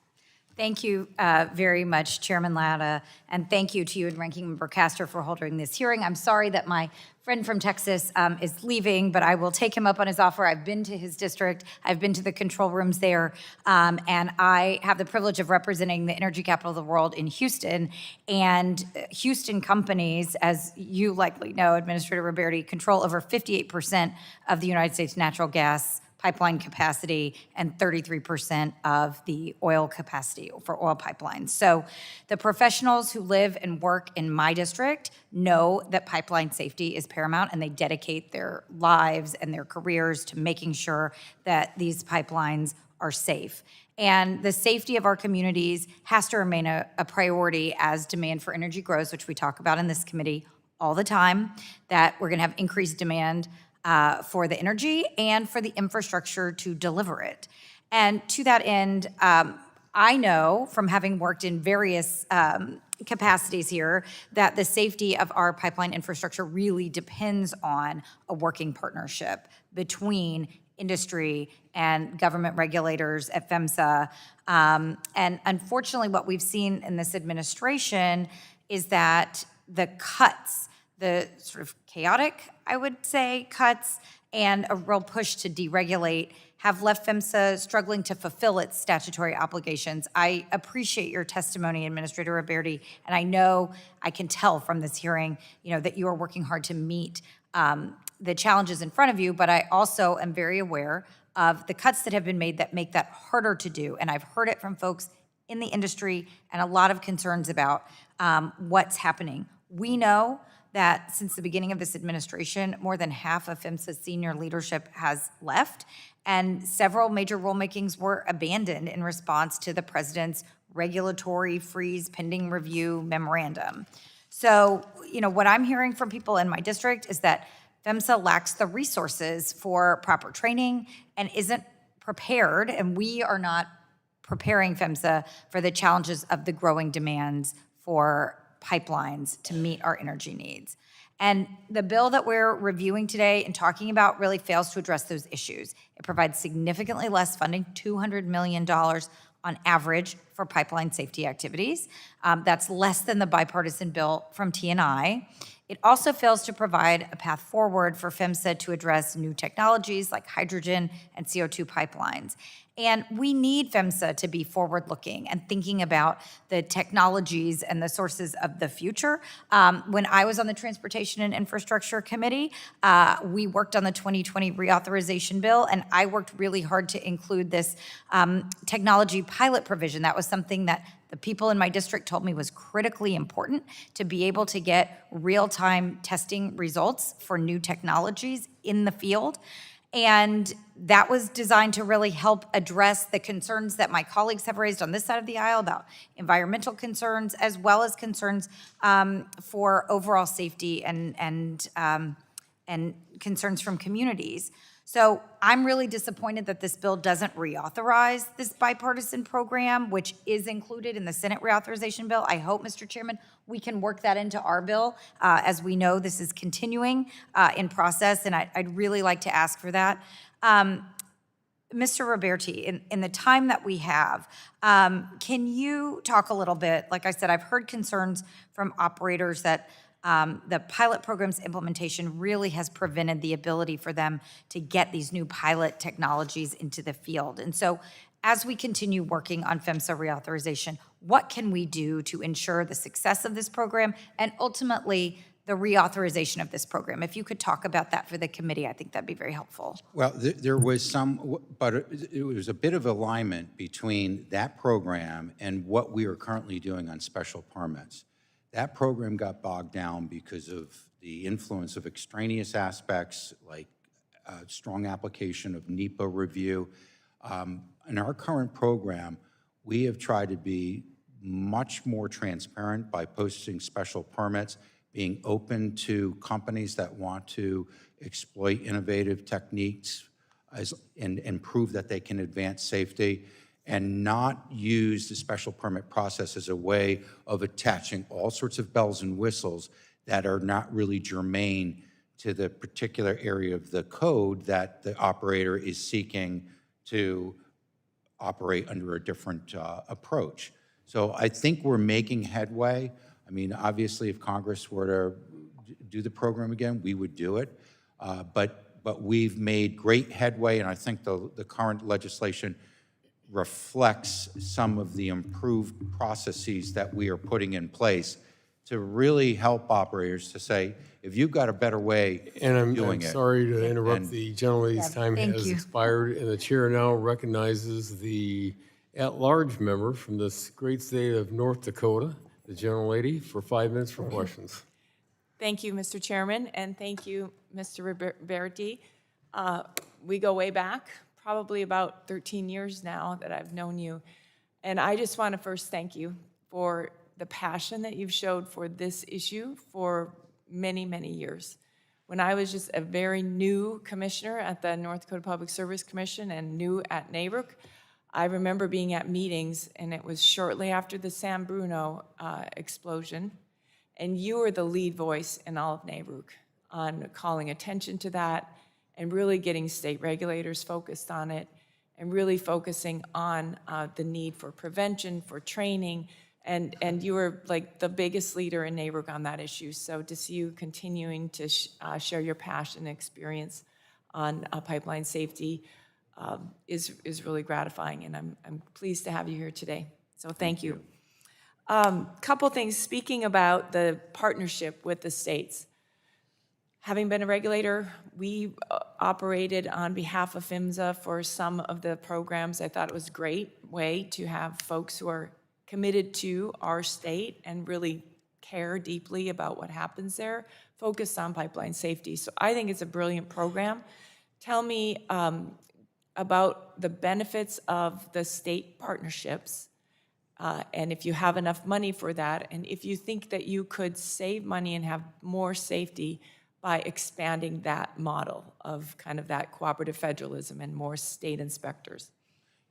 S2: Thank you very much, Chairman Latta, and thank you to you and Ranking Member Castor for holding this hearing. I'm sorry that my friend from Texas is leaving, but I will take him up on his offer. I've been to his district. I've been to the control rooms there, and I have the privilege of representing the energy capital of the world in Houston. And Houston companies, as you likely know, Administrator Roberti, control over 58% of the United States natural gas pipeline capacity and 33% of the oil capacity for oil pipelines. So the professionals who live and work in my district know that pipeline safety is paramount, and they dedicate their lives and their careers to making sure that these pipelines are safe. And the safety of our communities has to remain a priority as demand for energy grows, which we talk about in this committee all the time, that we're gonna have increased demand for the energy and for the infrastructure to deliver it. And to that end, I know from having worked in various capacities here that the safety of our pipeline infrastructure really depends on a working partnership between industry and government regulators at PHMSA. And unfortunately, what we've seen in this administration is that the cuts, the sort of chaotic, I would say, cuts and a real push to deregulate have left PHMSA struggling to fulfill its statutory obligations. I appreciate your testimony, Administrator Roberti, and I know, I can tell from this hearing, that you are working hard to meet the challenges in front of you, but I also am very aware of the cuts that have been made that make that harder to do. And I've heard it from folks in the industry and a lot of concerns about what's happening. We know that since the beginning of this administration, more than half of PHMSA's senior leadership has left, and several major rulemakings were abandoned in response to the president's regulatory freeze pending review memorandum. So, what I'm hearing from people in my district is that PHMSA lacks the resources for proper training and isn't prepared, and we are not preparing PHMSA for the challenges of the growing demands for pipelines to meet our energy needs. And the bill that we're reviewing today and talking about really fails to address those issues. It provides significantly less funding, $200 million
S21: on average for pipeline safety activities. That's less than the bipartisan bill from T&I. It also fails to provide a path forward for PHMSA to address new technologies like hydrogen and CO2 pipelines. And we need PHMSA to be forward-looking and thinking about the technologies and the sources of the future. When I was on the Transportation and Infrastructure Committee, we worked on the 2020 reauthorization bill, and I worked really hard to include this technology pilot provision. That was something that the people in my district told me was critically important to be able to get real-time testing results for new technologies in the field. And that was designed to really help address the concerns that my colleagues have raised on this side of the aisle about environmental concerns, as well as concerns for overall safety and concerns from communities. So I'm really disappointed that this bill doesn't reauthorize this bipartisan program, which is included in the Senate reauthorization bill. I hope, Mr. Chairman, we can work that into our bill. As we know, this is continuing in process, and I'd really like to ask for that. Mr. Roberti, in the time that we have, can you talk a little bit? Like I said, I've heard concerns from operators that the pilot program's implementation really has prevented the ability for them to get these new pilot technologies into the field. And so as we continue working on PHMSA reauthorization, what can we do to ensure the success of this program and ultimately the reauthorization of this program? If you could talk about that for the committee, I think that'd be very helpful.
S5: Well, there was some, but it was a bit of alignment between that program and what we are currently doing on special permits. That program got bogged down because of the influence of extraneous aspects like strong application of NEPA review. In our current program, we have tried to be much more transparent by posting special permits, being open to companies that want to exploit innovative techniques and prove that they can advance safety, and not use the special permit process as a way of attaching all sorts of bells and whistles that are not really germane to the particular area of the code that the operator is seeking to operate under a different approach. So I think we're making headway. I mean, obviously, if Congress were to do the program again, we would do it. But we've made great headway, and I think the current legislation reflects some of the improved processes that we are putting in place to really help operators to say, if you've got a better way of doing it.
S1: I'm sorry to interrupt. The gentlelady's time
S21: thank
S1: has
S21: you.
S1: expired, and the chair now recognizes the at-large member from this great state of North Dakota, the gentlelady, for 5 minutes for questions.
S22: Thank you, Mr. Chairman, and thank you, Mr. Roberti. We go way back, probably about 13 years now that I've known you. And I just want to first thank you for the passion that you've showed for this issue for many, many years. When I was just a very new commissioner at the North Dakota Public Service Commission and new at NABRC, I remember being at meetings, and it was shortly after the San Bruno explosion, and you were the lead voice in all of NABRC on calling attention to that and really getting state regulators focused on it and really focusing on the need for prevention, for training, and you were like the biggest leader in NABRC on that issue. So to see you continuing to share your passion and experience on pipeline safety is really gratifying, and I'm pleased to have you here today. So thank you. Couple things, speaking about the partnership with the states. Having been a regulator, we operated on behalf of PHMSA for some of the programs. I thought it was a great way to have folks who are committed to our state and really care deeply about what happens there, focused on pipeline safety. So I think it's a brilliant program. Tell me about the benefits of the state partnerships, and if you have enough money for that, and if you think that you could save money and have more safety by expanding that model of kind of that cooperative federalism and more state inspectors.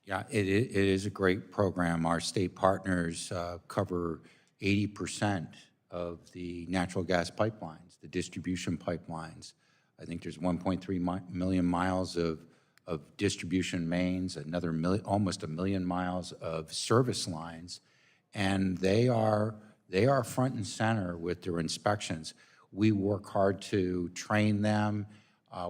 S5: Yeah, it is a great program. Our state partners cover 80% of the natural gas pipelines, the distribution pipelines. I think there's 1.3 million miles of of distribution mains, another almost 1 million miles of service lines, and they are front and center with their inspections. We work hard to train them,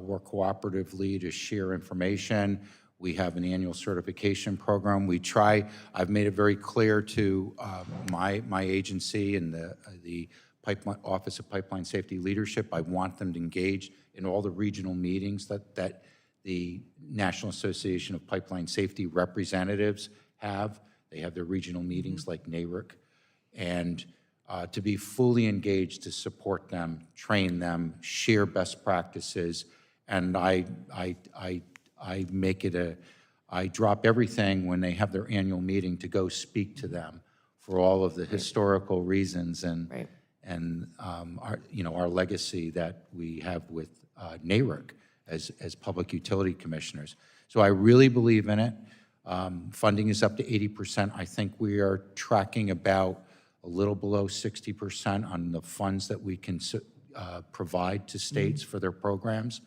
S5: work cooperatively to share information. We have an annual certification program. I've made it very clear to my agency and the Office of Pipeline Safety Leadership, I want them to engage in all the regional meetings that the National Association of Pipeline Safety Representatives have. They have their regional meetings like NARIC, and to be fully engaged to support them, train them, share best practices, and I drop everything when they have their annual meeting to go speak to them for all of the historical reasons and our legacy that we have with NARIC as public utility commissioners. So I really believe in it. Funding is up to 80%. I think we are tracking about a little below 60% on the funds that we can provide to states for their programs.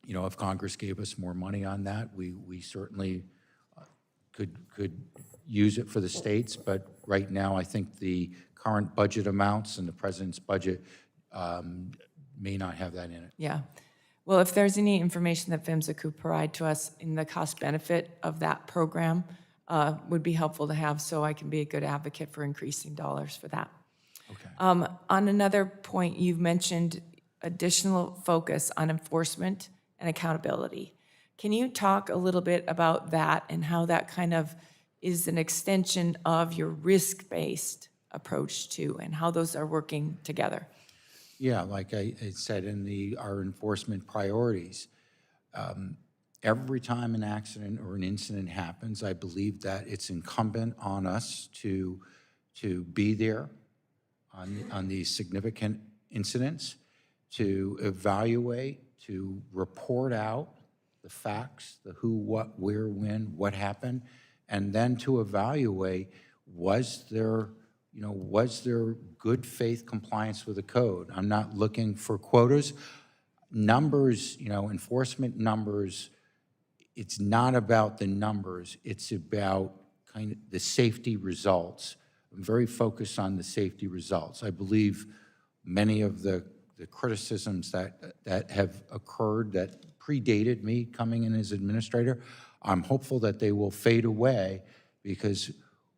S5: If Congress gave us more money on that, we certainly could use it for the states, but right now I think the current budget amounts and the president's budget may not have that in it.
S22: Yeah. Well, if there's any information that PHMSA could provide to us in the cost benefit of that program, would be helpful to have, so I can be a good advocate for increasing dollars for that.
S5: Okay.
S22: On another point, you've mentioned additional focus on enforcement and accountability. Can you talk a little bit about that and how that kind of is an extension of your risk-based approach too, and how those are working together?
S5: Yeah, like I said in our enforcement priorities, every time an accident or an incident happens, I believe that it's incumbent on us to be there on these significant incidents, to evaluate, to report out the facts, the who, what, where, when, what happened, and then to evaluate, was there good faith compliance with the code? I'm not looking for quotas. Numbers, enforcement numbers, it's not about the numbers, it's about kind of the safety results. I'm very focused on the safety results. I believe many of the criticisms that have occurred that predated me coming in as administrator, I'm hopeful that they will fade away, because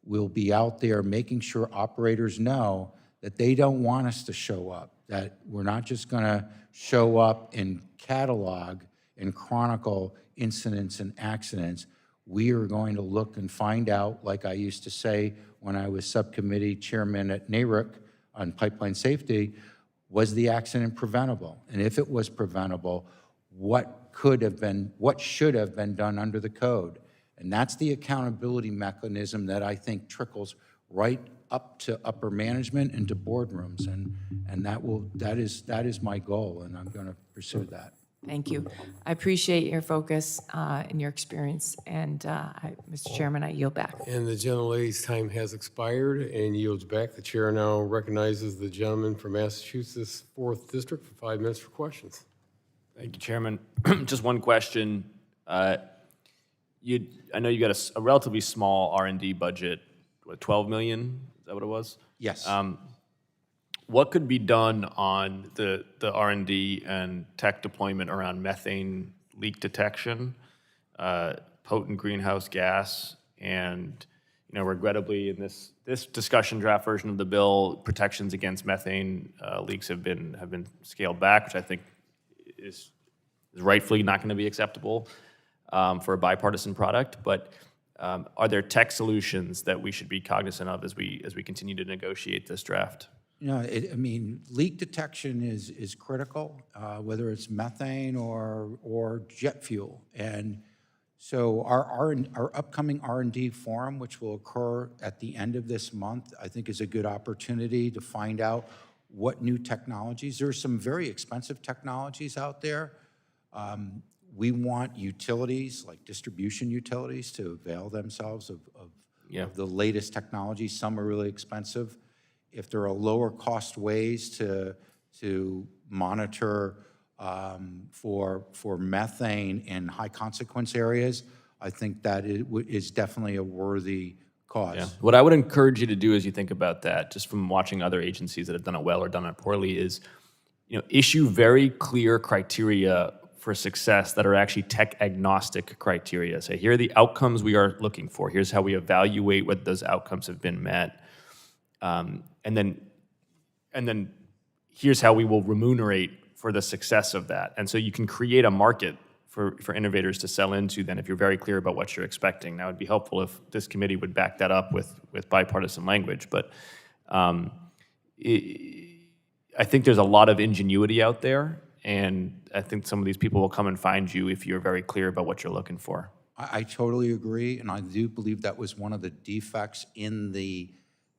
S5: we'll be out there making sure operators know that they don't want us to show up, that we're not just going to show up and catalog and chronicle incidents and accidents. We are going to look and find out, like I used to say when I was subcommittee chairman at NARIC on pipeline safety, was the accident preventable? And if it was preventable, what should have been done under the code? And that's the accountability mechanism that I think trickles right up to upper management and to boardrooms, and that is my goal, and I'm going to pursue that.
S22: Thank you. I appreciate your focus and your experience, and Mr. Chairman, I yield back.
S1: And the gentlelady's time has expired and yields back. The chair now recognizes the gentleman from Massachusetts 4th District for 5 minutes for questions.
S3: Thank you, Chairman. Just one question. I know you got a relatively small R&D budget, what, 12 million? Is that what it was?
S5: Yes.
S3: What could be done on the R&D and tech deployment around methane leak detection, potent greenhouse gas, and regrettably in this discussion draft version of the bill, protections against methane leaks have been scaled back, which I think is rightfully not going to be acceptable for a bipartisan product. But are there tech solutions that we should be cognizant of as we continue to negotiate this draft?
S5: Leak detection is critical, whether it's methane or jet fuel. And so our upcoming R&D forum, which will occur at the end of this month, I think is a good opportunity to find out what new technologies. There are some very expensive technologies out there. We want utilities, like distribution utilities, to avail themselves of the latest technology. Some are really expensive. If there are lower cost ways to monitor for methane in high consequence areas, I think that is definitely a worthy cause.
S3: Yeah. What I would encourage you to do as you think about that, just from watching other agencies that have done it well or done it poorly, is issue very clear criteria for success that are actually tech agnostic criteria. Say, here are the outcomes we are looking for. Here's how we evaluate whether those outcomes have been met. And then here's how we will remunerate for the success of that. And so you can create a market for innovators to sell into then if you're very clear about what you're expecting. Now, it'd be helpful if this committee would back that up with bipartisan language. But I think there's a lot of ingenuity out there, and I think some of these people will come and find you if you're very clear about what you're looking for.
S5: I totally agree, and I do believe that was one of the defects in the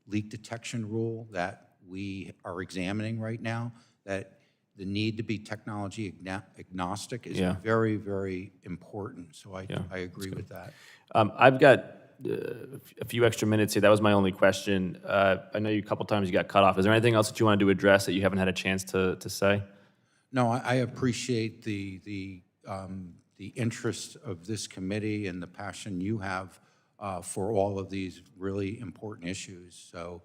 S5: leak detection rule that we are examining right now, that the need to be technology agnostic is very, very important. So I agree with that.
S3: I've got a few extra minutes here. That was my only question. I know you a couple times you got cut off. Is there anything else that you wanted to address that you haven't had a chance to say?
S5: No, I appreciate the interest of this committee and the passion you have for all of these really important issues. So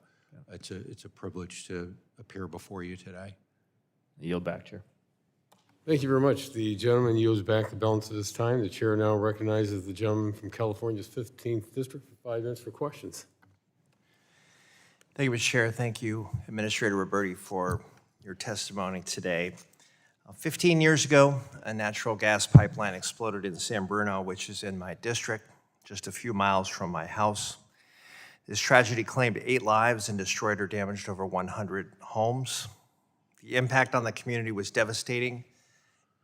S5: it's a privilege to appear before you today.
S3: I yield back, Chair.
S1: Thank you very much. The gentleman yields back the balance of his time. The chair now recognizes the gentleman from California's 15th District for 5 minutes for questions.
S4: Thank you, Mr. Chair. Thank you, Administrator Roberti, for your testimony today. 15 years ago, a natural gas pipeline exploded in San Bruno, which is in my district, just a few miles from my house. This tragedy claimed 8 lives and destroyed or damaged over 100 homes. The impact on the community was devastating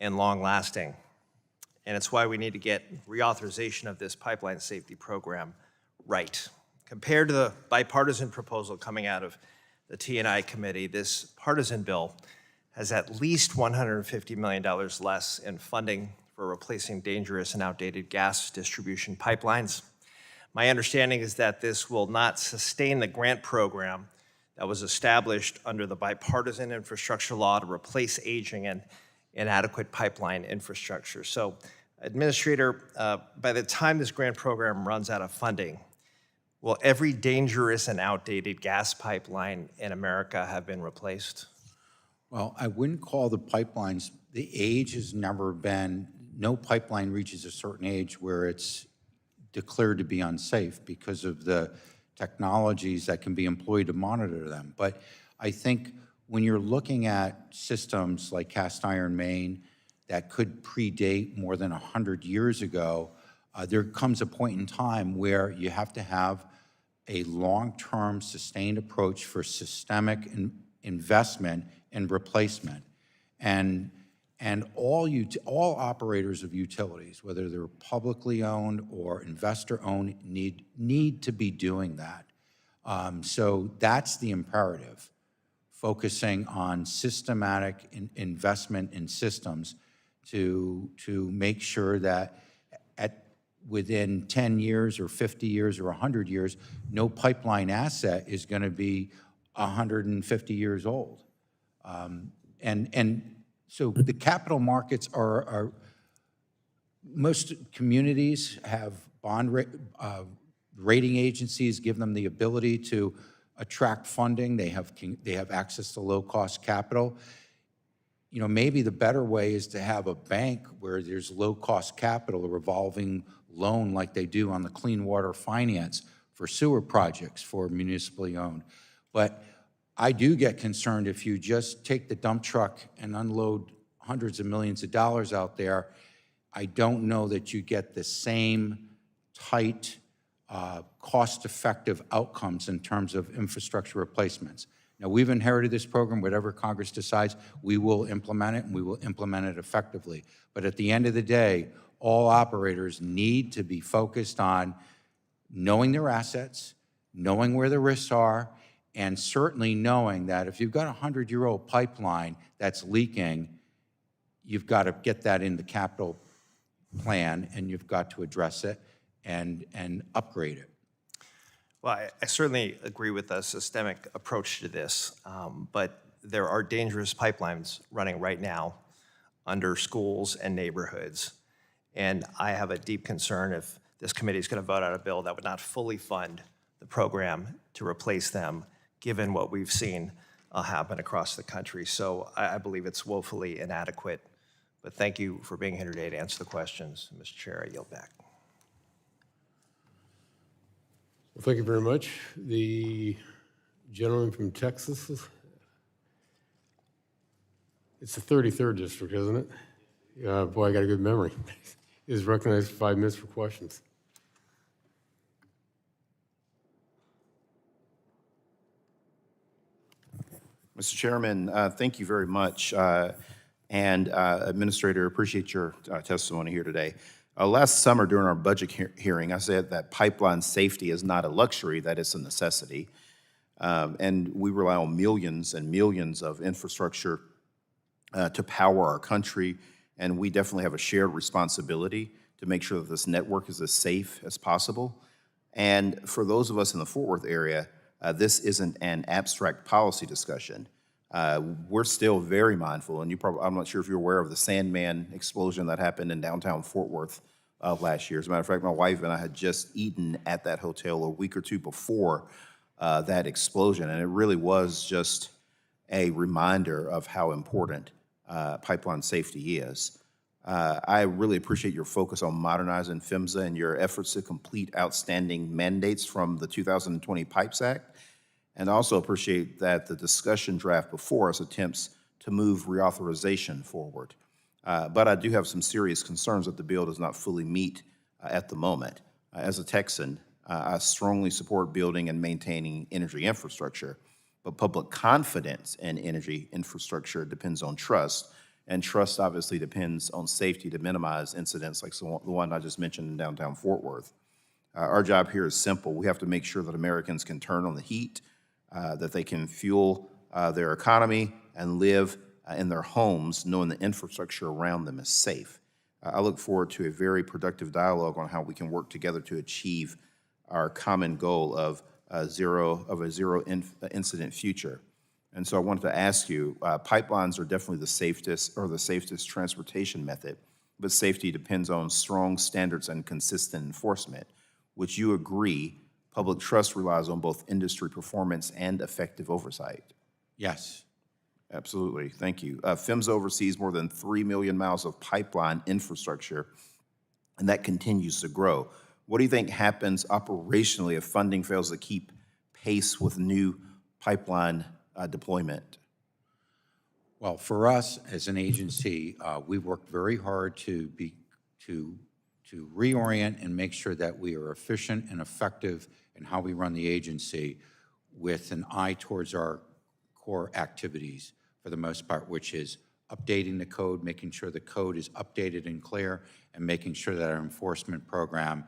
S4: and long-lasting, and it's why we need to get reauthorization of this pipeline safety program right. Compared to the bipartisan proposal coming out of the T&I committee, this partisan bill has at least $150 million less in funding for replacing dangerous and outdated gas distribution pipelines. My understanding is that this will not sustain the grant program that was established under the bipartisan infrastructure law to replace aging and inadequate pipeline infrastructure. So, Administrator, by the time this grant program runs out of funding, will every dangerous and outdated gas pipeline in America have been replaced?
S5: Well, I wouldn't call the pipelines, the age has never been, no pipeline reaches a certain age where it's declared to be unsafe because of the technologies that can be employed to monitor them. But I think when you're looking at systems like cast iron main that could predate more than 100 years ago, there comes a point in time where you have to have a long-term sustained approach for systemic investment and replacement. And all operators of utilities, whether they're publicly owned or investor-owned, need to be doing that. So that's the imperative, focusing on systematic investment in systems to make sure that within 10 years or 50 years or 100 years, no pipeline asset is going to be 150 years old. So the capital markets are most communities have bond rating agencies give them the ability to attract funding. They have access to low-cost capital. You know, maybe the better way is to have a bank where there's low-cost capital, a revolving loan like they do on the clean water finance for sewer projects for municipally owned. But I do get concerned if you just take the dump truck and unload hundreds of millions of dollars out there, I don't know that you get the same tight, cost-effective outcomes in terms of infrastructure replacements. Now, we've inherited this program. Whatever Congress decides, we will implement it, and we will implement it effectively. But at the end of the day, all operators need to be focused on knowing their assets, knowing where the risks are, and certainly knowing that if you've got a 100-year-old pipeline that's leaking, you've got to get that in the capital plan, and you've got to address it and upgrade it.
S4: Well, I certainly agree with a systemic approach to this, but there are dangerous pipelines running right now under schools and neighborhoods. And I have a deep concern if this committee is going to vote out a bill that would not fully fund the program to replace them, given what we've seen happen across the country. So I believe it's woefully inadequate. But thank you for being here today to answer the questions. Mr. Chair, I yield back.
S1: Well, thank you very much. The gentleman from Texas, it's the 33rd district, isn't it? Boy, I got a good memory. Is recognized for 5 minutes for questions.
S6: Mr. Chairman, thank you very much. And Administrator, appreciate your testimony here today. Last summer during our budget hearing, I said that pipeline safety is not a luxury, that it's a necessity. And we rely on millions and millions of infrastructure to power our country, and we definitely have a shared responsibility to make sure that this network is as safe as possible. And for those of us in the Fort Worth area, this isn't an abstract policy discussion. We're still very mindful, and I'm not sure if you're aware of the Sandman explosion that happened in downtown Fort Worth last year. As a matter of fact, my wife and I had just eaten at that hotel a week or two before that explosion, and it really was just a reminder of how important pipeline safety is. I really appreciate your focus on modernizing PHMSA and your efforts to complete outstanding mandates from the 2020 Pipes Act, and also appreciate that the discussion draft before us attempts to move reauthorization forward. But I do have some serious concerns that the bill does not fully meet at the moment. As a Texan, I strongly support building and maintaining energy infrastructure, but public confidence in energy infrastructure depends on trust, and trust obviously depends on safety to minimize incidents like the one I just mentioned in downtown Fort Worth. Our job here is simple. We have to make sure that Americans can turn on the heat, that they can fuel their economy and live in their homes knowing the infrastructure around them is safe. I look forward to a very productive dialogue on how we can work together to achieve our common goal of a zero incident future. And so I wanted to ask you, pipelines are definitely the safest transportation method, but safety depends on strong standards and consistent enforcement. Would you agree public trust relies on both industry performance and effective oversight?
S5: Yes.
S6: Absolutely, thank you. PHMSA oversees more than 3 million miles of pipeline infrastructure, and that continues to grow. What do you think happens operationally if funding fails to keep pace with new pipeline deployment?
S5: Well, for us as an agency, we've worked very hard to reorient and make sure that we are efficient and effective in how we run the agency with an eye towards our core activities for the most part, which is updating the code, making sure the code is updated and clear, and making sure that our enforcement program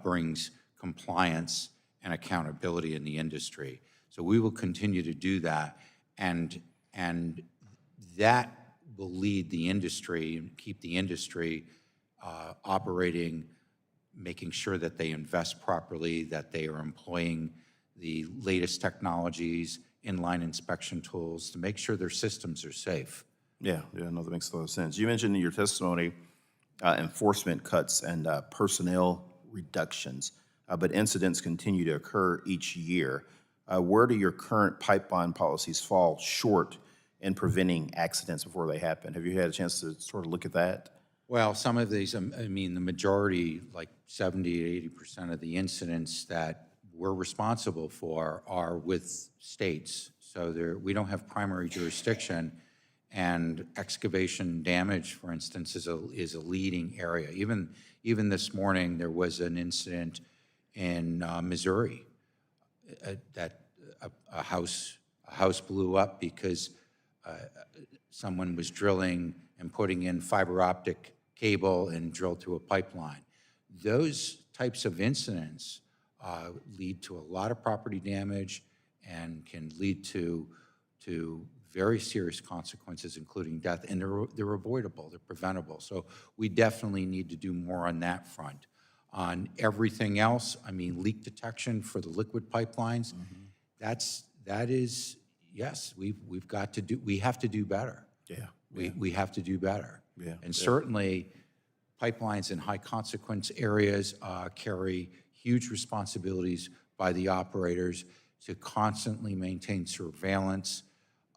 S5: brings compliance and accountability in the industry. So we will continue to do that, and that will lead the industry and keep the industry operating, making sure that they invest properly, that they are employing the latest technologies, inline inspection tools to make sure their systems are safe.
S6: Yeah, no, that makes a lot of sense. You mentioned in your testimony enforcement cuts and personnel reductions, but incidents continue to occur each year. Where do your current pipeline policies fall short in preventing accidents before they happen? Have you had a chance to sort of look at that?
S5: Well, some of these, I mean, the majority, like 70 to 80% of the incidents that we're responsible for are with states. So we don't have primary jurisdiction, and excavation damage, for instance, is a leading area. Even this morning, there was an incident in Missouri that a house blew up because someone was drilling and putting in fiber optic cable and drilled through a pipeline. Those types of incidents lead to a lot of property damage and can lead to very serious consequences, including death, and they're avoidable, they're preventable. So we definitely need to do more on that front. On everything else, I mean, leak detection for the liquid pipelines, that is, yes, we have to do better.
S6: Yeah.
S5: We have to do better.
S6: Yeah.
S5: And certainly, pipelines in high-consequence areas carry huge responsibilities by the operators to constantly maintain surveillance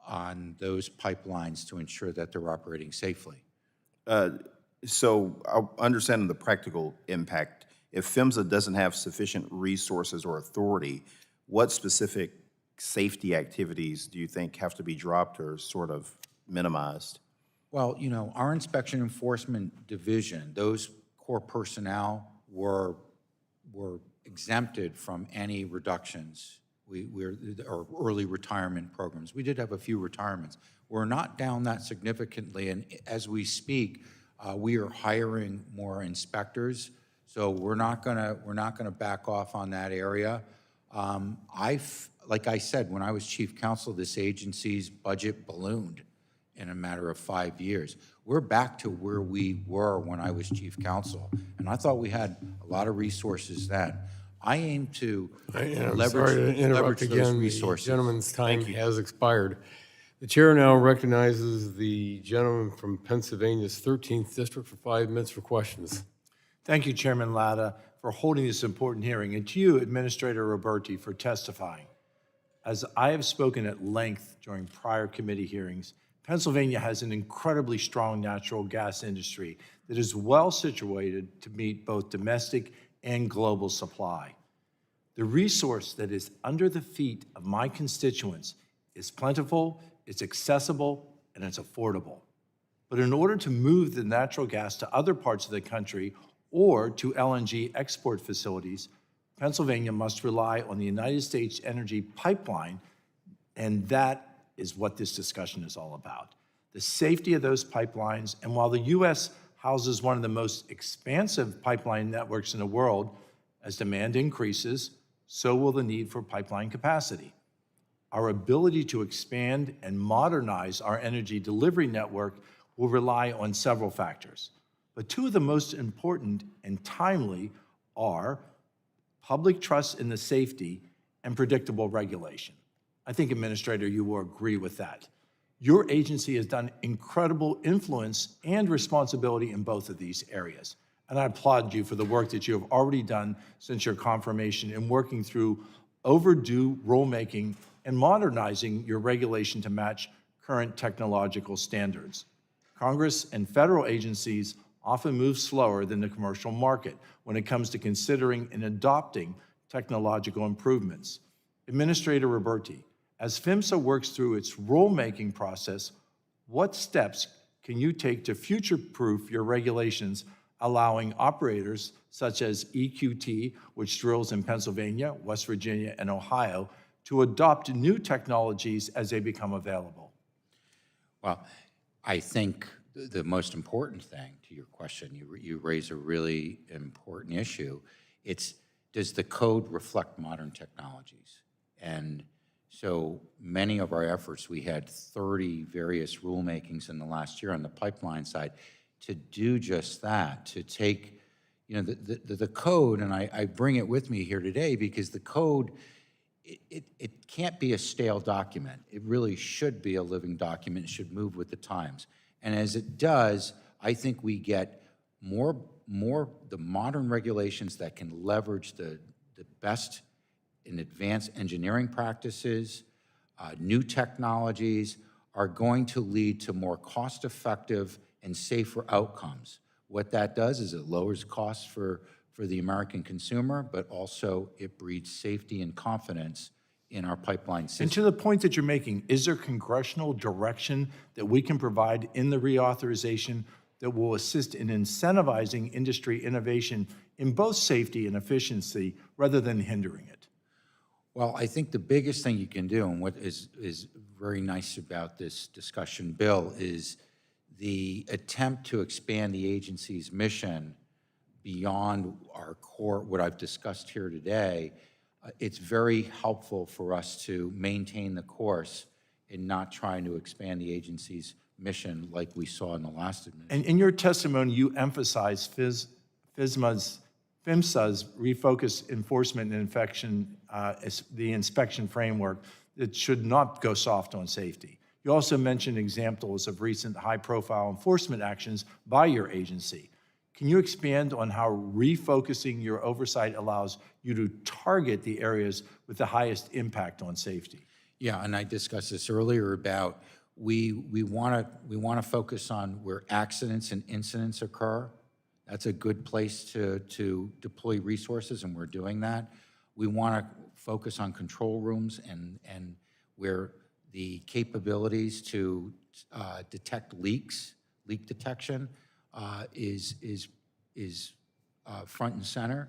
S5: on those pipelines to ensure that they're operating safely.
S6: So understanding the practical impact, if PHMSA doesn't have sufficient resources or authority, what specific safety activities do you think have to be dropped or sort of minimized?
S5: Well, you know, our inspection enforcement division, those core personnel were exempted from any reductions. Or early retirement programs. We did have a few retirements. We're not down that significantly, and as we speak, we are hiring more inspectors. So we're not gonna back off on that area. Like I said, when I was chief counsel, this agency's budget ballooned in a matter of 5 years. We're back to where we were when I was chief counsel, and I thought we had a lot of resources then. I aim to
S1: I'm
S5: leverage
S1: sorry to interrupt
S5: those
S1: again. The
S5: resources.
S1: gentleman's time has expired. The chair now recognizes the gentleman from Pennsylvania's 13th District for 5 minutes for questions.
S7: Thank you, Chairman Latta, for holding this important hearing, and to you, Administrator Roberti, for testifying. As I have spoken at length during prior committee hearings, Pennsylvania has an incredibly strong natural gas industry that is well situated to meet both domestic and global supply. The resource that is under the feet of my constituents is plentiful, it's accessible, and it's affordable. But in order to move the natural gas to other parts of the country or to LNG export facilities, Pennsylvania must rely on the United States Energy Pipeline, and that is what this discussion is all about. The safety of those pipelines, and while the U.S. houses one of the most expansive pipeline networks in the world, as demand increases, so will the need for pipeline capacity. Our ability to expand and modernize our energy delivery network will rely on several factors. But two of the most important and timely are public trust in the safety and predictable regulation. I think, Administrator, you will agree with that. Your agency has done incredible influence and responsibility in both of these areas. And I applaud you for the work that you have already done since your confirmation in working through overdue rulemaking and modernizing your regulation to match current technological standards. Congress and federal agencies often move slower than the commercial market when it comes to considering and adopting technological improvements. Administrator Roberti, as PHMSA works through its rulemaking process, what steps can you take to future-proof your regulations, allowing operators such as EQT, which drills in Pennsylvania, West Virginia, and Ohio, to adopt new technologies as they become available?
S5: Well, I think the most important thing to your question, you raise a really important issue. It's, does the code reflect modern technologies? And so many of our efforts, we had 30 various rulemakings in the last year on the pipeline side to do just that, to take, you know, the code, and I bring it with me here today because the code, it can't be a stale document. It really should be a living document. It should move with the times. And as it does, I think we get more the modern regulations that can leverage the best in advanced engineering practices, new technologies are going to lead to more cost-effective and safer outcomes. What that does is it lowers costs for the American consumer, but also it breeds safety and confidence in our pipeline system.
S7: And to the point that you're making, is there congressional direction that we can provide in the reauthorization that will assist in incentivizing industry innovation in both safety and efficiency rather than hindering it?
S5: Well, I think the biggest thing you can do, and what is very nice about this discussion, Bill, is the attempt to expand the agency's mission beyond our core, what I've discussed here today. It's very helpful for us to maintain the course and not trying to expand the agency's mission like we saw in the last administration.
S7: And in your testimony, you emphasize PHMSA's refocused enforcement and the inspection framework that should not go soft on safety. You also mentioned examples of recent high-profile enforcement actions by your agency. Can you expand on how refocusing your oversight allows you to target the areas with the highest impact on safety?
S5: Yeah, and I discussed this earlier about we want to focus on where accidents and incidents occur. That's a good place to deploy resources, and we're doing that. We want to focus on control rooms and where the capabilities to detect leaks, leak detection, is front and center.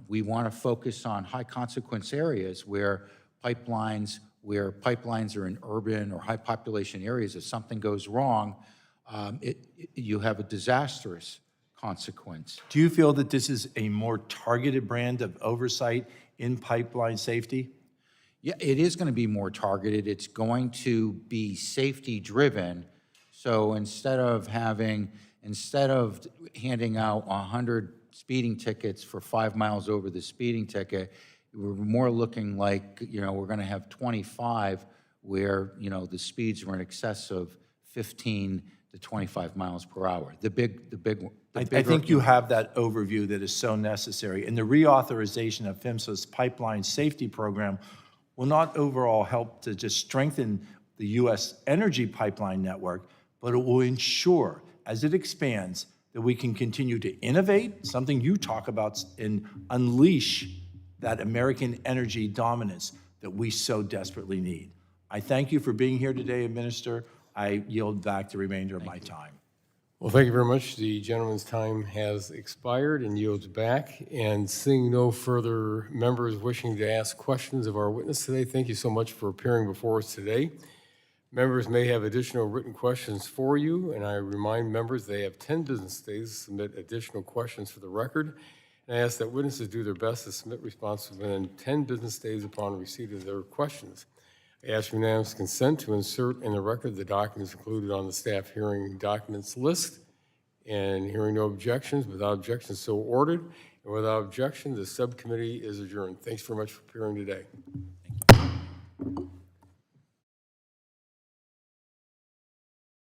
S5: We want to focus on high consequence areas where pipelines are in urban or high population areas. If something goes wrong, you have a disastrous consequence.
S7: Do you feel that this is a more targeted brand of oversight in pipeline safety?
S5: Yeah, it is going to be more targeted. It's going to be safety driven. So instead of handing out 100 speeding tickets for 5 miles over the speeding ticket, we're more looking like, we're going to have 25 where, the speeds were in excess of 15 to 25 miles per hour.
S7: I think you have that overview that is so necessary. And the reauthorization of PHMSA's pipeline safety program will not overall help to just strengthen the U.S. energy pipeline network, but it will ensure, as it expands, that we can continue to innovate, something you talk about, and unleash that American energy dominance that we so desperately need. I thank you for being here today, Minister. I yield back the remainder of my time.
S1: Well, thank you very much. The gentleman's time has expired and yields back. And seeing no further members wishing to ask questions of our witness today, thank you so much for appearing before us today. Members may have additional written questions for you, and I remind members they have 10 business days to submit additional questions for the record. And I ask that witnesses do their best to submit responses within 10 business days upon receipt of their questions. I ask unanimous consent to insert in the record the documents included on the staff hearing documents list. And hearing no objections, without objection so ordered. And without objection, the subcommittee is adjourned. Thanks very much for appearing today.